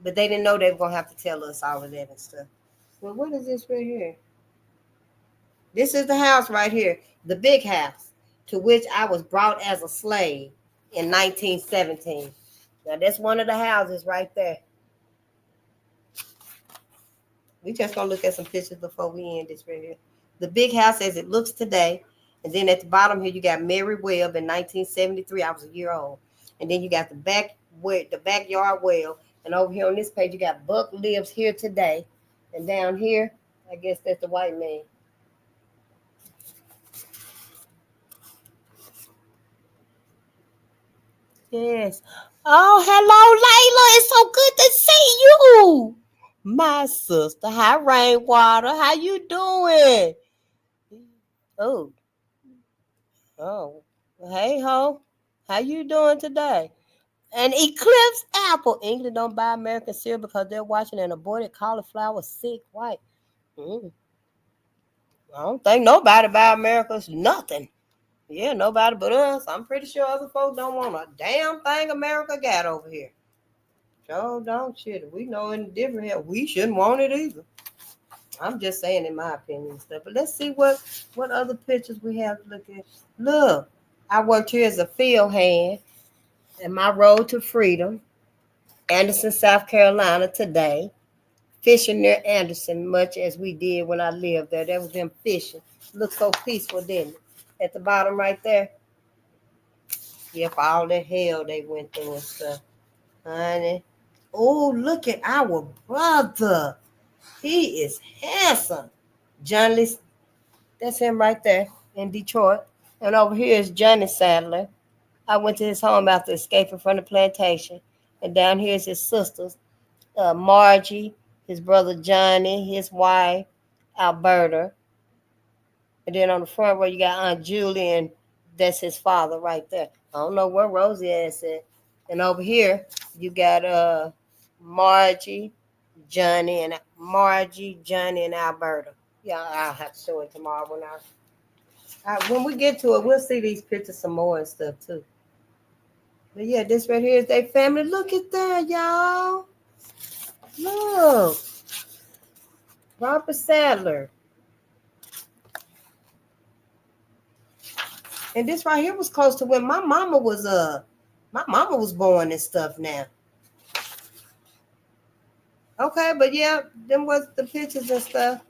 But they didn't know they were going to have to tell us all of that and stuff. Well, what is this right here? This is the house right here, the big house, to which I was brought as a slave in 1917. Now, that's one of the houses right there. We just going to look at some pictures before we end this right here. The big house as it looks today. And then at the bottom here, you got Mary Webb in 1973. I was a year old. And then you got the backyard well. And over here on this page, you got Buck lives here today. And down here, I guess that's the white man. Yes. Oh, hello, Layla. It's so good to see you. My sister. Hi, Rainwater. How you doing? Oh. Hey, ho. How you doing today? An Eclipse apple. England don't buy American cereal because they're watching an aborted cauliflower sick white. I don't think nobody buy America's nothing. Yeah, nobody but us. I'm pretty sure other folks don't want a damn thing America got over here. Sure don't shit. We know in different here. We shouldn't want it either. I'm just saying in my opinion and stuff. But let's see what other pictures we have to look at. Look, I worked here as a field hand in my road to freedom. Anderson, South Carolina today. Fishing near Anderson, much as we did when I lived there. That was them fishing. Looked so peaceful, didn't it? At the bottom right there. Yeah, for all the hell they went through and stuff. Honey. Oh, look at our brother. He is handsome. John Lee, that's him right there in Detroit. And over here is Johnny Sadler. I went to his home after escaping from the plantation. And down here is his sisters, Margie, his brother Johnny, his wife, Alberta. And then on the front row, you got Aunt Julie, and that's his father right there. I don't know where Rosie is at. And over here, you got Margie, Johnny, and Alberta. Yeah, I'll have to show it tomorrow when we get to it. We'll see these pictures some more and stuff too. But yeah, this right here is their family. Look at that, y'all. Look, Robert Sadler. And this right here was close to when my mama was born and stuff now. Okay, but yeah, them was the pictures and stuff.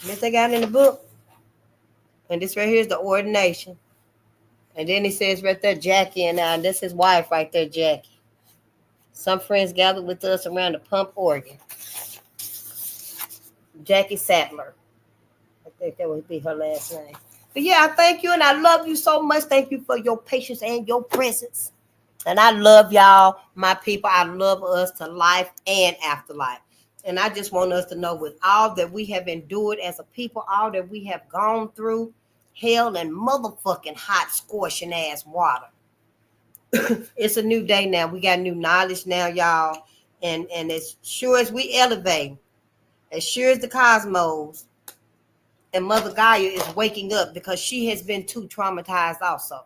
This they got in the book. And this right here is the ordination. And then he says right there, Jackie, and this his wife right there, Jackie. Some friends gathered with us around the pump organ. Jackie Sadler. I think that would be her last name. But yeah, I thank you and I love you so much. Thank you for your patience and your presence. And I love y'all, my people. I love us to life and afterlife. And I just want us to know with all that we have endured as a people, all that we have gone through, hell and motherfucking hot scorching ass water. It's a new day now. We got new knowledge now, y'all. And as sure as we elevate, as sure as the cosmos, and Mother Gaia is waking up because she has been too traumatized also.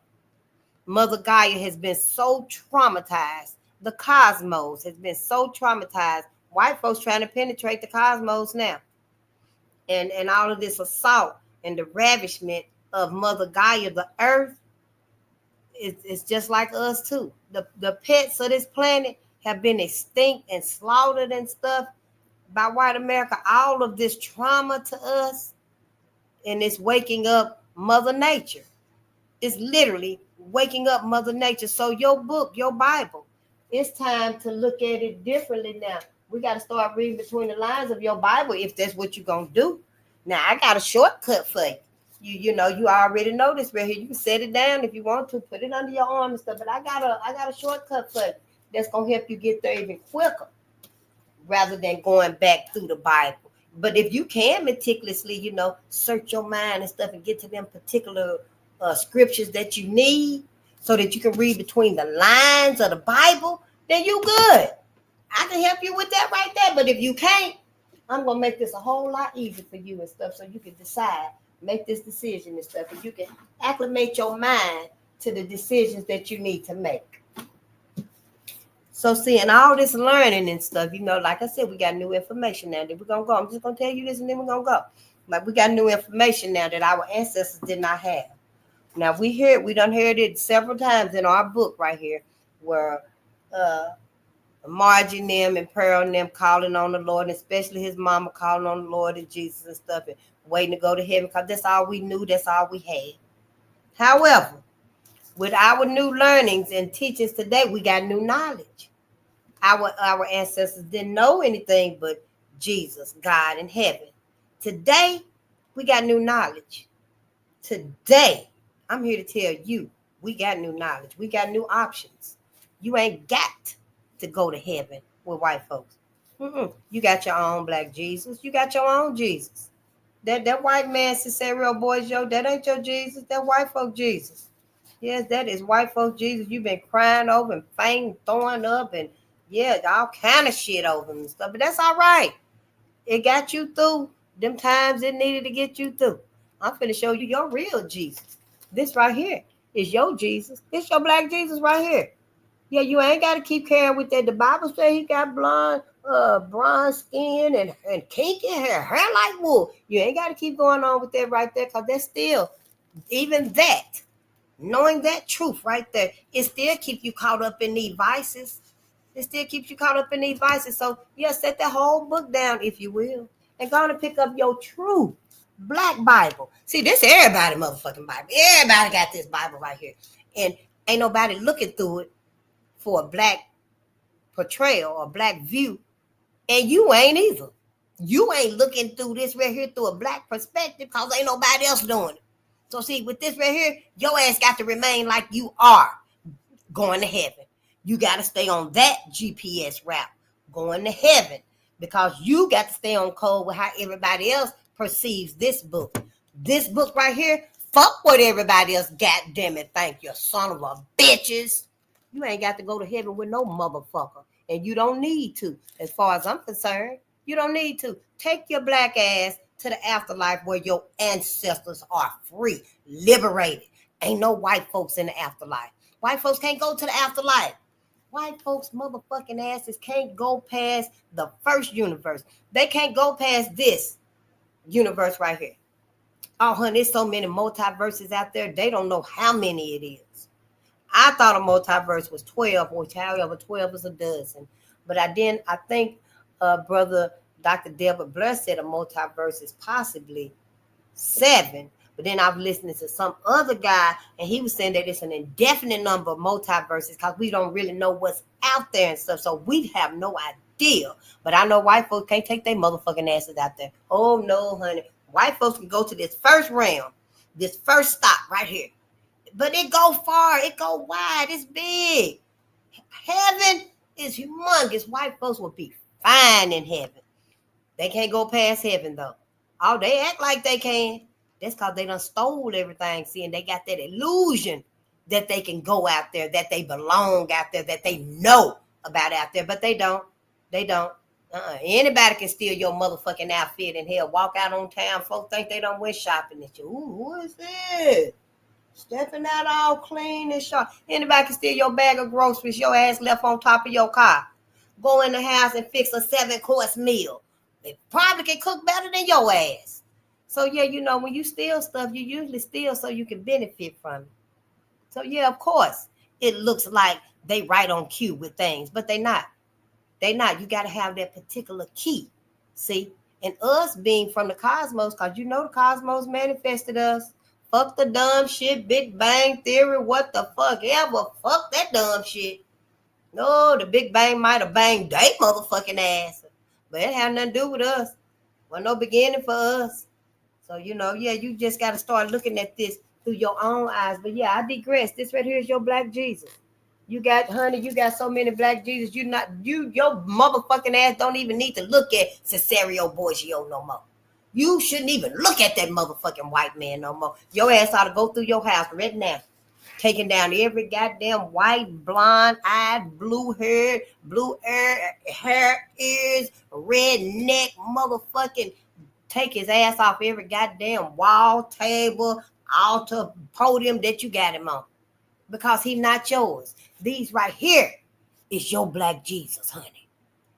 Mother Gaia has been so traumatized. The cosmos has been so traumatized. White folks trying to penetrate the cosmos now. And all of this assault and the ravishment of Mother Gaia, the earth, it's just like us too. The pets of this planet have been extinct and slaughtered and stuff by white America. All of this trauma to us, and it's waking up Mother Nature. It's literally waking up Mother Nature. So your book, your Bible, it's time to look at it differently now. We got to start reading between the lines of your Bible if that's what you're going to do. Now, I got a shortcut for you. You know, you already know this right here. You can set it down if you want to, put it under your arm and stuff. But I got a shortcut for you that's going to help you get there even quicker rather than going back through the Bible. But if you can meticulously, search your mind and stuff and get to them particular scriptures that you need so that you can read between the lines of the Bible, then you good. I can help you with that right there. But if you can't, I'm going to make this a whole lot easier for you and stuff so you can decide, make this decision and stuff, and you can acclimate your mind to the decisions that you need to make. So seeing all this learning and stuff, like I said, we got new information now that we're going to go. I'm just going to tell you this and then we're going to go. Like we got new information now that our ancestors did not have. Now we done heard it several times in our book right here where Margie and them and Pearl and them calling on the Lord, and especially his mama calling on the Lord and Jesus and stuff and waiting to go to heaven because that's all we knew, that's all we had. However, with our new learnings and teachings today, we got new knowledge. Our ancestors didn't know anything but Jesus, God, and heaven. Today, we got new knowledge. Today, I'm here to tell you, we got new knowledge. We got new options. You ain't got to go to heaven with white folks. You got your own black Jesus. You got your own Jesus. That white man, Cicero Boys, that ain't your Jesus. That white folk Jesus. Yes, that is white folk Jesus. You've been crying over and fainting, throwing up, and all kind of shit over him and stuff. But that's all right. It got you through them times it needed to get you through. I'm finna show you your real Jesus. This right here is your Jesus. This your black Jesus right here. Yeah, you ain't got to keep carrying with that. The Bible says he got bronze skin and kinky hair like wool. You ain't got to keep going on with that right there because that's still, even that, knowing that truth right there, it still keeps you caught up in these vices. It still keeps you caught up in these vices. So, set that whole book down, if you will, and go on and pick up your true black Bible. See, this everybody motherfucking Bible. Everybody got this Bible right here. And ain't nobody looking through it for a black portrayal or black view. And you ain't either. You ain't looking through this right here through a black perspective because ain't nobody else doing it. So see, with this right here, your ass got to remain like you are going to heaven. You got to stay on that GPS route, going to heaven, because you got to stay on code with how everybody else perceives this book. This book right here, fuck what everybody else, goddamn it, thank you, son of a bitches. You ain't got to go to heaven with no motherfucker, and you don't need to. As far as I'm concerned, you don't need to. Take your black ass to the afterlife where your ancestors are free, liberated. Ain't no white folks in the afterlife. White folks can't go to the afterlife. White folks motherfucking asses can't go past the first universe. They can't go past this universe right here. Oh, honey, there's so many multiverses out there. They don't know how many it is. I thought a multiverse was 12, or however 12 is a dozen. But I think brother Dr. Delbert Blair said a multiverse is possibly 7. But then I was listening to some other guy, and he was saying that it's an indefinite number of multiverses because we don't really know what's out there and stuff. So we have no idea. But I know white folks can't take their motherfucking asses out there. Oh, no, honey. White folks can go to this first realm, this first stop right here. But it go far. It go wide. It's big. Heaven is humongous. White folks will be fine in heaven. They can't go past heaven, though. Oh, they act like they can. That's because they done stole everything. See, and they got that illusion that they can go out there, that they belong out there, that they know about out there. But they don't. They don't. Anybody can steal your motherfucking outfit and hell, walk out on town. Folks think they don't went shopping at you. Ooh, who is this? Stepping out all clean and sharp. Anybody can steal your bag of groceries, your ass left on top of your car. Go in the house and fix a 7-course meal. They probably can cook better than your ass. So, yeah, you know, when you steal stuff, you usually steal so you can benefit from it. So, yeah, of course, it looks like they right on cue with things, but they not. They not. You got to have that particular key, see? And us being from the cosmos, because you know the cosmos manifested us. Fuck the dumb shit, Big Bang Theory, what the fuck ever. Fuck that dumb shit. No, the Big Bang might have banged they motherfucking ass. But it had nothing to do with us. Wasn't no beginning for us. So, you know, yeah, you just got to start looking at this through your own eyes. But, yeah, I digress. This right here is your black Jesus. You got, honey, you got so many black Jesus. Your motherfucking ass don't even need to look at Cesario Borgio no more. You shouldn't even look at that motherfucking white man no more. Your ass ought to go through your house right now, taking down every goddamn white, blonde-eyed, blue-haired, hair, ears, redneck motherfucking. Take his ass off every goddamn wall, table, altar, podium that you got him on. Because he's not yours. These right here is your black Jesus, honey.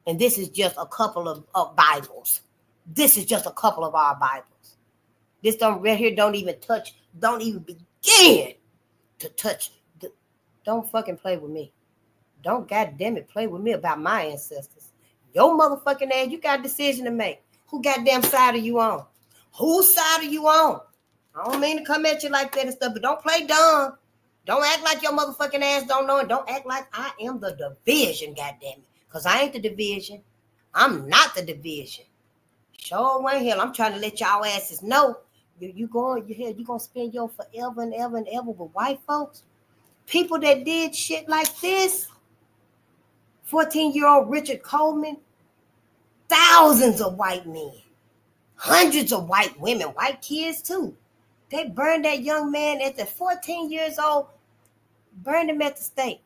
And this is just a couple of Bibles. This is just a couple of our Bibles. This right here don't even begin to touch. Don't fucking play with me. Don't goddamn it play with me about my ancestors. Your motherfucking ass, you got a decision to make. Who goddamn side are you on? Whose side are you on? I don't mean to come at you like that and stuff, but don't play dumb. Don't act like your motherfucking ass don't know, and don't act like I am the division, goddamn it. Because I ain't the division. I'm not the division. Sure ain't hell. I'm trying to let y'all asses know you gonna spend your forever and ever and ever with white folks. People that did shit like this. 14-year-old Richard Coleman. Thousands of white men. Hundreds of white women, white kids too. They burned that young man at the 14 years old, burned him at the stake.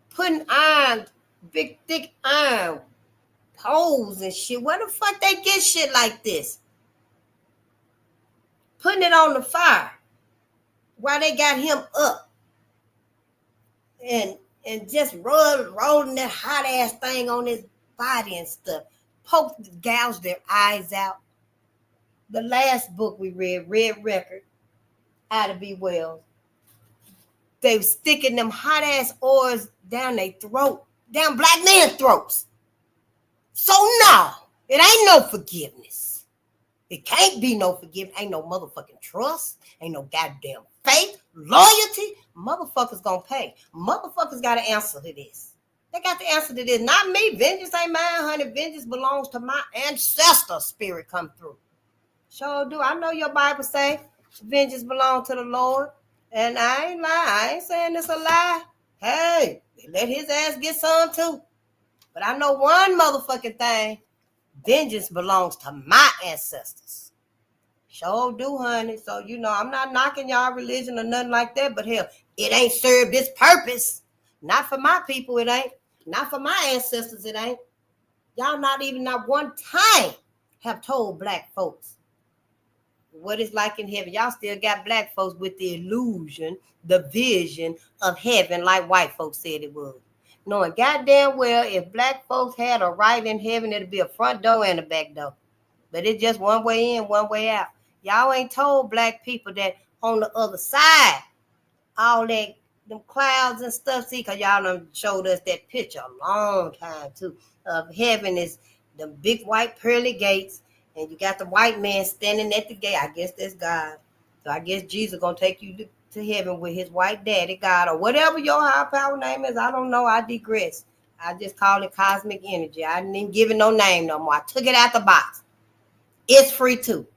Putting iron, big thick iron poles and shit. Where the fuck they get shit like this? Putting it on the fire while they got him up. And just rolling that hot ass thing on his body and stuff. Gouged their eyes out. The last book we read, Red Record, Ida B. Wells. They were sticking them hot ass oars down their throat, down black men's throats. So no, it ain't no forgiveness. It can't be no forgiveness. Ain't no motherfucking trust. Ain't no goddamn faith, loyalty. Motherfuckers gonna pay. Motherfuckers got to answer to this. They got the answer to this. Not me. Vengeance ain't mine, honey. Vengeance belongs to my ancestor spirit come through. Sure do. I know your Bible say vengeance belongs to the Lord. And I ain't lying. I ain't saying it's a lie. Hey, let his ass get some too. But I know one motherfucking thing. Vengeance belongs to my ancestors. Sure do, honey. So, I'm not knocking y'all religion or nothing like that, but hell, it ain't served its purpose. Not for my people, it ain't. Not for my ancestors, it ain't. Y'all not one time have told black folks what it's like in heaven. Y'all still got black folks with the illusion, the vision of heaven like white folks said it was. Knowing goddamn well if black folks had a right in heaven, it'd be a front door and a back door. But it's just one way in, one way out. Y'all ain't told black people that on the other side, all that, them clouds and stuff, see, because y'all done showed us that picture a long time, too, of heaven is the big white pearly gates, and you got the white man standing at the gate. I guess that's God. So I guess Jesus going to take you to heaven with his white daddy, God, or whatever your high power name is. I don't know. I digress. I just call it cosmic energy. I didn't even give it no name no more. I took it out the box. It's free too,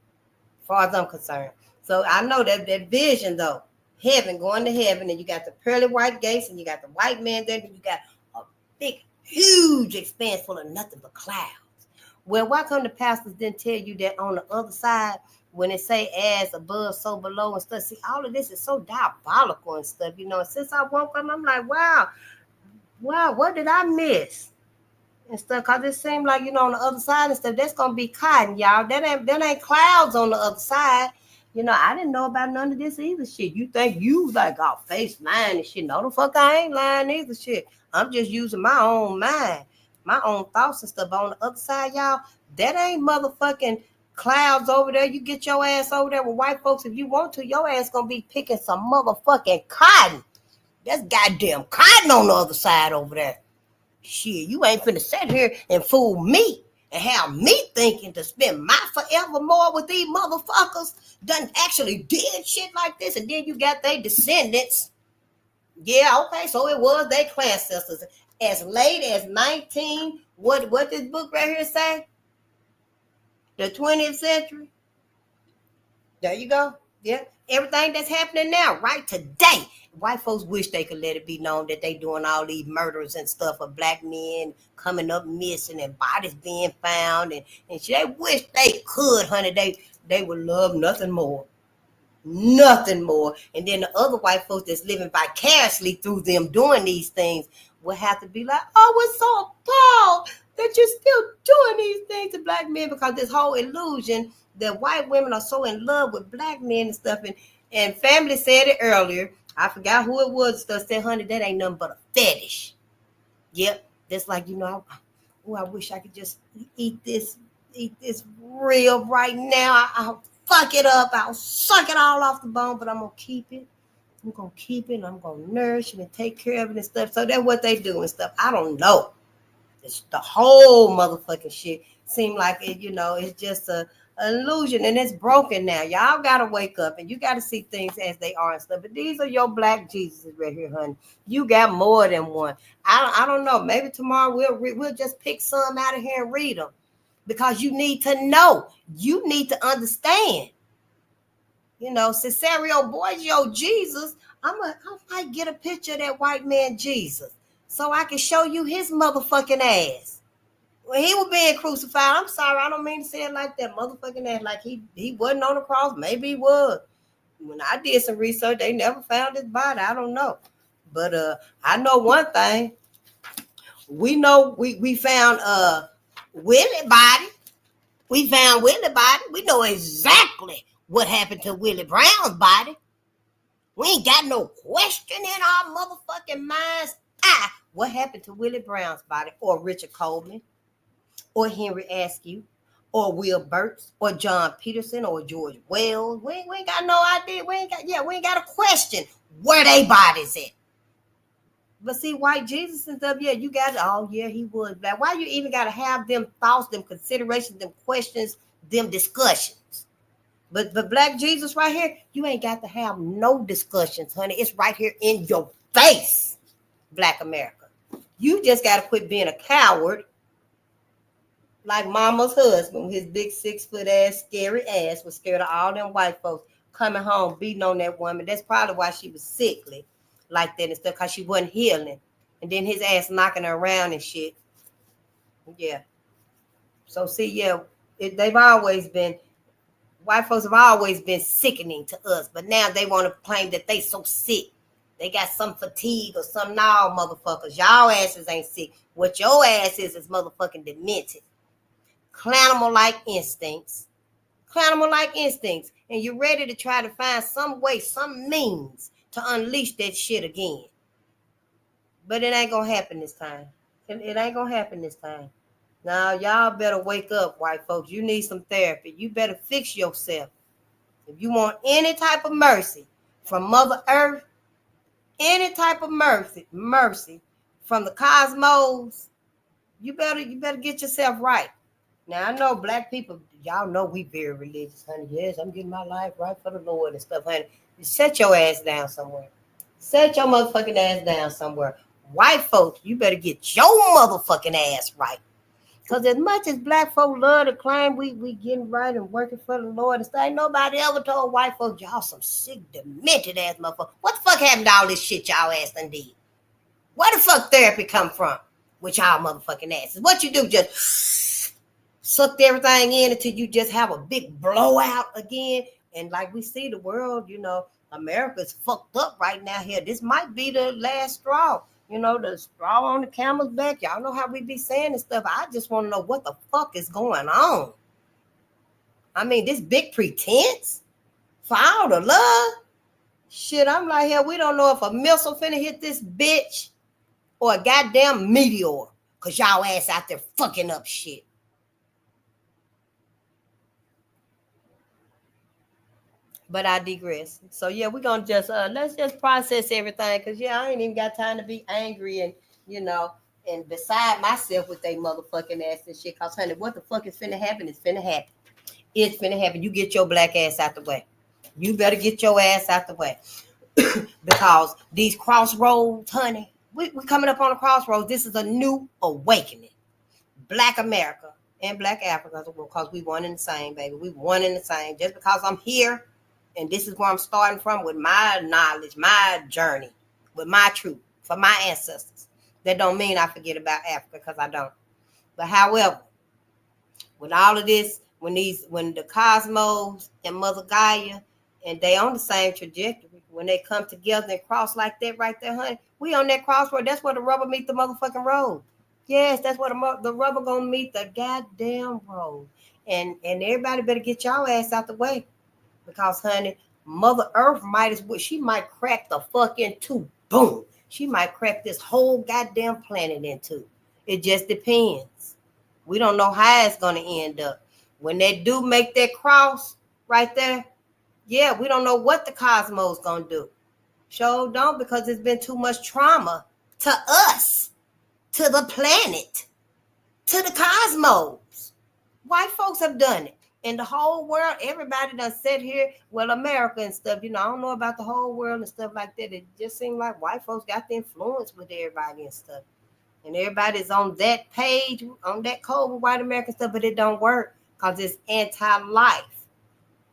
as far as I'm concerned. So I know that vision though, heaven, going to heaven, and you got the pearly white gates, and you got the white man there, and you got a big, huge expanse full of nothing but clouds. Well, why come the pastors didn't tell you that on the other side, when it say as above, so below and stuff? See, all of this is so diabolical and stuff, And since I woke up, I'm like, wow, what did I miss? And stuff, cause it seemed like on the other side and stuff, that's gonna be cotton, y'all. That ain't clouds on the other side. I didn't know about none of this either shit. You think you like face lying and shit? No, the fuck I ain't lying either shit. I'm just using my own mind, my own thoughts and stuff. But on the other side, y'all, that ain't motherfucking clouds over there. You get your ass over there with white folks if you want to. Your ass gonna be picking some motherfucking cotton. That's goddamn cotton on the other side over there. Shit, you ain't finna sit here and fool me and have me thinking to spend my forevermore with these motherfuckers done actually did shit like this, and then you got their descendants. Yeah, okay, so it was their ancestors as late as 19. What this book right here say? The 20th century. There you go. Yeah, everything that's happening now, right today. White folks wish they could let it be known that they doing all these murders and stuff of black men coming up missing and bodies being found and shit. They wish they could, honey. They would love nothing more. Nothing more. And then the other white folks that's living vicariously through them doing these things will have to be like, oh, it's so appalled that you're still doing these things to black men, because this whole illusion that white women are so in love with black men and stuff. And family said it earlier. I forgot who it was that said, honey, that ain't nothing but a fetish. Yep. That's like, I wish I could just eat this rib right now. I'll fuck it up. I'll suck it all off the bone, but I'm going to keep it. I'm going to keep it. I'm going to nourish it and take care of it and stuff. So that's what they do and stuff. I don't know. It's the whole motherfucking shit. Seem like it, it's just an illusion, and it's broken now. Y'all gotta wake up and you gotta see things as they are and stuff. But these are your black Jesuses right here, honey. You got more than one. I don't know. Maybe tomorrow we'll just pick some out of here and read them, because you need to know. You need to understand. Cesario Borgio Jesus. I might get a picture of that white man Jesus, so I can show you his motherfucking ass. When he was being crucified, I'm sorry, I don't mean to say it like that, motherfucking ass, like he wasn't on the cross. Maybe he was. When I did some research, they never found his body. I don't know. But I know one thing. We know we found Willie body. We found Willie body. We know exactly what happened to Willie Brown's body. We ain't got no question in our motherfucking minds. What happened to Willie Brown's body, or Richard Coleman, or Henry Askew, or Will Burks, or John Peterson, or George Wells? We ain't got no idea. We ain't got a question where they bodies at. But see, white Jesus and stuff, you got it. Oh, yeah, he was black. Why you even got to have them thoughts, them considerations, them questions, them discussions? But black Jesus right here, you ain't got to have no discussions, honey. It's right here in your face, black America. You just got to quit being a coward, like mama's husband, his big 6 foot ass, scary ass, was scared of all them white folks coming home, beating on that woman. That's probably why she was sickly. like that and stuff because she wasn't healing. And then his ass knocking her around and shit. Yeah. So see, yeah, they've always been, white folks have always been sickening to us, but now they want to claim that they so sick. They got some fatigue or some. No, motherfuckers, y'all asses ain't sick. What your ass is motherfucking demented. Clownimal-like instincts. Clownimal-like instincts. And you're ready to try to find some way, some means to unleash that shit again. But it ain't gonna happen this time. It ain't gonna happen this time. Now, y'all better wake up, white folks. You need some therapy. You better fix yourself. If you want any type of mercy from Mother Earth, any type of mercy from the cosmos, you better get yourself right. Now, I know black people, y'all know we very religious, honey. Yes, I'm getting my life right for the Lord and stuff, honey. Set your ass down somewhere. Set your motherfucking ass down somewhere. White folks, you better get your motherfucking ass right. Because as much as black folk love to claim we getting right and working for the Lord and stuff, ain't nobody ever told white folks, y'all some sick, demented ass motherfuckers. What the fuck happened to all this shit y'all ass done did? Where the fuck therapy come from with y'all motherfucking asses? What you do, just sucked everything in until you just have a big blowout again? And like we see the world, America's fucked up right now here. This might be the last straw. The straw on the camel's back. Y'all know how we be saying this stuff. I just want to know what the fuck is going on. I mean, this big pretense for all the love. Shit, I'm like, hell, we don't know if a missile finna hit this bitch or a goddamn meteor. Because y'all ass out there fucking up shit. But I digress. So yeah, we're gonna just let's just process everything, because I ain't even got time to be angry and and beside myself with they motherfucking ass and shit. Cause honey, what the fuck is finna happen? It's finna happen. It's finna happen. You get your black ass out the way. You better get your ass out the way. Because these crossroads, honey, we coming up on a crossroads. This is a new awakening. Black America and Black Africa, because we one in the same, baby. We one in the same. Just because I'm here, and this is where I'm starting from with my knowledge, my journey, with my truth, for my ancestors. That don't mean I forget about Africa, because I don't. But however, with all of this, when the cosmos and Mother Gaia, and they on the same trajectory, when they come together and cross like that right there, honey, we on that crossroad. That's where the rubber meet the motherfucking road. Yes, that's where the rubber gonna meet the goddamn road. And everybody better get y'all ass out the way. Because, honey, Mother Earth she might crack the fuck in two. Boom. She might crack this whole goddamn planet in two. It just depends. We don't know how it's going to end up. When they do make that cross right there, yeah, we don't know what the cosmos going to do. Sure don't, because it's been too much trauma to us, to the planet, to the cosmos. White folks have done it. In the whole world, everybody done sit here, well, America and stuff, I don't know about the whole world and stuff like that. It just seemed like white folks got the influence with everybody and stuff. And everybody's on that page, on that code with white American stuff, but it don't work because it's anti-life.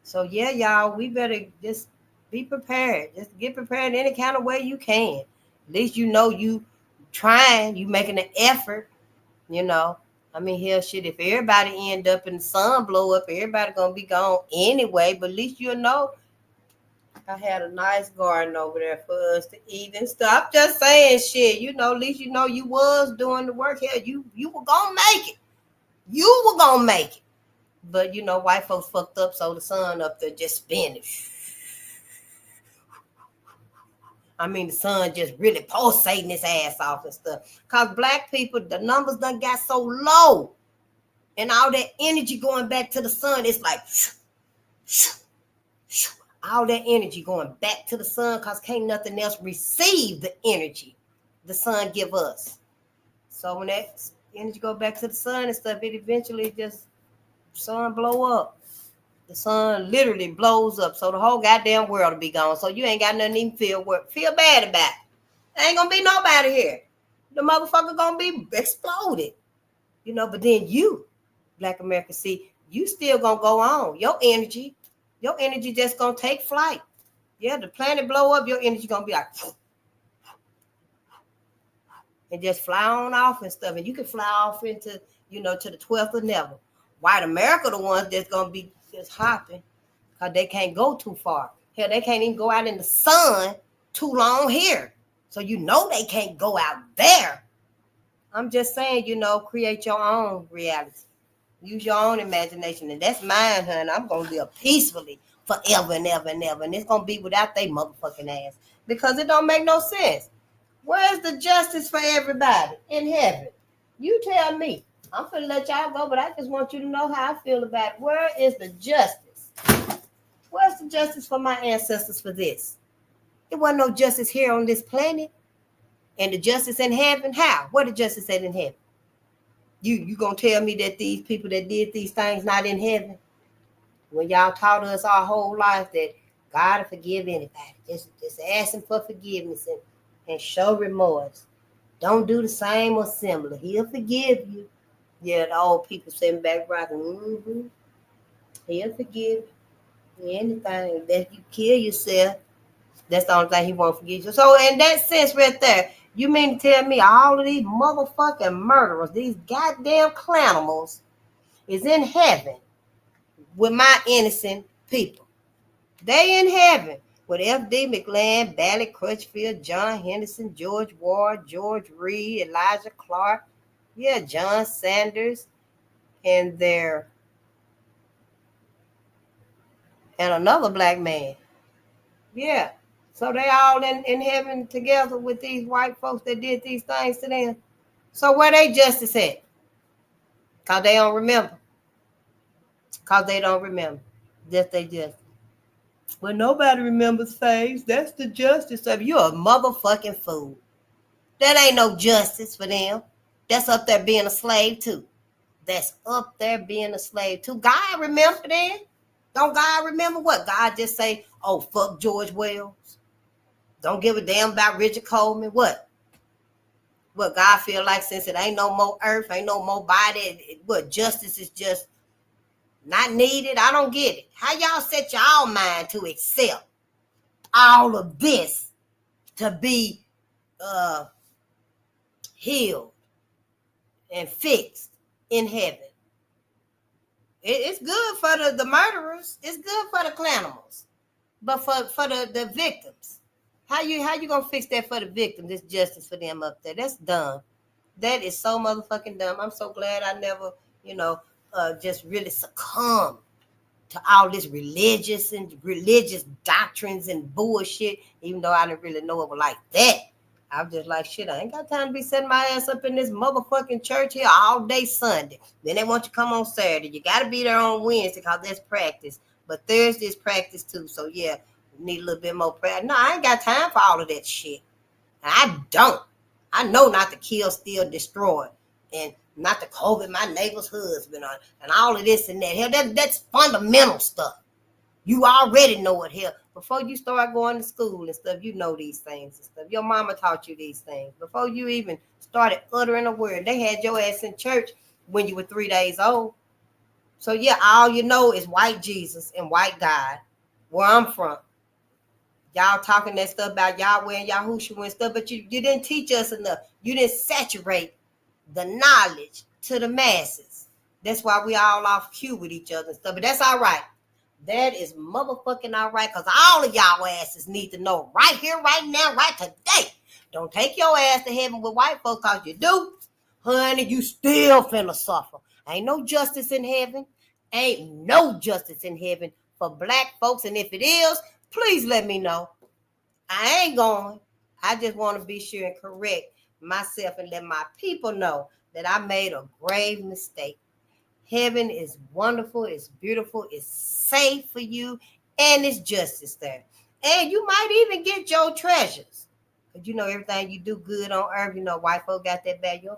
So yeah, y'all, we better just be prepared. Just get prepared any kind of way you can. At least you trying, you making an effort, I mean, hell, shit, if everybody end up in the sun blow up, everybody gonna be gone anyway, but at least I had a nice garden over there for us to eat and stuff. I'm just saying shit, at least you was doing the work. Hell, you were gonna make it. You were gonna make it. But, white folks fucked up, so the sun up there just spinning. I mean, the sun just really pulsating his ass off and stuff. Because black people, the numbers done got so low. And all that energy going back to the sun, it's like, all that energy going back to the sun because can't nothing else receive the energy the sun give us. So when that energy go back to the sun and stuff, it eventually just, sun blow up. The sun literally blows up. So the whole goddamn world will be gone. So you ain't got nothing to even feel bad about. There ain't gonna be nobody here. The motherfucker gonna be exploded. But then you, Black America, see, you still gonna go on. Your energy just gonna take flight. Yeah, the planet blow up, your energy gonna be like, and just fly on off and stuff. And you can fly off into, to the 12th of never. White America, the ones that's going to be just hopping because they can't go too far. Hell, they can't even go out in the sun too long here. So they can't go out there. I'm just saying, create your own reality. Use your own imagination. And that's mine, honey. I'm going to live peacefully forever and ever and ever. And it's going to be without they motherfucking ass. Because it don't make no sense. Where's the justice for everybody in heaven? You tell me. I'm finna let y'all go, but I just want you to know how I feel about it. Where is the justice? Where's the justice for my ancestors for this? There wasn't no justice here on this planet. And the justice in heaven, how? Where the justice at in heaven? You gonna tell me that these people that did these things not in heaven? When y'all taught us our whole life that God will forgive anybody. Just ask him for forgiveness and show remorse. Don't do the same or similar. He'll forgive you. Yeah, the old people sitting back rocking. He'll forgive you. Anything that you kill yourself, that's the only thing he won't forgive you. So in that sense right there, you mean to tell me all of these motherfucking murderers, these goddamn clanimals, is in heaven with my innocent people? They in heaven with F.D. McLean, Bally Crutchfield, John Henderson, George Ward, George Reed, Elijah Clark, John Sanders, and another black man. Yeah. So they all in heaven together with these white folks that did these things to them. So where they justice at? Because they don't remember. Because they don't remember. Just they just. Well, nobody remembers face. That's the justice of you. You're a motherfucking fool. That ain't no justice for them. That's up there being a slave too. That's up there being a slave too. God remember then? Don't God remember what? God just say, oh, fuck George Wells. Don't give a damn about Richard Coleman. What God feel like since it ain't no more earth, ain't no more body, what justice is just not needed? I don't get it. How y'all set y'all mind to accept all of this to be healed and fixed in heaven? It's good for the murderers. It's good for the clanimals. But for the victims, how you gonna fix that for the victims? This justice for them up there. That's dumb. That is so motherfucking dumb. I'm so glad I never, just really succumb to all this religious doctrines and bullshit, even though I didn't really know it was like that. I was just like, shit, I ain't got time to be setting my ass up in this motherfucking church here all day Sunday. Then they want you to come on Saturday. You got to be there on Wednesday because that's practice. But Thursday's practice too. So, yeah, we need a little bit more practice. No, I ain't got time for all of that shit. And I don't. I know not to kill, steal, destroy, and not to COVID my neighbor's husband and all of this and that. Hell, that's fundamental stuff. You already know it here. Before you start going to school and stuff, you know these things and stuff. Your mama taught you these things. Before you even started uttering a word, they had your ass in church when you were 3 days old. So, yeah, all you know is white Jesus and white God, where I'm from. Y'all talking that stuff about Yahweh and Yahushua and stuff, but you didn't teach us enough. You didn't saturate the knowledge to the masses. That's why we all off cue with each other and stuff, but that's all right. That is motherfucking all right, because all of y'all asses need to know right here, right now, right today. Don't take your ass to heaven with white folks, because you do, honey, you still finna suffer. Ain't no justice in heaven. Ain't no justice in heaven for black folks, and if it is, please let me know. I ain't going. I just want to be sure and correct myself and let my people know that I made a grave mistake. Heaven is wonderful, it's beautiful, it's safe for you, and it's justice there. And you might even get your treasures. Because everything you do good on earth, white folk got that bad. Your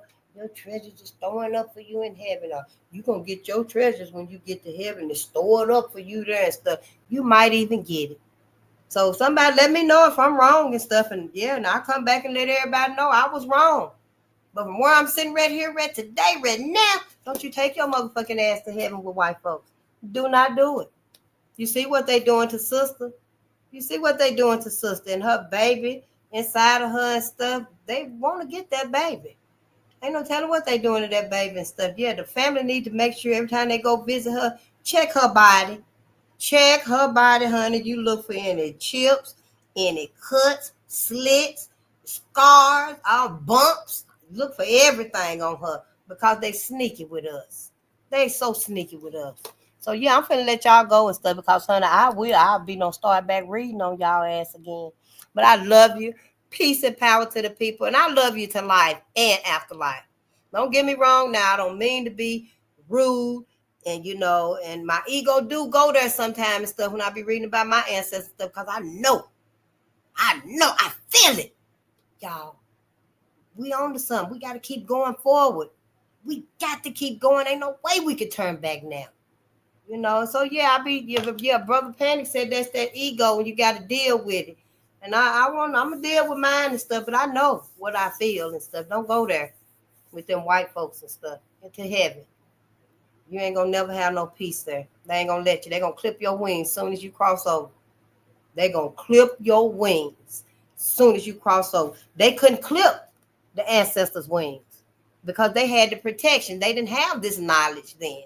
treasures just throwing up for you in heaven. Or you going to get your treasures when you get to heaven. It's stored up for you there and stuff. You might even get it. So somebody let me know if I'm wrong and stuff. And and I'll come back and let everybody know I was wrong. But from where I'm sitting right here, right today, right now, don't you take your motherfucking ass to heaven with white folks. Do not do it. You see what they doing to sister? You see what they doing to sister and her baby inside of her and stuff. They want to get that baby. Ain't no telling what they doing to that baby and stuff. Yeah, the family need to make sure every time they go visit her, check her body. Check her body, honey. You look for any chips, any cuts, slits, scars, all bumps. Look for everything on her because they sneaky with us. They so sneaky with us. So yeah, I'm finna let y'all go and stuff because honey, I'll be no start back reading on y'all ass again. But I love you. Peace and power to the people. And I love you to life and afterlife. Don't get me wrong now. I don't mean to be rude. And and my ego do go there sometimes and stuff when I be reading about my ancestors stuff because I feel it. Y'all, we on to something. We got to keep going forward. We got to keep going. Ain't no way we can turn back now. So yeah, Brother Panic said that's that ego and you got to deal with it. And I'm going to deal with mine and stuff, but I know what I feel and stuff. Don't go there with them white folks and stuff into heaven. You ain't gonna never have no peace there. They ain't gonna let you. They gonna clip your wings as soon as you cross over. They gonna clip your wings as soon as you cross over. They couldn't clip the ancestors' wings because they had the protection. They didn't have this knowledge then.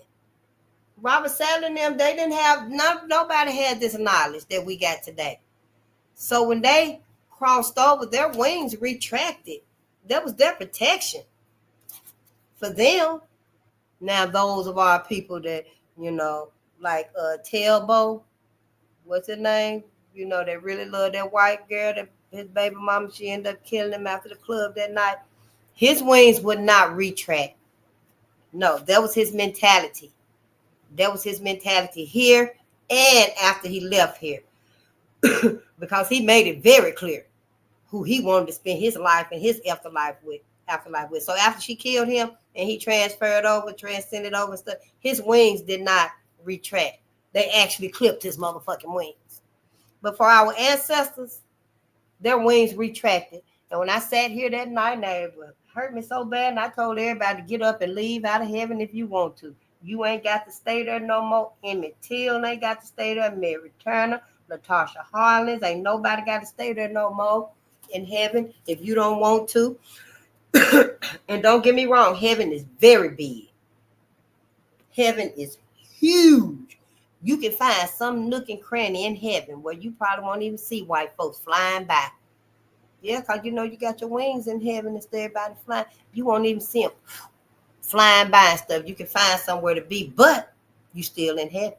Robert Sadler and them, they didn't have, nobody had this knowledge that we got today. So when they crossed over, their wings retracted. That was their protection for them. Now those of our people that, like Tailbo, what's his name? They really love that white girl, that his baby mama, she ended up killing him after the club that night. His wings would not retract. No, that was his mentality. That was his mentality here and after he left here. Because he made it very clear who he wanted to spend his life and his afterlife with. So after she killed him and he transcended over and stuff, his wings did not retract. They actually clipped his motherfucking wings. But for our ancestors, their wings retracted. And when I sat here that night, it hurt me so bad, and I told everybody to get up and leave out of heaven if you want to. You ain't got to stay there no more. Emmett Till ain't got to stay there. Mary Turner, Latasha Harlins, ain't nobody got to stay there no more in heaven if you don't want to. And don't get me wrong, heaven is very big. Heaven is huge. You can find some nook and cranny in heaven where you probably won't even see white folks flying by. Yeah, because you got your wings in heaven and everybody flying. You won't even see them flying by and stuff. You can find somewhere to be, but you still in heaven.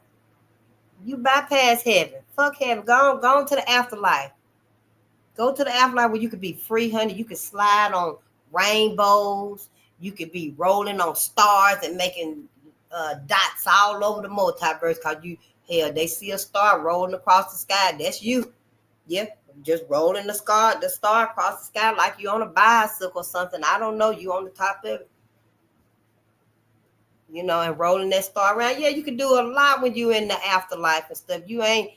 You bypass heaven. Fuck heaven. Go on to the afterlife. Go to the afterlife where you could be free, honey. You could slide on rainbows. You could be rolling on stars and making dots all over the multiverse because they see a star rolling across the sky. That's you. Yeah, just rolling the star across the sky like you on a bicycle or something. I don't know. You on the top of it. And rolling that star around. Yeah, you can do a lot when you in the afterlife and stuff. You ain't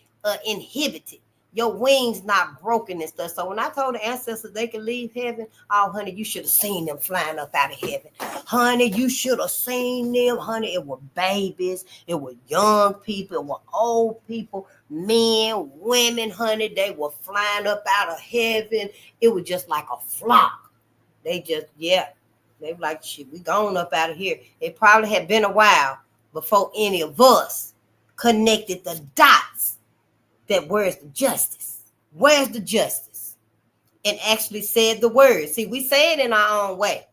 inhibited. Your wings not broken and stuff. So when I told the ancestors they could leave heaven, oh, honey, you should have seen them flying up out of heaven. Honey, you should have seen them. Honey, it were babies. It were young people. It were old people, men, women, honey. They were flying up out of heaven. It was just like a flock. They just, they were like, shit, we gone up out of here. It probably had been a while before any of us connected the dots that where's the justice? Where's the justice? And actually said the words. See, we say it in our own way.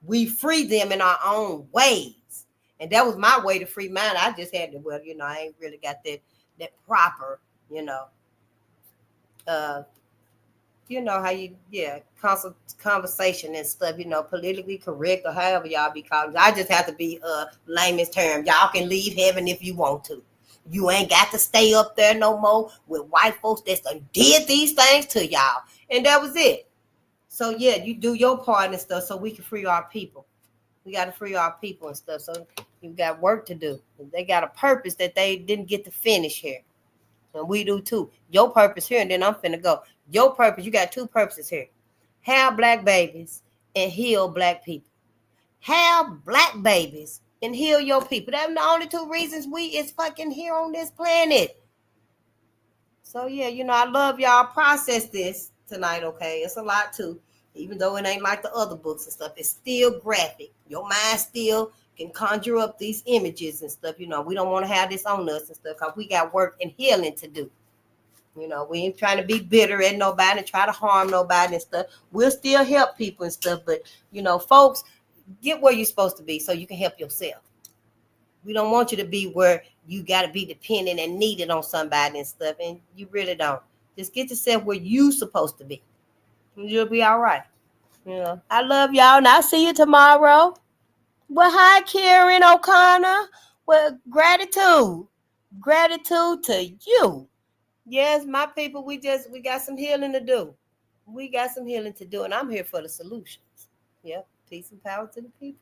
We free them in our own ways. And that was my way to free mine. I just had to, I ain't really got that proper, how you, conversation and stuff, politically correct or however y'all be calling it. I just have to be layman's term. Y'all can leave heaven if you want to. You ain't got to stay up there no more with white folks that did these things to y'all. And that was it. So yeah, you do your part and stuff so we can free our people. We got to free our people and stuff. So you got work to do. They got a purpose that they didn't get to finish here. And we do too. Your purpose here, and then I'm finna go. Your purpose, you got two purposes here. Have black babies and heal black people. Have black babies and heal your people. That's the only two reasons we is fucking here on this planet. So yeah, I love y'all. Process this. tonight, okay? It's a lot too. Even though it ain't like the other books and stuff, it's still graphic. Your mind still can conjure up these images and stuff. You know, we don't want to have this on us and stuff because we got work and healing to do. You know, we ain't trying to be bitter at nobody and try to harm nobody and stuff. We'll still help people and stuff, but you know, folks, get where you're supposed to be so you can help yourself. We don't want you to be where you got to be dependent and needed on somebody and stuff, and you really don't. Just get yourself where you supposed to be. You'll be all right. You know, I love y'all, and I'll see you tomorrow. Well, hi, Karen O'Connor. Well, gratitude to you. Yes, my people, we got some healing to do. We got some healing to do, and I'm here for the solutions. Yep. Peace and power to the people.